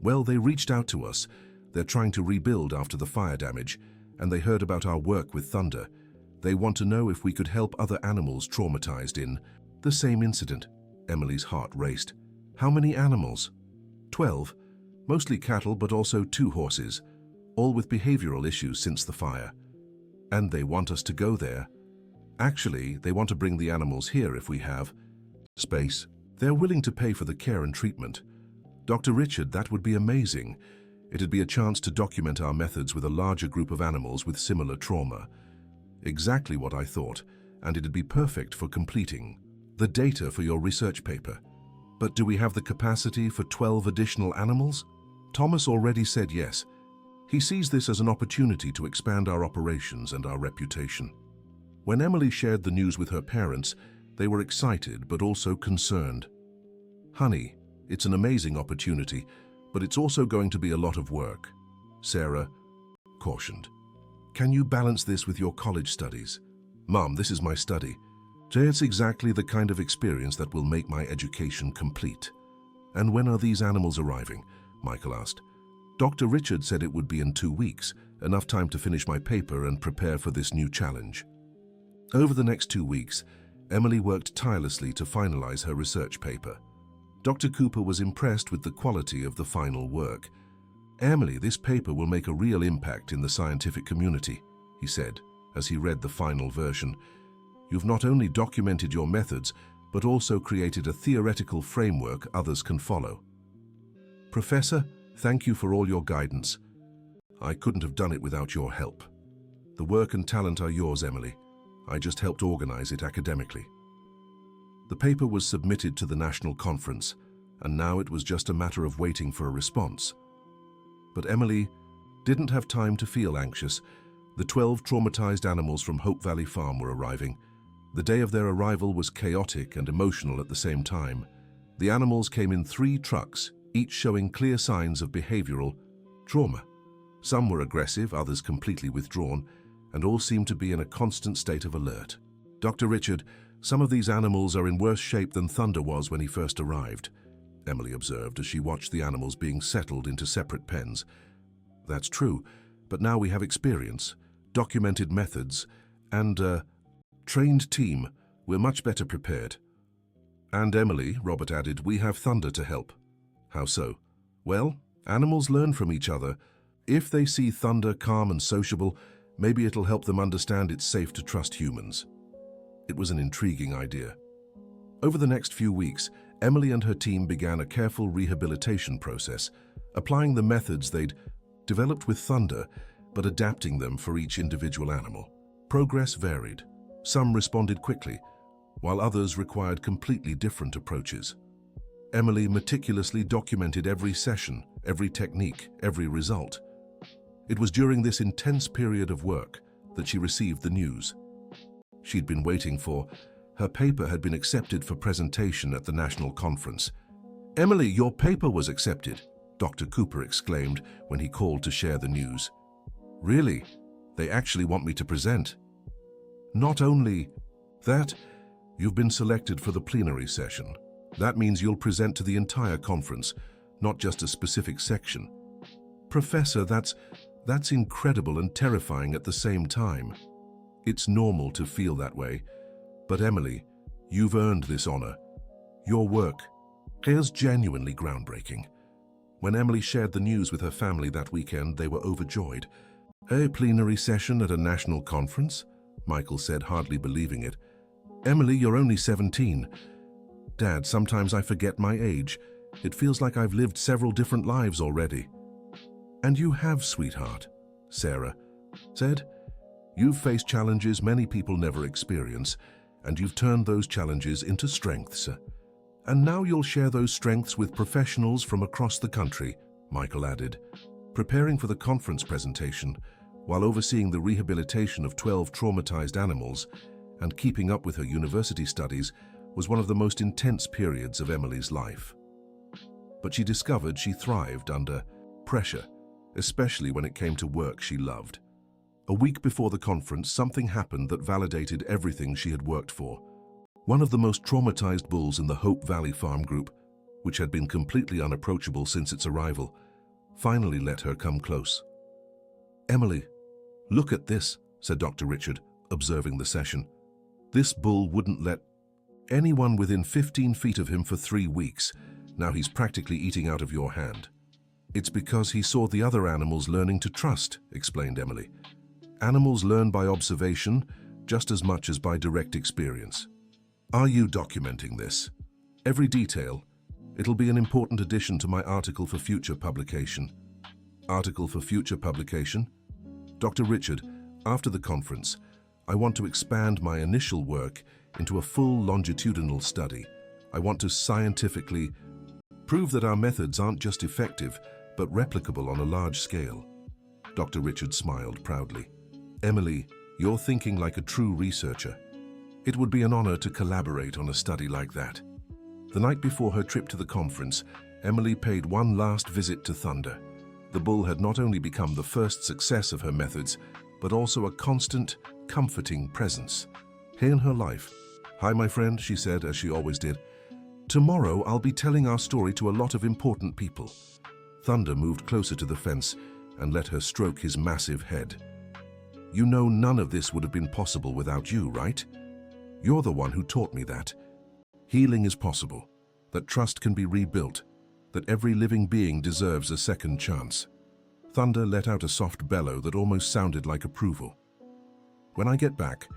Well, they reached out to us. They're trying to rebuild after the fire damage, and they heard about our work with Thunder. They want to know if we could help other animals traumatized in the same incident." Emily's heart raced. "How many animals?" 12, mostly cattle but also 2 horses, all with behavioral issues since the fire. "And they want us to go there?" "Actually, they want to bring the animals here if we have space. They're willing to pay for the care and treatment." "Dr. Richard, that would be amazing. It'd be a chance to document our methods with a larger group of animals with similar trauma." "Exactly what I thought, and it'd be perfect for completing the data for your research paper. But do we have the capacity for 12 additional animals?" Thomas already said yes. He sees this as an opportunity to expand our operations and our reputation. When Emily shared the news with her parents, they were excited but also concerned. "Honey, it's an amazing opportunity, but it's also going to be a lot of work," Sarah cautioned. "Can you balance this with your college studies?" "Mom, this is my study. It's exactly the kind of experience that will make my education complete." "And when are these animals arriving?" Michael asked. "Dr. Richard said it would be in 2 weeks, enough time to finish my paper and prepare for this new challenge." Over the next 2 weeks, Emily worked tirelessly to finalize her research paper. Dr. Cooper was impressed with the quality of the final work. "Emily, this paper will make a real impact in the scientific community," he said as he read the final version. "You've not only documented your methods, but also created a theoretical framework others can follow." "Professor, thank you for all your guidance. I couldn't have done it without your help. The work and talent are yours, Emily. I just helped organize it academically." The paper was submitted to the national conference, and now it was just a matter of waiting for a response. But Emily didn't have time to feel anxious. The 12 traumatized animals from Hope Valley Farm were arriving. The day of their arrival was chaotic and emotional at the same time. The animals came in 3 trucks, each showing clear signs of behavioral trauma. Some were aggressive, others completely withdrawn, and all seemed to be in a constant state of alert. Dr. Richard, some of these animals are in worse shape than Thunder was when he first arrived, Emily observed as she watched the animals being settled into separate pens. That's true, but now we have experience, documented methods, and a trained team. We're much better prepared. And Emily, Robert added, we have Thunder to help. How so? Well, animals learn from each other. If they see Thunder calm and sociable, maybe it'll help them understand it's safe to trust humans. It was an intriguing idea. Over the next few weeks, Emily and her team began a careful rehabilitation process, applying the methods they'd developed with Thunder, but adapting them for each individual animal. Progress varied. Some responded quickly, while others required completely different approaches. Emily meticulously documented every session, every technique, every result. It was during this intense period of work that she received the news she'd been waiting for. Her paper had been accepted for presentation at the national conference. "Emily, your paper was accepted," Dr. Cooper exclaimed when he called to share the news. "Really? They actually want me to present?" "Not only that, you've been selected for the plenary session. That means you'll present to the entire conference, not just a specific section." "Professor, that's incredible and terrifying at the same time." "It's normal to feel that way. But Emily, you've earned this honor. Your work is genuinely groundbreaking." When Emily shared the news with her family that weekend, they were overjoyed. "A plenary session at a national conference?" Michael said, hardly believing it. "Emily, you're only 17. Dad, sometimes I forget my age. It feels like I've lived several different lives already." "And you have, sweetheart," Sarah said. "You've faced challenges many people never experience, and you've turned those challenges into strengths. And now you'll share those strengths with professionals from across the country," Michael added. Preparing for the conference presentation, while overseeing the rehabilitation of 12 traumatized animals and keeping up with her university studies, was one of the most intense periods of Emily's life. But she discovered she thrived under pressure, especially when it came to work she loved. A week before the conference, something happened that validated everything she had worked for. One of the most traumatized bulls in the Hope Valley Farm Group, which had been completely unapproachable since its arrival, finally let her come close. "Emily, look at this," said Dr. Richard, observing the session. "This bull wouldn't let anyone within 15 feet of him for 3 weeks. Now he's practically eating out of your hand." "It's because he saw the other animals learning to trust," explained Emily. "Animals learn by observation just as much as by direct experience." "Are you documenting this? Every detail? It'll be an important addition to my article for future publication." "Article for future publication?" "Dr. Richard, after the conference, I want to expand my initial work into a full longitudinal study. I want to scientifically prove that our methods aren't just effective, but replicable on a large scale." Dr. Richard smiled proudly. "Emily, you're thinking like a true researcher. It would be an honor to collaborate on a study like that." The night before her trip to the conference, Emily paid one last visit to Thunder. The bull had not only become the first success of her methods, but also a constant, comforting presence in her life. "Hi, my friend," she said, as she always did. "Tomorrow I'll be telling our story to a lot of important people." Thunder moved closer to the fence and let her stroke his massive head. "You know none of this would have been possible without you, right? You're the one who taught me that. Healing is possible, that trust can be rebuilt, that every living being deserves a second chance." Thunder let out a soft bellow that almost sounded like approval. "When I get back,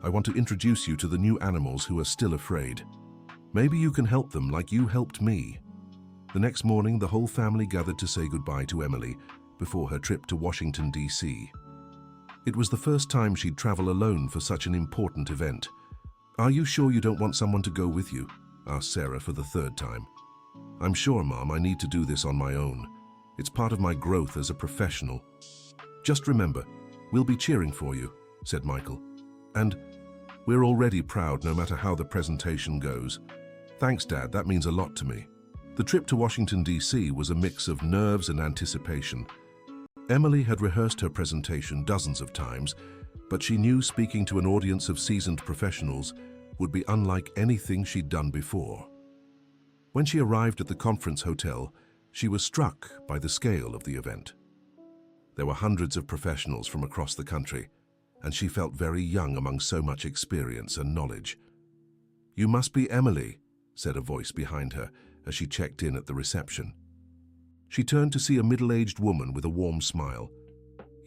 I want to introduce you to the new animals who are still afraid. Maybe you can help them like you helped me." The next morning, the whole family gathered to say goodbye to Emily before her trip to Washington, D.C. It was the first time she'd travel alone for such an important event. "Are you sure you don't want someone to go with you?" asked Sarah for the 3rd time. "I'm sure, Mom, I need to do this on my own. It's part of my growth as a professional." "Just remember, we'll be cheering for you," said Michael. "And we're already proud no matter how the presentation goes." "Thanks, Dad, that means a lot to me." The trip to Washington, D.C. was a mix of nerves and anticipation. Emily had rehearsed her presentation dozens of times, but she knew speaking to an audience of seasoned professionals would be unlike anything she'd done before. When she arrived at the conference hotel, she was struck by the scale of the event. There were hundreds of professionals from across the country, and she felt very young among so much experience and knowledge. "You must be Emily," said a voice behind her as she checked in at the reception. She turned to see a middle-aged woman with a warm smile.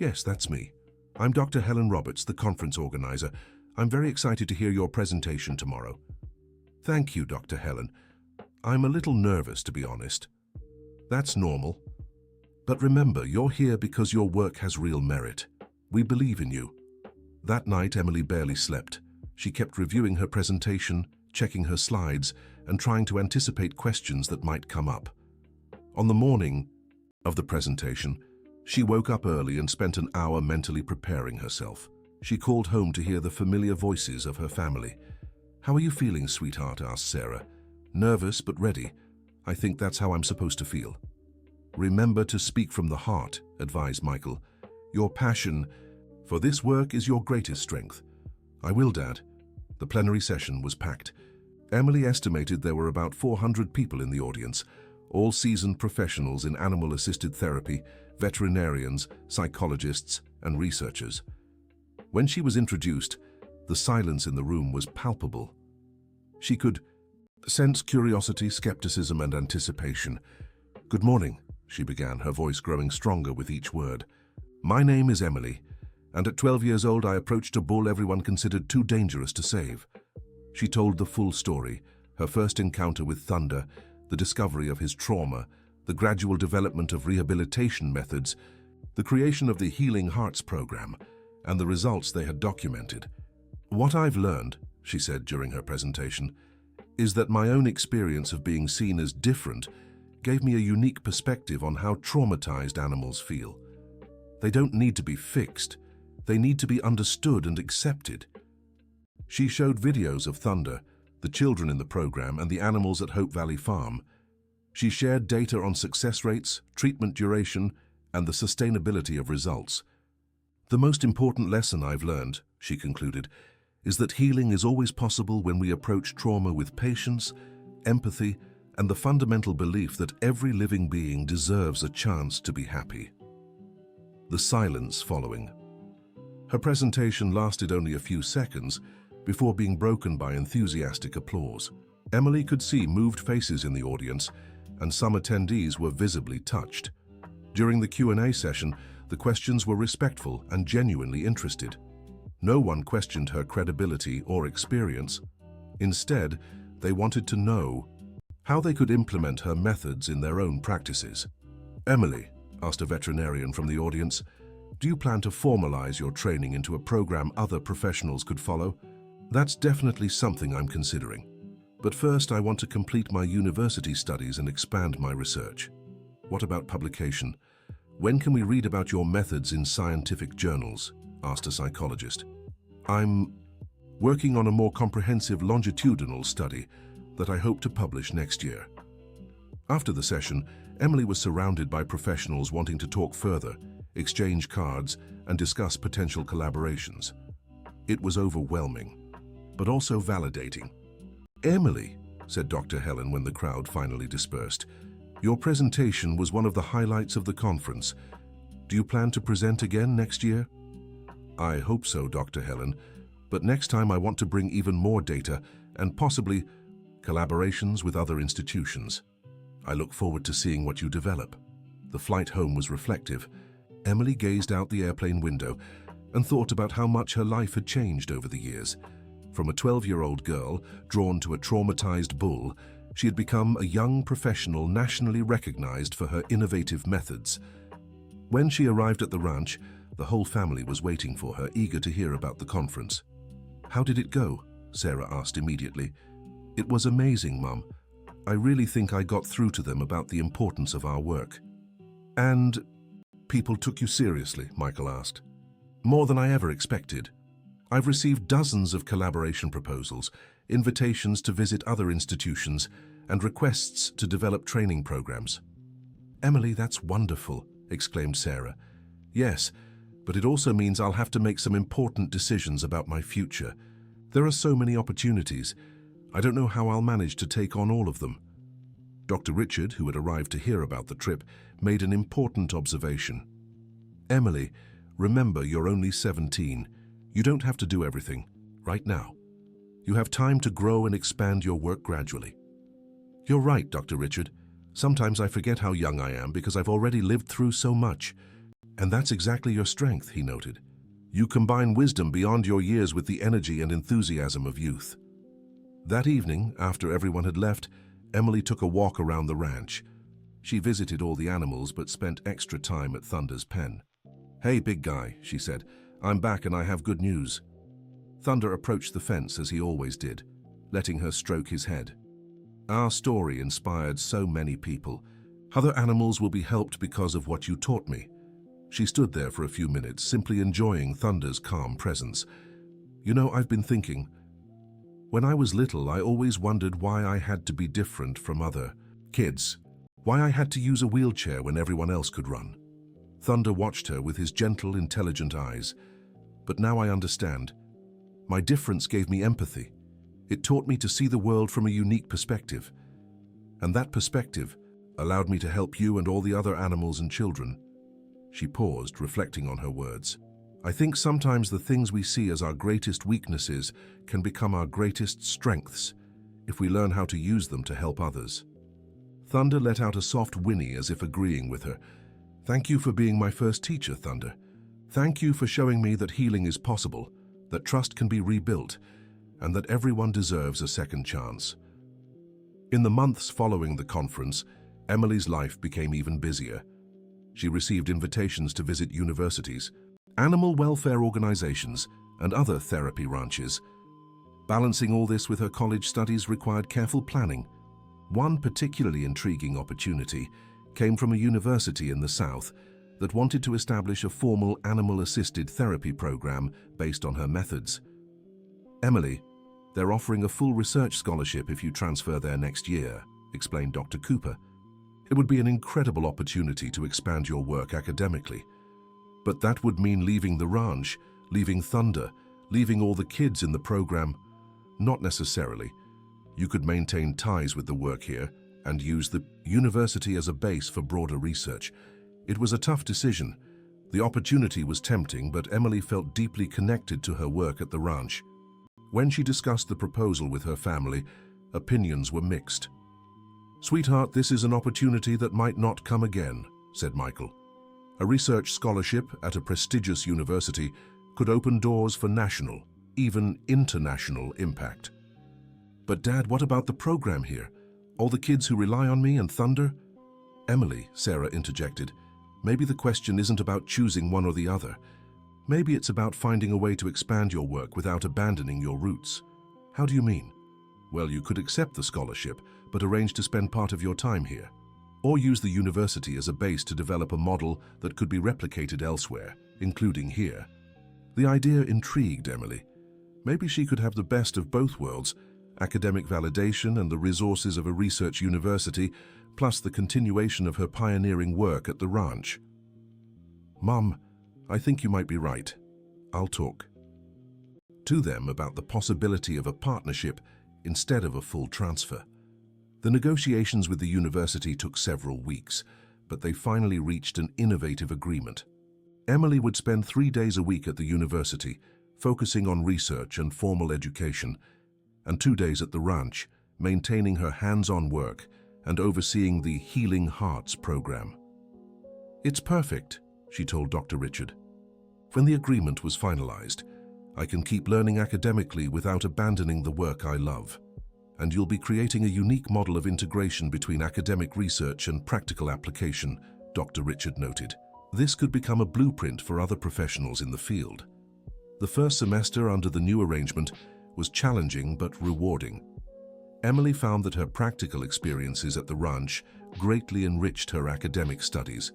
"Yes, that's me. I'm Dr. Helen Roberts, the conference organizer. I'm very excited to hear your presentation tomorrow." "Thank you, Dr. Helen. I'm a little nervous, to be honest." "That's normal. But remember, you're here because your work has real merit. We believe in you." That night, Emily barely slept. She kept reviewing her presentation, checking her slides, and trying to anticipate questions that might come up. On the morning of the presentation, she woke up early and spent an hour mentally preparing herself. She called home to hear the familiar voices of her family. "How are you feeling, sweetheart?" asked Sarah. "Nervous but ready. I think that's how I'm supposed to feel." "Remember to speak from the heart," advised Michael. "Your passion for this work is your greatest strength." "I will, Dad." The plenary session was packed. Emily estimated there were about 400 people in the audience, all seasoned professionals in animal-assisted therapy, veterinarians, psychologists, and researchers. When she was introduced, the silence in the room was palpable. She could sense curiosity, skepticism, and anticipation. "Good morning," she began, her voice growing stronger with each word. "My name is Emily, and at 12 years old I approached a bull everyone considered too dangerous to save." She told the full story, her first encounter with Thunder, the discovery of his trauma, the gradual development of rehabilitation methods, the creation of the Healing Hearts program, and the results they had documented. "What I've learned," she said during her presentation, "is that my own experience of being seen as different gave me a unique perspective on how traumatized animals feel. They don't need to be fixed. They need to be understood and accepted." She showed videos of Thunder, the children in the program, and the animals at Hope Valley Farm. She shared data on success rates, treatment duration, and the sustainability of results. "The most important lesson I've learned," she concluded, "is that healing is always possible when we approach trauma with patience, empathy, and the fundamental belief that every living being deserves a chance to be happy." The silence following. Her presentation lasted only a few seconds before being broken by enthusiastic applause. Emily could see moved faces in the audience, and some attendees were visibly touched. During the Q&A session, the questions were respectful and genuinely interested. No one questioned her credibility or experience. Instead, they wanted to know how they could implement her methods in their own practices. "Emily," asked a veterinarian from the audience, "do you plan to formalize your training into a program other professionals could follow?" "That's definitely something I'm considering. But first, I want to complete my university studies and expand my research." "What about publication? When can we read about your methods in scientific journals?" asked a psychologist. "I'm working on a more comprehensive longitudinal study that I hope to publish next year." After the session, Emily was surrounded by professionals wanting to talk further, exchange cards, and discuss potential collaborations. It was overwhelming, but also validating. "Emily," said Dr. Helen when the crowd finally dispersed, "your presentation was one of the highlights of the conference. Do you plan to present again next year?" "I hope so, Dr. Helen, but next time I want to bring even more data and possibly collaborations with other institutions. I look forward to seeing what you develop." The flight home was reflective. Emily gazed out the airplane window and thought about how much her life had changed over the years. From a 12-year-old girl drawn to a traumatized bull, she had become a young professional nationally recognized for her innovative methods. When she arrived at the ranch, the whole family was waiting for her, eager to hear about the conference. "How did it go?" Sarah asked immediately. "It was amazing, Mum. I really think I got through to them about the importance of our work." "And people took you seriously?" Michael asked. "More than I ever expected. I've received dozens of collaboration proposals, invitations to visit other institutions, and requests to develop training programs. "Emily, that's wonderful," exclaimed Sarah. "Yes, but it also means I'll have to make some important decisions about my future. There are so many opportunities. I don't know how I'll manage to take on all of them." Dr. Richard, who had arrived to hear about the trip, made an important observation. "Emily, remember you're only 17. You don't have to do everything, right now. You have time to grow and expand your work gradually." "You're right, Dr. Richard. Sometimes I forget how young I am because I've already lived through so much. And that's exactly your strength," he noted. "You combine wisdom beyond your years with the energy and enthusiasm of youth." That evening, after everyone had left, Emily took a walk around the ranch. She visited all the animals but spent extra time at Thunder's pen. "Hey, big guy," she said. "I'm back and I have good news." Thunder approached the fence as he always did, letting her stroke his head. "Our story inspired so many people. Other animals will be helped because of what you taught me." She stood there for a few minutes, simply enjoying Thunder's calm presence. "You know, I've been thinking. When I was little, I always wondered why I had to be different from other kids. Why I had to use a wheelchair when everyone else could run." Thunder watched her with his gentle, intelligent eyes. "But now I understand. My difference gave me empathy. It taught me to see the world from a unique perspective. And that perspective allowed me to help you and all the other animals and children." She paused, reflecting on her words. "I think sometimes the things we see as our greatest weaknesses can become our greatest strengths if we learn how to use them to help others." Thunder let out a soft whinny as if agreeing with her. "Thank you for being my first teacher, Thunder. Thank you for showing me that healing is possible, that trust can be rebuilt, and that everyone deserves a second chance." In the months following the conference, Emily's life became even busier. She received invitations to visit universities, animal welfare organizations, and other therapy ranches. Balancing all this with her college studies required careful planning. One particularly intriguing opportunity came from a university in the South that wanted to establish a formal animal-assisted therapy program based on her methods. "Emily, they're offering a full research scholarship if you transfer there next year," explained Dr. Cooper. "It would be an incredible opportunity to expand your work academically. But that would mean leaving the ranch, leaving Thunder, leaving all the kids in the program." "Not necessarily. You could maintain ties with the work here and use the university as a base for broader research." It was a tough decision. The opportunity was tempting, but Emily felt deeply connected to her work at the ranch. When she discussed the proposal with her family, opinions were mixed. "Sweetheart, this is an opportunity that might not come again," said Michael. "A research scholarship at a prestigious university could open doors for national, even international impact." "But Dad, what about the program here? All the kids who rely on me and Thunder?" "Emily," Sarah interjected, "maybe the question isn't about choosing one or the other. Maybe it's about finding a way to expand your work without abandoning your roots." "How do you mean?" "Well, you could accept the scholarship, but arrange to spend part of your time here. Or use the university as a base to develop a model that could be replicated elsewhere, including here." The idea intrigued Emily. Maybe she could have the best of both worlds, academic validation and the resources of a research university, plus the continuation of her pioneering work at the ranch. "Mom, I think you might be right. I'll talk to them about the possibility of a partnership instead of a full transfer." The negotiations with the university took several weeks, but they finally reached an innovative agreement. Emily would spend 3 days a week at the university, focusing on research and formal education, and 2 days at the ranch, maintaining her hands-on work and overseeing the Healing Hearts program. "It's perfect," she told Dr. Richard. "When the agreement was finalized, I can keep learning academically without abandoning the work I love. And you'll be creating a unique model of integration between academic research and practical application," Dr. Richard noted. "This could become a blueprint for other professionals in the field." The first semester under the new arrangement was challenging but rewarding. Emily found that her practical experiences at the ranch greatly enriched her academic studies,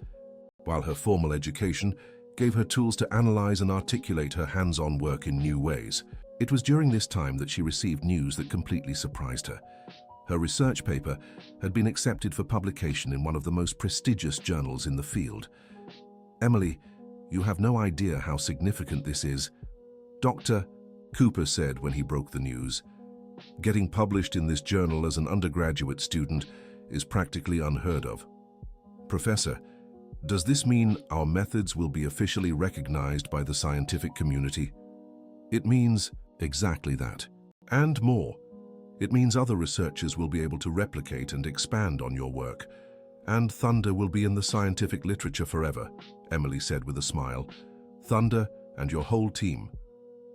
while her formal education gave her tools to analyze and articulate her hands-on work in new ways. It was during this time that she received news that completely surprised her. Her research paper had been accepted for publication in one of the most prestigious journals in the field. "Emily, you have no idea how significant this is," Dr. Cooper said when he broke the news. "Getting published in this journal as an undergraduate student is practically unheard of. Professor, does this mean our methods will be officially recognized by the scientific community?" "It means exactly that, and more. It means other researchers will be able to replicate and expand on your work, and Thunder will be in the scientific literature forever," Emily said with a smile. "Thunder and your whole team.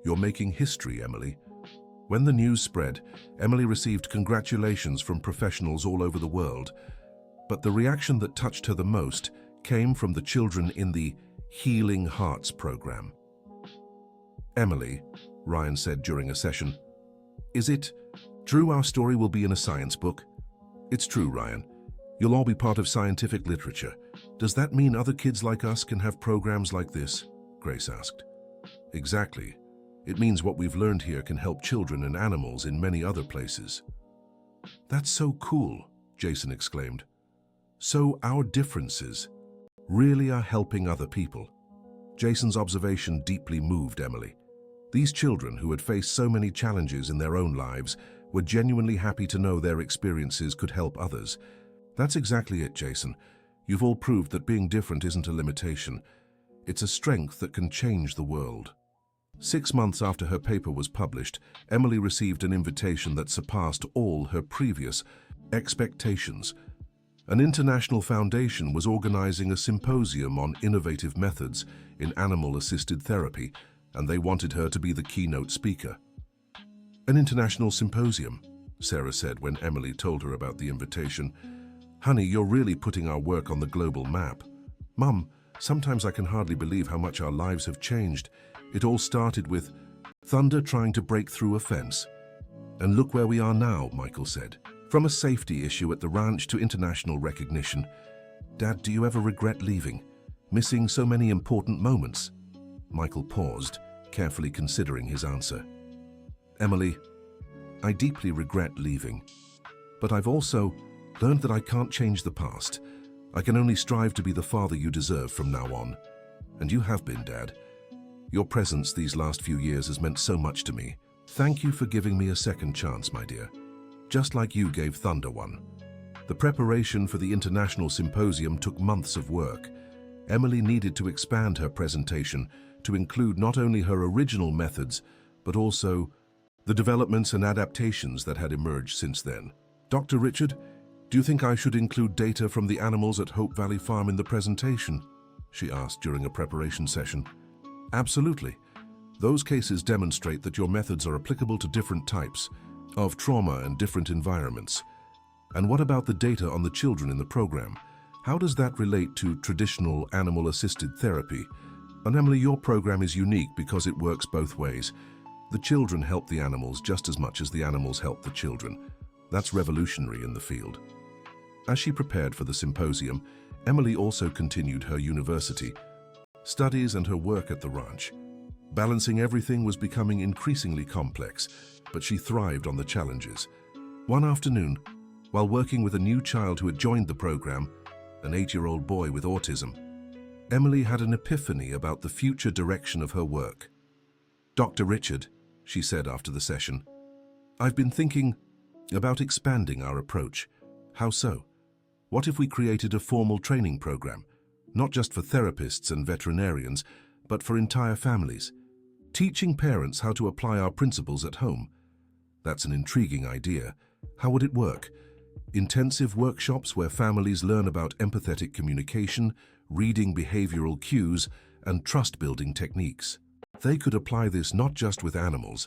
You're making history, Emily." When the news spread, Emily received congratulations from professionals all over the world. But the reaction that touched her the most came from the children in the Healing Hearts program. "Emily," Ryan said during a session, "is it true our story will be in a science book?" "It's true, Ryan. You'll all be part of scientific literature. Does that mean other kids like us can have programs like this?" Grace asked. "Exactly. It means what we've learned here can help children and animals in many other places." "That's so cool," Jason exclaimed. "So our differences really are helping other people." Jason's observation deeply moved Emily. These children, who had faced so many challenges in their own lives, were genuinely happy to know their experiences could help others. "That's exactly it, Jason. You've all proved that being different isn't a limitation. It's a strength that can change the world." 6 months after her paper was published, Emily received an invitation that surpassed all her previous expectations. An international foundation was organizing a symposium on innovative methods in animal-assisted therapy, and they wanted her to be the keynote speaker. "An international symposium," Sarah said when Emily told her about the invitation. "Honey, you're really putting our work on the global map." "Mum, sometimes I can hardly believe how much our lives have changed. It all started with Thunder trying to break through a fence. And look where we are now," Michael said. "From a safety issue at the ranch to international recognition. Dad, do you ever regret leaving? Missing so many important moments?" Michael paused, carefully considering his answer. "Emily, I deeply regret leaving. But I've also learned that I can't change the past. I can only strive to be the father you deserve from now on. And you have been, Dad. Your presence these last few years has meant so much to me. Thank you for giving me a second chance, my dear. Just like you gave Thunder one." The preparation for the international symposium took months of work. Emily needed to expand her presentation to include not only her original methods, but also the developments and adaptations that had emerged since then. "Dr. Richard, do you think I should include data from the animals at Hope Valley Farm in the presentation?" she asked during a preparation session. "Absolutely. Those cases demonstrate that your methods are applicable to different types of trauma and different environments. And what about the data on the children in the program? How does that relate to traditional animal-assisted therapy? And Emily, your program is unique because it works both ways. The children help the animals just as much as the animals help the children. That's revolutionary in the field." As she prepared for the symposium, Emily also continued her university studies and her work at the ranch. Balancing everything was becoming increasingly complex, but she thrived on the challenges. One afternoon, while working with a new child who had joined the program, an 8-year-old boy with autism, Emily had an epiphany about the future direction of her work. "Dr. Richard," she said after the session, "I've been thinking about expanding our approach." "How so?" "What if we created a formal training program, not just for therapists and veterinarians, but for entire families, teaching parents how to apply our principles at home?" "That's an intriguing idea. How would it work?" "Intensive workshops where families learn about empathetic communication, reading behavioral cues, and trust-building techniques. They could apply this not just with animals,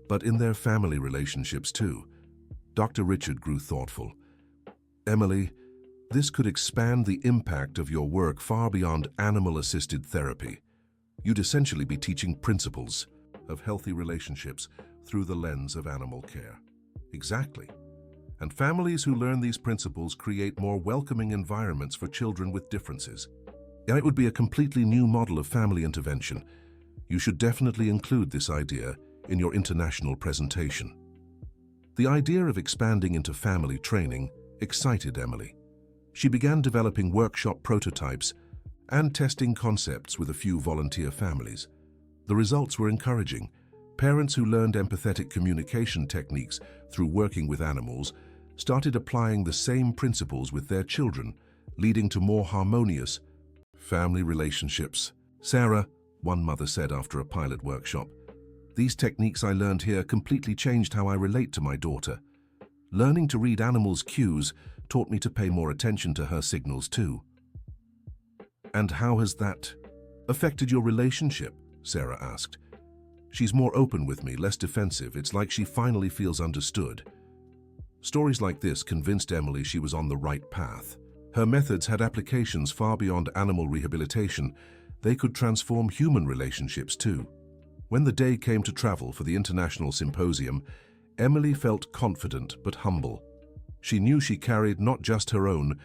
but in their family relationships too." Dr. Richard grew thoughtful. "Emily, this could expand the impact of your work far beyond animal-assisted therapy. You'd essentially be teaching principles of healthy relationships through the lens of animal care." "Exactly. And families who learn these principles create more welcoming environments for children with differences. It would be a completely new model of family intervention. You should definitely include this idea in your international presentation." The idea of expanding into family training excited Emily. She began developing workshop prototypes and testing concepts with a few volunteer families. The results were encouraging. Parents who learned empathetic communication techniques through working with animals started applying the same principles with their children, leading to more harmonious family relationships. "Sarah," one mother said after a pilot workshop, "these techniques I learned here completely changed how I relate to my daughter. Learning to read animals' cues taught me to pay more attention to her signals too." "And how has that affected your relationship?" Sarah asked. "She's more open with me, less defensive. It's like she finally feels understood." Stories like this convinced Emily she was on the right path. Her methods had applications far beyond animal rehabilitation. They could transform human relationships too. When the day came to travel for the International Symposium, Emily felt confident but humble. She knew she carried not just her own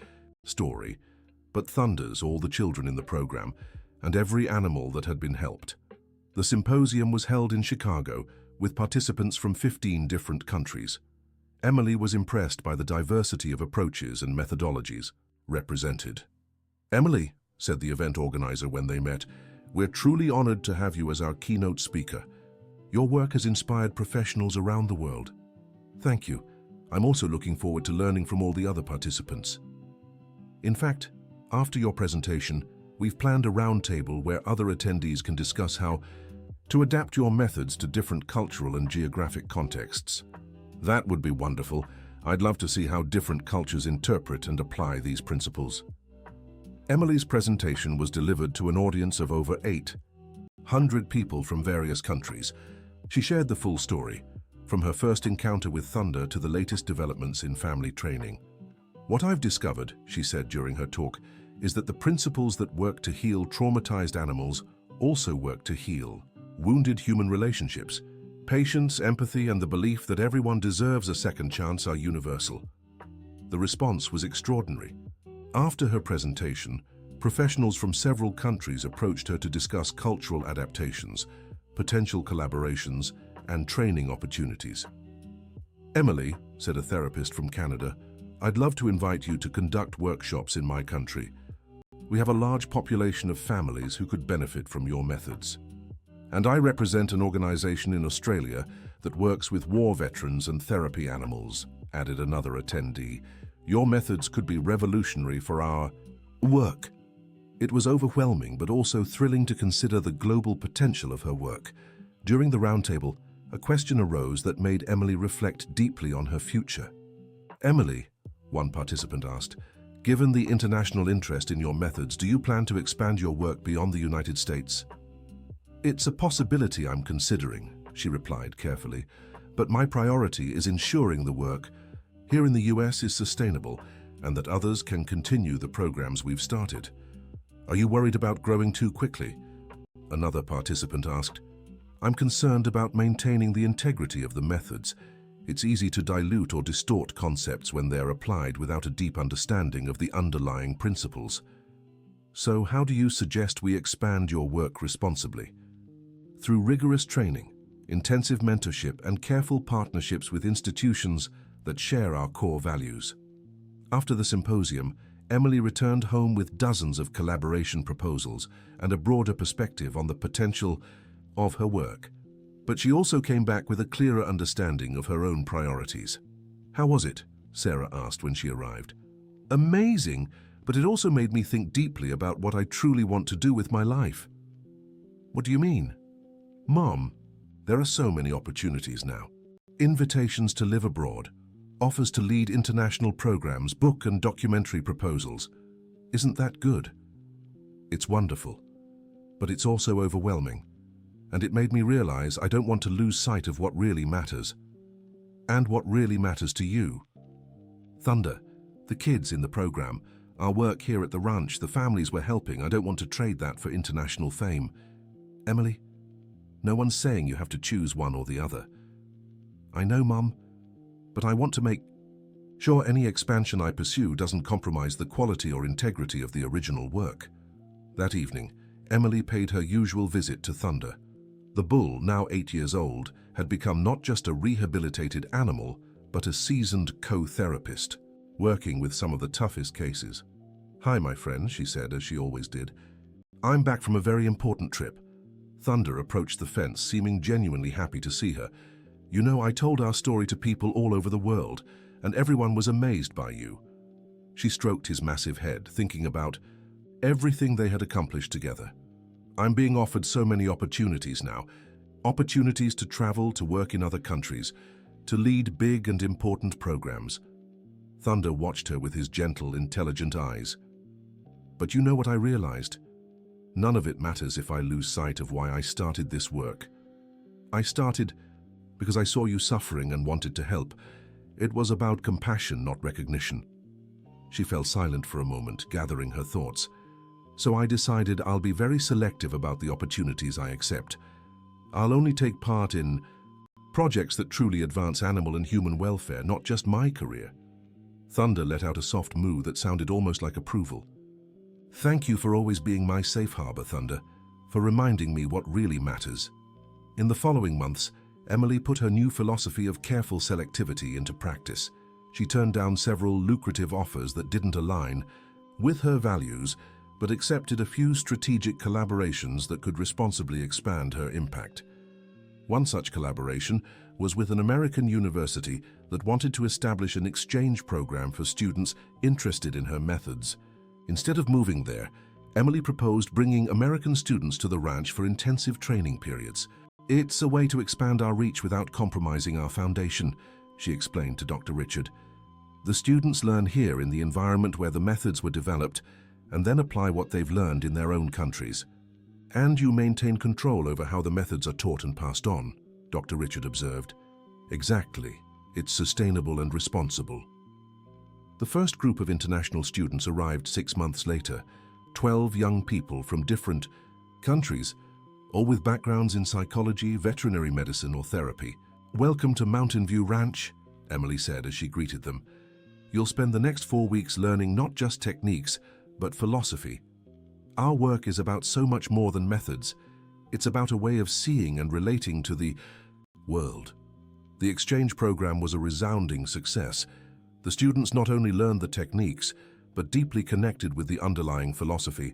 story, but Thunder's, all the children in the program, and every animal that had been helped. The symposium was held in Chicago, with participants from 15 different countries. Emily was impressed by the diversity of approaches and methodologies represented. "Emily," said the event organizer when they met, "we're truly honored to have you as our keynote speaker. Your work has inspired professionals around the world." "Thank you. I'm also looking forward to learning from all the other participants." "In fact, after your presentation, we've planned a roundtable where other attendees can discuss how to adapt your methods to different cultural and geographic contexts." "That would be wonderful. I'd love to see how different cultures interpret and apply these principles." Emily's presentation was delivered to an audience of over 800 people from various countries. She shared the full story, from her first encounter with Thunder to the latest developments in family training. "What I've discovered," she said during her talk, "is that the principles that work to heal traumatized animals also work to heal wounded human relationships. Patience, empathy, and the belief that everyone deserves a second chance are universal." The response was extraordinary. After her presentation, professionals from several countries approached her to discuss cultural adaptations, potential collaborations, and training opportunities. "Emily," said a therapist from Canada, "I'd love to invite you to conduct workshops in my country. We have a large population of families who could benefit from your methods. And I represent an organization in Australia that works with war veterans and therapy animals," added another attendee. "Your methods could be revolutionary for our work." It was overwhelming but also thrilling to consider the global potential of her work. During the roundtable, a question arose that made Emily reflect deeply on her future. "Emily," one participant asked, "given the international interest in your methods, do you plan to expand your work beyond the United States?" "It's a possibility I'm considering," she replied carefully, "but my priority is ensuring the work here in the US is sustainable and that others can continue the programs we've started." "Are you worried about growing too quickly?" another participant asked. "I'm concerned about maintaining the integrity of the methods. It's easy to dilute or distort concepts when they're applied without a deep understanding of the underlying principles. So how do you suggest we expand your work responsibly?" "Through rigorous training, intensive mentorship, and careful partnerships with institutions that share our core values." After the symposium, Emily returned home with dozens of collaboration proposals and a broader perspective on the potential of her work. But she also came back with a clearer understanding of her own priorities. "How was it?" Sarah asked when she arrived. "Amazing, but it also made me think deeply about what I truly want to do with my life." "What do you mean?" "Mom, there are so many opportunities now. Invitations to live abroad, offers to lead international programs, book and documentary proposals. Isn't that good?" "It's wonderful, but it's also overwhelming. And it made me realize I don't want to lose sight of what really matters. And what really matters to you. Thunder, the kids in the program, our work here at the ranch, the families we're helping, I don't want to trade that for international fame." "Emily, no one's saying you have to choose one or the other." "I know, Mum, but I want to make sure any expansion I pursue doesn't compromise the quality or integrity of the original work." That evening, Emily paid her usual visit to Thunder. The bull, now 8 years old, had become not just a rehabilitated animal, but a seasoned co-therapist, working with some of the toughest cases. "Hi, my friend," she said, as she always did. "I'm back from a very important trip." Thunder approached the fence, seeming genuinely happy to see her. "You know, I told our story to people all over the world, and everyone was amazed by you." She stroked his massive head, thinking about everything they had accomplished together. "I'm being offered so many opportunities now. Opportunities to travel, to work in other countries, to lead big and important programs." Thunder watched her with his gentle, intelligent eyes. "But you know what I realized? None of it matters if I lose sight of why I started this work. I started because I saw you suffering and wanted to help. It was about compassion, not recognition." She fell silent for a moment, gathering her thoughts. "So I decided I'll be very selective about the opportunities I accept. I'll only take part in projects that truly advance animal and human welfare, not just my career." Thunder let out a soft moo that sounded almost like approval. "Thank you for always being my safe harbor, Thunder, for reminding me what really matters." In the following months, Emily put her new philosophy of careful selectivity into practice. She turned down several lucrative offers that didn't align with her values, but accepted a few strategic collaborations that could responsibly expand her impact. One such collaboration was with an American university that wanted to establish an exchange program for students interested in her methods. Instead of moving there, Emily proposed bringing American students to the ranch for intensive training periods. "It's a way to expand our reach without compromising our foundation," she explained to Dr. Richard. "The students learn here in the environment where the methods were developed and then apply what they've learned in their own countries. And you maintain control over how the methods are taught and passed on," Dr. Richard observed. "Exactly. It's sustainable and responsible." The first group of international students arrived 6 months later, 12 young people from different countries, all with backgrounds in psychology, veterinary medicine, or therapy. "Welcome to Mountain View Ranch," Emily said as she greeted them. "You'll spend the next 4 weeks learning not just techniques, but philosophy. Our work is about so much more than methods. It's about a way of seeing and relating to the world." The exchange program was a resounding success. The students not only learned the techniques, but deeply connected with the underlying philosophy.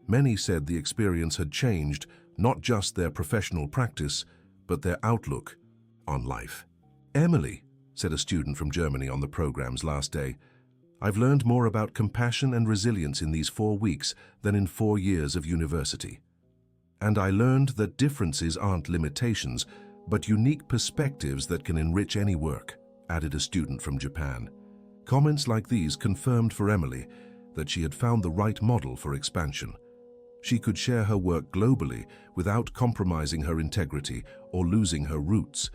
Many said the experience had changed not just their professional practice, but their outlook on life. "Emily," said a student from Germany on the program's last day, "I've learned more about compassion and resilience in these 4 weeks than in 4 years of university. And I learned that differences aren't limitations, but unique perspectives that can enrich any work," added a student from Japan. Comments like these confirmed for Emily that she had found the right model for expansion. She could share her work globally without compromising her integrity or losing her roots.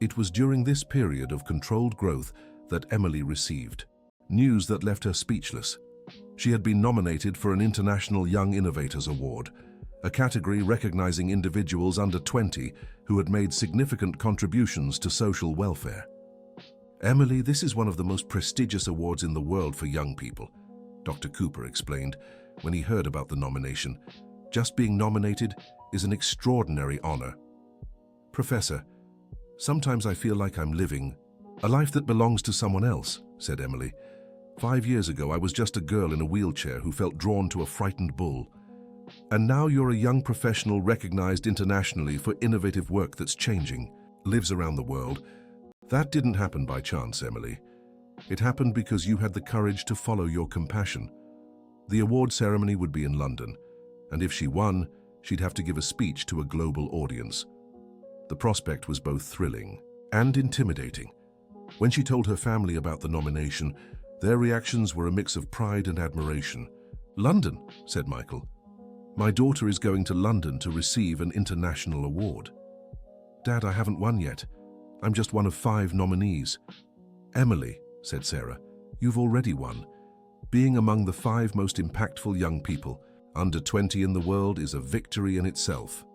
It was during this period of controlled growth that Emily received news that left her speechless. She had been nominated for an International Young Innovators Award, a category recognizing individuals under 20 who had made significant contributions to social welfare. "Emily, this is one of the most prestigious awards in the world for young people," Dr. Cooper explained when he heard about the nomination. "Just being nominated is an extraordinary honor." "Professor, sometimes I feel like I'm living a life that belongs to someone else," said Emily. 5 years ago, I was just a girl in a wheelchair who felt drawn to a frightened bull. And now you're a young professional recognized internationally for innovative work that's changing lives around the world. That didn't happen by chance, Emily. It happened because you had the courage to follow your compassion. The award ceremony would be in London, and if she won, she'd have to give a speech to a global audience. The prospect was both thrilling and intimidating. When she told her family about the nomination, their reactions were a mix of pride and admiration. "London," said Michael. "My daughter is going to London to receive an international award." "Dad, I haven't won yet. I'm just one of 5 nominees." "Emily," said Sarah, "you've already won. Being among the 5 most impactful young people under 20 in the world is a victory in itself."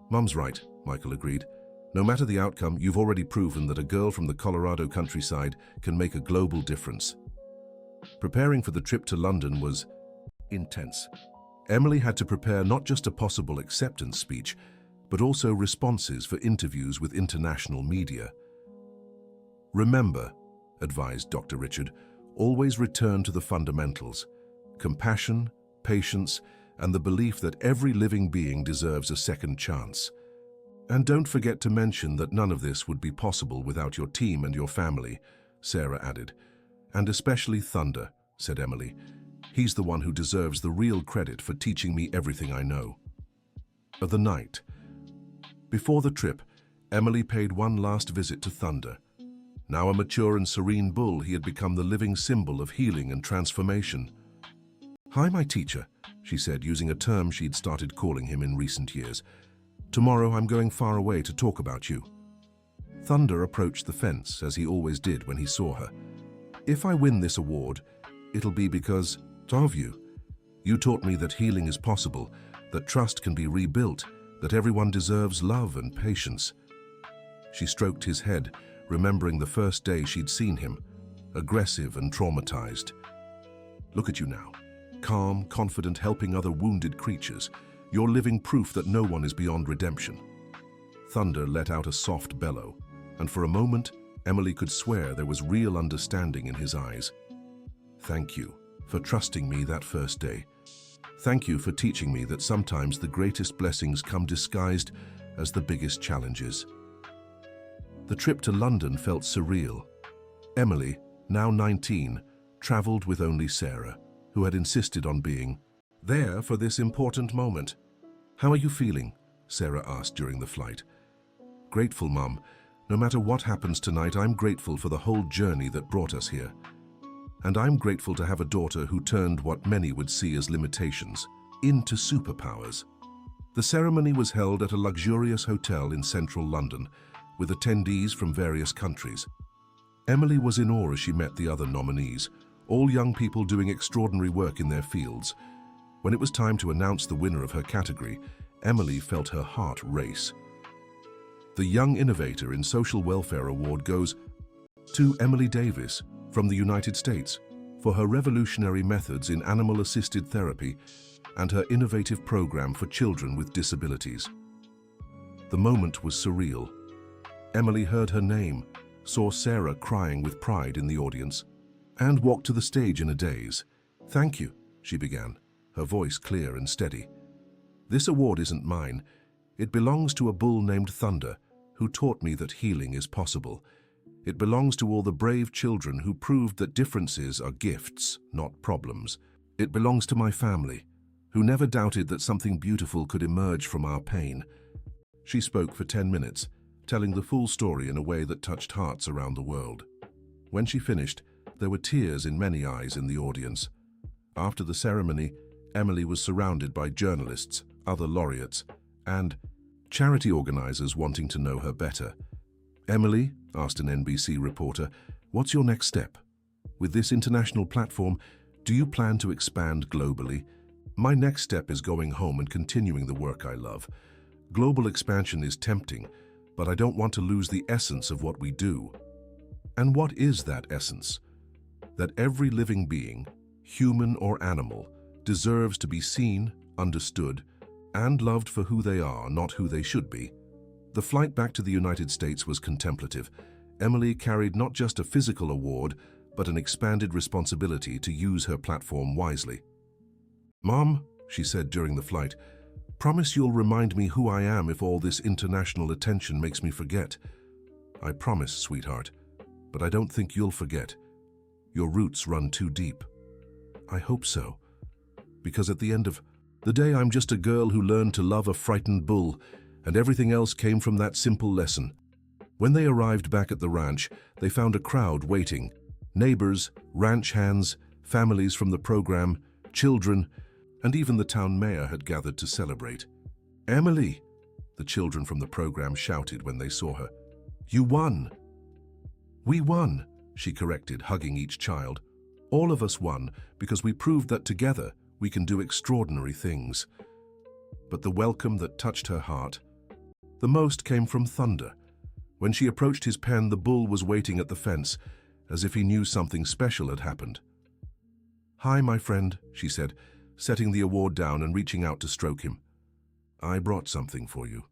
"Mum's right," Michael agreed. "No matter the outcome, you've already proven that a girl from the Colorado countryside can make a global difference." Preparing for the trip to London was intense. Emily had to prepare not just a possible acceptance speech, but also responses for interviews with international media. Remember, advised Dr. Richard, always return to the fundamentals: compassion, patience, and the belief that every living being deserves a second chance. And don't forget to mention that none of this would be possible without your team and your family, Sarah added. And especially Thunder, said Emily. He's the one who deserves the real credit for teaching me everything I know. The night. Before the trip, Emily paid one last visit to Thunder. Now a mature and serene bull, he had become the living symbol of healing and transformation. "Hi, my teacher," she said, using a term she'd started calling him in recent years. "Tomorrow I'm going far away to talk about you." Thunder approached the fence, as he always did when he saw her. "If I win this award, it'll be because of you. You taught me that healing is possible, that trust can be rebuilt, that everyone deserves love and patience." She stroked his head, remembering the first day she'd seen him, aggressive and traumatized. "Look at you now, calm, confident, helping other wounded creatures. You're living proof that no one is beyond redemption." Thunder let out a soft bellow, and for a moment, Emily could swear there was real understanding in his eyes. "Thank you for trusting me that first day. Thank you for teaching me that sometimes the greatest blessings come disguised as the biggest challenges." The trip to London felt surreal. Emily, now 19, traveled with only Sarah, who had insisted on being there for this important moment. "How are you feeling?" Sarah asked during the flight. "Grateful, Mum. No matter what happens tonight, I'm grateful for the whole journey that brought us here. And I'm grateful to have a daughter who turned what many would see as limitations into superpowers." The ceremony was held at a luxurious hotel in central London, with attendees from various countries. Emily was in awe as she met the other nominees, all young people doing extraordinary work in their fields. When it was time to announce the winner of her category, Emily felt her heart race. The Young Innovator in Social Welfare Award goes to Emily Davis from the United States for her revolutionary methods in animal-assisted therapy and her innovative program for children with disabilities. The moment was surreal. Emily heard her name, saw Sarah crying with pride in the audience, and walked to the stage in a daze. "Thank you," she began, her voice clear and steady. "This award isn't mine. It belongs to a bull named Thunder, who taught me that healing is possible. It belongs to all the brave children who proved that differences are gifts, not problems. It belongs to my family, who never doubted that something beautiful could emerge from our pain." She spoke for 10 minutes, telling the full story in a way that touched hearts around the world. When she finished, there were tears in many eyes in the audience. After the ceremony, Emily was surrounded by journalists, other laureates, and charity organizers wanting to know her better. "Emily," asked an NBC reporter, "what's your next step? With this international platform, do you plan to expand globally?" "My next step is going home and continuing the work I love. Global expansion is tempting, but I don't want to lose the essence of what we do." "And what is that essence?" "That every living being, human or animal, deserves to be seen, understood, and loved for who they are, not who they should be." The flight back to the United States was contemplative. Emily carried not just a physical award, but an expanded responsibility to use her platform wisely. "Mom," she said during the flight, "promise you'll remind me who I am if all this international attention makes me forget." "I promise, sweetheart, but I don't think you'll forget. Your roots run too deep." "I hope so, because at the end of the day, I'm just a girl who learned to love a frightened bull, and everything else came from that simple lesson." When they arrived back at the ranch, they found a crowd waiting. Neighbors, ranch hands, families from the program, children, and even the town mayor had gathered to celebrate. "Emily," the children from the program shouted when they saw her. "You won." "We won," she corrected, hugging each child. "All of us won because we proved that together we can do extraordinary things." But the welcome that touched her heart the most came from Thunder. When she approached his pen, the bull was waiting at the fence, as if he knew something special had happened. "Hi, my friend," she said, setting the award down and reaching out to stroke him. "I brought something for you."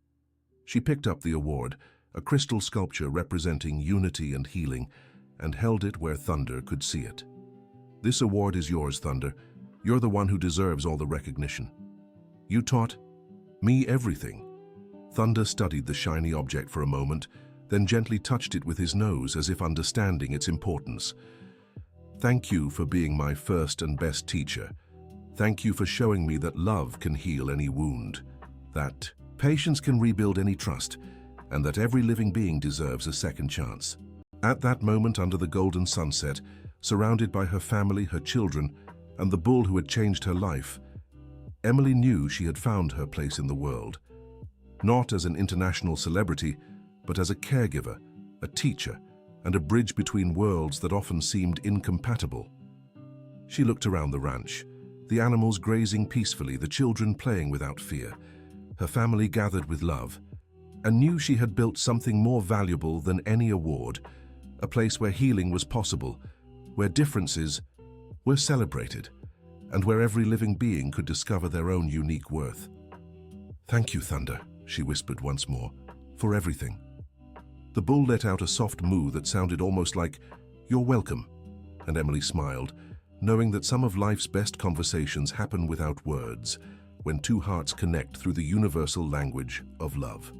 She picked up the award, a crystal sculpture representing unity and healing, and held it where Thunder could see it. "This award is yours, Thunder. You're the one who deserves all the recognition. You taught me everything." Thunder studied the shiny object for a moment, then gently touched it with his nose as if understanding its importance. "Thank you for being my first and best teacher. Thank you for showing me that love can heal any wound, that patience can rebuild any trust, and that every living being deserves a second chance." At that moment, under the golden sunset, surrounded by her family, her children, and the bull who had changed her life, Emily knew she had found her place in the world. Not as an international celebrity, but as a caregiver, a teacher, and a bridge between worlds that often seemed incompatible. She looked around the ranch, the animals grazing peacefully, the children playing without fear, her family gathered with love, and knew she had built something more valuable than any award, a place where healing was possible, where differences were celebrated, and where every living being could discover their own unique worth. "Thank you, Thunder," she whispered once more, "for everything." The bull let out a soft moo that sounded almost like, "You're welcome," and Emily smiled, knowing that some of life's best conversations happen without words, when two hearts connect through the universal language of love.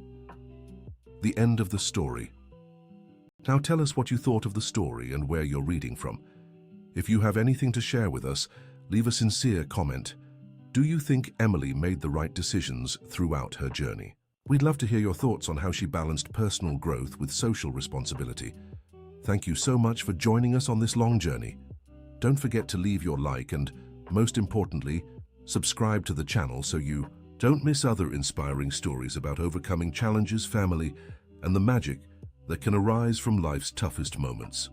The end of the story. Now tell us what you thought of the story and where you're reading from. If you have anything to share with us, leave a sincere comment. Do you think Emily made the right decisions throughout her journey? We'd love to hear your thoughts on how she balanced personal growth with social responsibility. Thank you so much for joining us on this long journey. Don't forget to leave your like and, most importantly, subscribe to the channel so you don't miss other inspiring stories about overcoming challenges, family, and the magic that can arise from life's toughest moments.